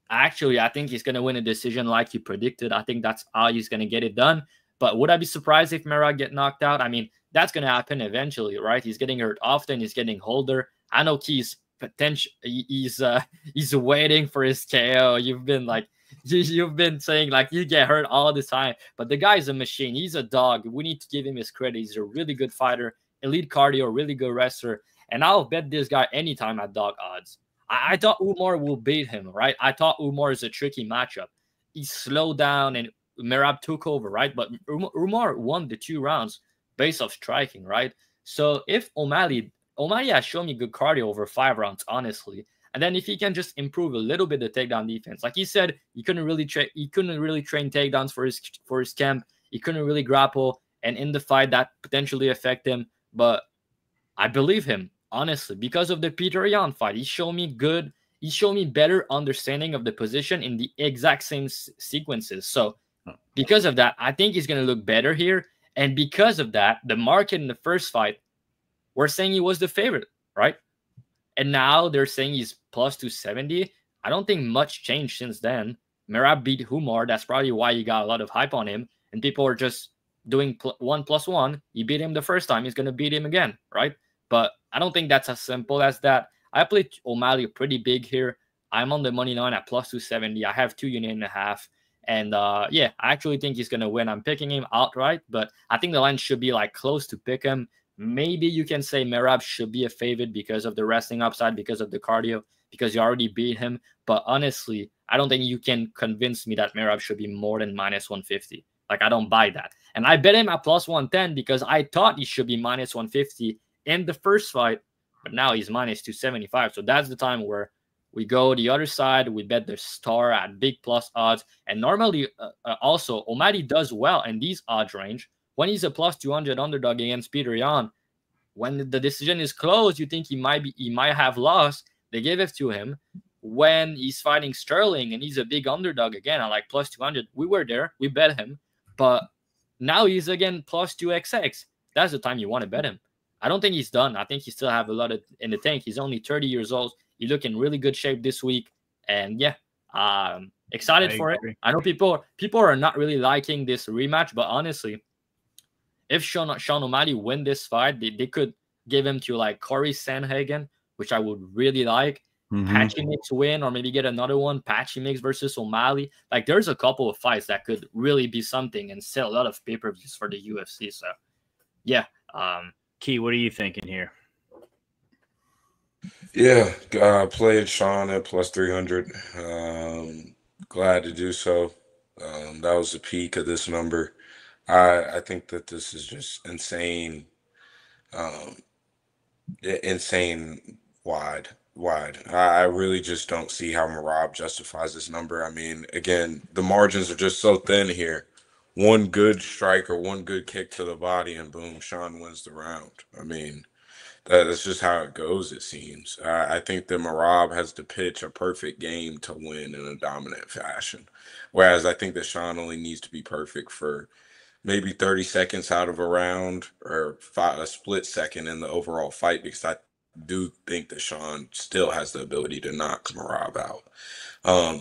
actually, I think he's going to win a decision like you predicted. I think that's how he's going to get it done. But would I be surprised if Merab get knocked out? I mean, that's going to happen eventually, right? He's getting hurt often. He's getting older. I know he's waiting for his KO. You've been saying like you get hurt all the time, but the guy's a machine. He's a dog. We need to give him his credit. He's a really good fighter, elite cardio, really good wrestler. And I'll bet this guy anytime at dog odds. I thought Umar will beat him, right? I thought Umar is a tricky matchup. He slowed down and Merab took over, right? But Umar won the 2 rounds based off striking, right? So if O'Malley has shown me good cardio over 5 rounds, honestly. And then if he can just improve a little bit the takedown defense, like he said, he couldn't really train takedowns for his camp. He couldn't really grapple, and in the fight that potentially affect him. But I believe him, honestly, because of the Peter Yan fight. He showed me better understanding of the position in the exact same sequences. So because of that, I think he's going to look better here. And because of that, the market in the first fight, we're saying he was the favorite, right? And now they're saying he's plus 270. I don't think much changed since then. Merab beat Umar. That's probably why he got a lot of hype on him. And people are just doing 1+1. He beat him the first time. He's going to beat him again, right? But I don't think that's as simple as that. I played O'Malley pretty big here. I'm on the money line at plus 270. I have 2.5 units. And yeah, I actually think he's going to win. I'm picking him outright, but I think the line should be like close to pick him. Maybe you can say Merab should be a favorite because of the wrestling upside, because of the cardio, because you already beat him. But honestly, I don't think you can convince me that Merab should be more than minus 150. Like, I don't buy that. And I bet him at plus 110 because I thought he should be minus 150 in the first fight, but now he's minus 275. So that's the time where we go the other side. We bet the star at big plus odds. And normally, also, O'Malley does well in these odds range. When he's a plus 200 underdog against Peter Yan, when the decision is close, you think he might have lost. They give it to him. When he's fighting Sterling and he's a big underdog again at like plus 200, we were there. We bet him. But now he's again plus 2xx. That's the time you want to bet him. I don't think he's done. I think he still have a lot in the tank. He's only 30 years old. He look in really good shape this week. And yeah, excited for it. I know people are not really liking this rematch, but honestly, if Sean O'Malley win this fight, they could give him to like Corey Sandhagen, which I would really like. Patchy makes win, or maybe get another one. Patchy makes versus O'Malley. Like, there's a couple of fights that could really be something and sell a lot of pay-per-views for the UFC. So yeah. Key, what are you thinking here? Yeah, played Sean at plus 300. Glad to do so. That was the peak of this number. I think that this is just insane, insane wide. I really just don't see how Merab justifies this number. I mean, again, the margins are just so thin here. One good strike or one good kick to the body, and boom, Sean wins the round. I mean, that's just how it goes, it seems. I think that Merab has to pitch a perfect game to win in a dominant fashion, whereas I think that Sean only needs to be perfect for maybe 30 seconds out of a round, or a split second in the overall fight, because I do think that Sean still has the ability to knock Merab out.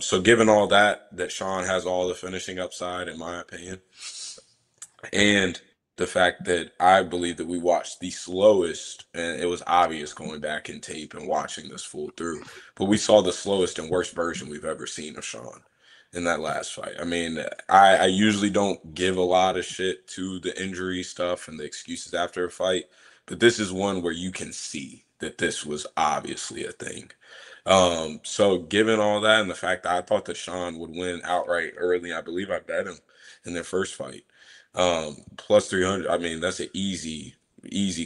So given all that Sean has all the finishing upside, in my opinion, and the fact that I believe that we watched the slowest, and it was obvious going back in tape and watching this full through, but we saw the slowest and worst version we've ever seen of Sean in that last fight. I mean, I usually don't give a lot of shit to the injury stuff and the excuses after a fight, but this is one where you can see that this was obviously a thing. So given all that and the fact that I thought that Sean would win outright early, I believe I bet him in their first fight. Plus 300, I mean, that's an easy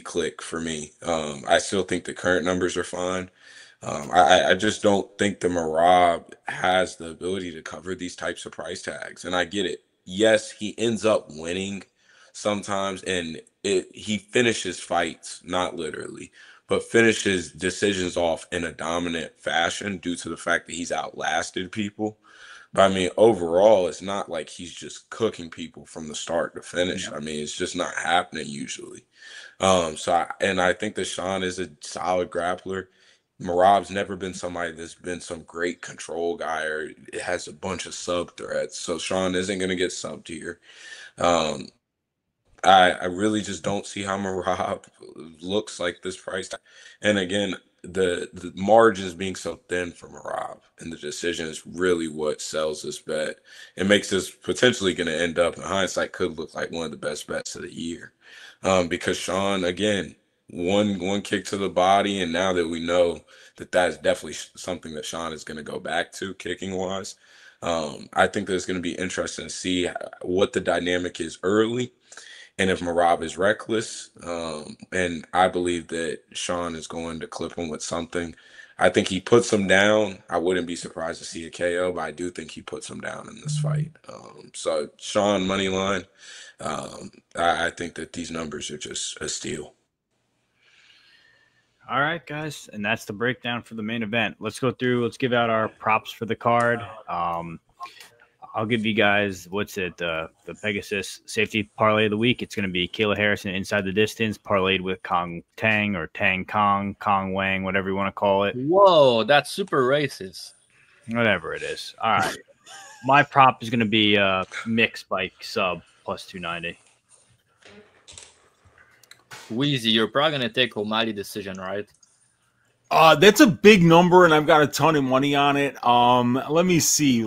click for me. I still think the current numbers are fine. I just don't think the Merab has the ability to cover these types of price tags. And I get it. Yes, he ends up winning sometimes, and he finishes fights, not literally, but finishes decisions off in a dominant fashion due to the fact that he's outlasted people. But I mean, overall, it's not like he's just cooking people from the start to finish. I mean, it's just not happening usually. I think that Sean is a solid grappler. Merab's never been somebody that's been some great control guy, or it has a bunch of sub threats. So Sean isn't going to get subbed here. I really just don't see how Merab looks like this price tag. And again, the margins being so thin for Merab and the decision is really what sells this bet. It makes this potentially going to end up, in hindsight, could look like one of the best bets of the year. Because Sean, again, one kick to the body, and now that we know that that's definitely something that Sean is going to go back to kicking wise, I think that it's going to be interesting to see what the dynamic is early, and if Merab is reckless. And I believe that Sean is going to clip him with something. I think he puts him down. I wouldn't be surprised to see a KO, but I do think he puts him down in this fight. So Sean money line. I think that these numbers are just a steal. All right, guys, and that's the breakdown for the main event. Let's go through. Let's give out our props for the card. I'll give you guys the Pegasus safety parlay of the week. It's going to be Kayla Harrison inside the distance parlayed with Kong Tang or Tang Kong, Kong Wang, whatever you want to call it. Whoa, that's super racist. Whatever it is. All right. My prop is going to be mixed bike sub plus 290. Wheezy, you're probably going to take O'Malley decision, right? That's a big number, and I've got a ton of money on it. Let me see.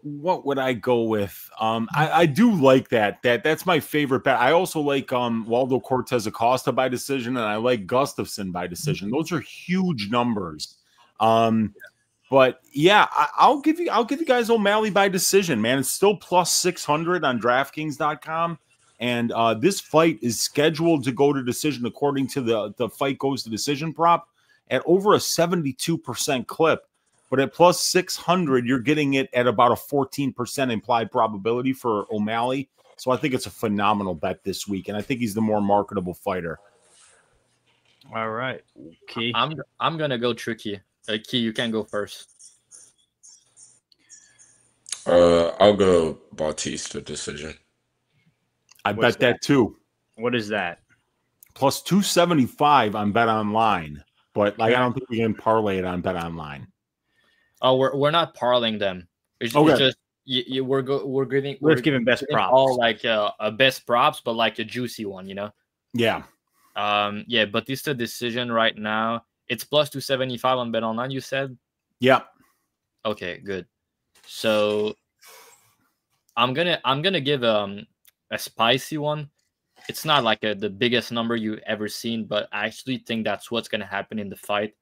What would I go with? I do like that. That's my favorite bet. I also like Waldo Cortez Acosta by decision, and I like Gustafsson by decision. Those are huge numbers. But yeah, I'll give you guys O'Malley by decision, man. It's still plus 600 on DraftKings.com. And this fight is scheduled to go to decision according to the fight goes to decision prop at over a 72% clip. But at plus 600, you're getting it at about a 14% implied probability for O'Malley. So I think it's a phenomenal bet this week, and I think he's the more marketable fighter. All right, Key. I'm gonna go tricky. Key, you can go first. I'll go Bautista decision. I bet that too. What is that? Plus 275 on Bet Online, but I don't think we can parlay it on Bet Online. Oh, we're not parlaying them. It's just we're giving best props. All like a best props, but like a juicy one, you know. Yeah. Yeah. Bautista decision right now. It's plus 275 on Bet Online. You said. Yeah. Okay. Good. So I'm gonna give a spicy one. It's not like the biggest number you've ever seen, but I actually think that's what's gonna happen in the fight.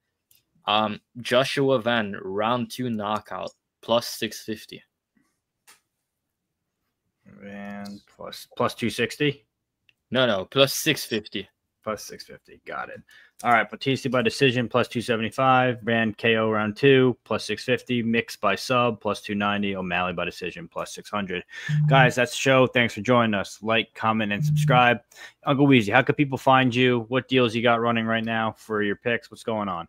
Joshua Van round 2 knockout plus 650. And plus 260. No, plus 650. Plus 650. Got it. All right, Bautista by decision plus 275. Van KO round 2 plus 650. Mixed by sub plus 290. O'Malley by decision plus 600. Guys, that's the show. Thanks for joining us. Like, comment, and subscribe. Uncle Weezy, how can people find you? What deals you got running right now for your picks? What's going on?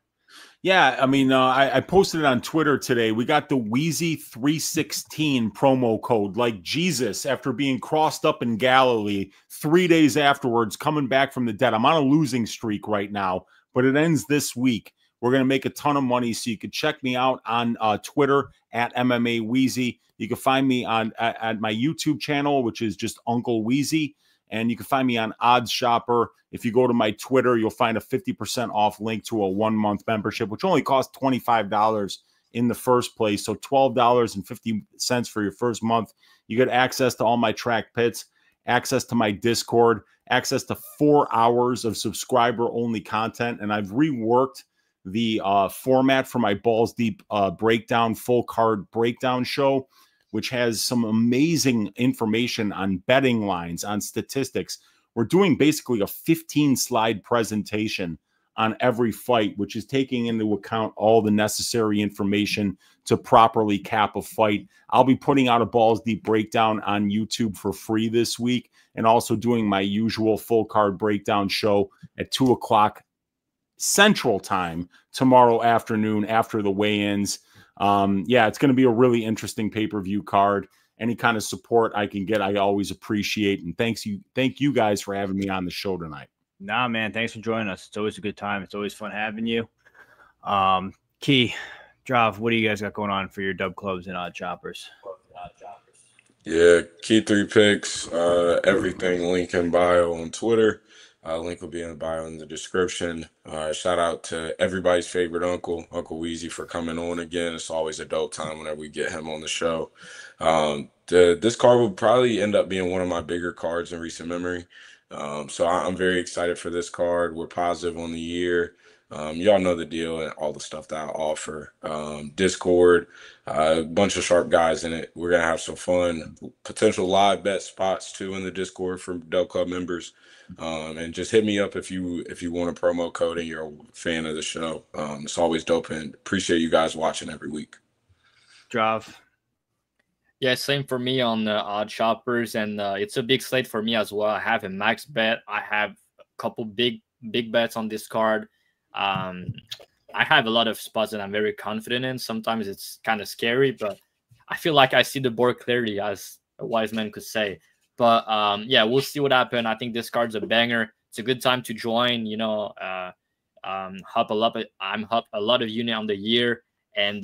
Yeah, I mean, I posted it on Twitter today. We got the Wheezy 316 promo code, like Jesus after being crossed up in Galilee 3 days afterwards, coming back from the dead. I'm on a losing streak right now, but it ends this week. We're going to make a ton of money, so you can check me out on Twitter at MMA Wheezy. You can find me at my YouTube channel, which is just Uncle Wheezy. And you can find me on Odds Shopper. If you go to my Twitter, you'll find a 50% off link to a 1-month membership, which only costs $25 in the first place. So $12.50 for your first month. You get access to all my track pits, access to my Discord, access to 4 hours of subscriber-only content. And I've reworked the format for my Balls Deep breakdown, full card breakdown show, which has some amazing information on betting lines, on statistics. We're doing basically a 15-slide presentation on every fight, which is taking into account all the necessary information to properly cap a fight. I'll be putting out a Balls Deep breakdown on YouTube for free this week, and also doing my usual full card breakdown show at 2 o'clock Central Time tomorrow afternoon after the weigh-ins. Yeah, it's going to be a really interesting pay-per-view card. Any kind of support I can get, I always appreciate. And thank you guys for having me on the show tonight. Nah, man, thanks for joining us. It's always a good time. It's always fun having you. Key, Drav, what do you guys got going on for your dub clubs and odd choppers? Yeah, key 3 picks, everything link in bio on Twitter. Link will be in the bio in the description. Shout out to everybody's favorite Uncle Weezy, for coming on again. It's always a dope time whenever we get him on the show. This card will probably end up being one of my bigger cards in recent memory. So I'm very excited for this card. We're positive on the year. Y'all know the deal and all the stuff that I offer. Discord, a bunch of sharp guys in it. We're gonna have some fun. Potential live bet spots too in the Discord for Dub Club members. And just hit me up if you want a promo code and you're a fan of the show. It's always dope, and appreciate you guys watching every week. Drav. Yeah, same for me on Odd Shoppers, and it's a big slate for me as well. I have a max bet. I have a couple big bets on this card. I have a lot of spots that I'm very confident in. Sometimes it's kind of scary, but I feel like I see the board clearly, as a wise man could say. But yeah, we'll see what happens. I think this card's a banger. It's a good time to join. You know, hop a lot. I'm up a lot of unit on the year, and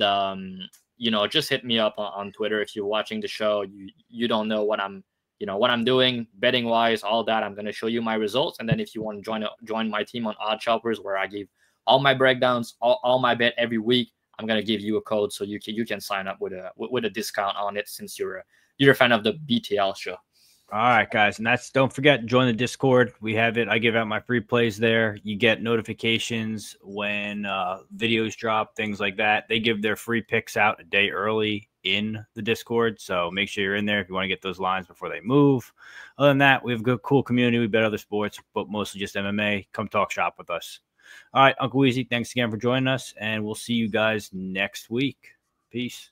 you know, just hit me up on Twitter if you're watching the show. You don't know what I'm doing betting wise, all that. I'm gonna show you my results, and then if you want to join my team on Odd Shoppers, where I give all my breakdowns, all my bet every week, I'm gonna give you a code so you can sign up with a discount on it, since you're a fan of the BTL show. All right, guys, and don't forget, join the Discord. We have it. I give out my free plays there. You get notifications when videos drop, things like that. They give their free picks out a day early in the Discord, so make sure you're in there if you want to get those lines before they move. Other than that, we have a good, cool community. We bet other sports, but mostly just MMA. Come talk shop with us. All right, Uncle Weezy, thanks again for joining us, and we'll see you guys next week. Peace.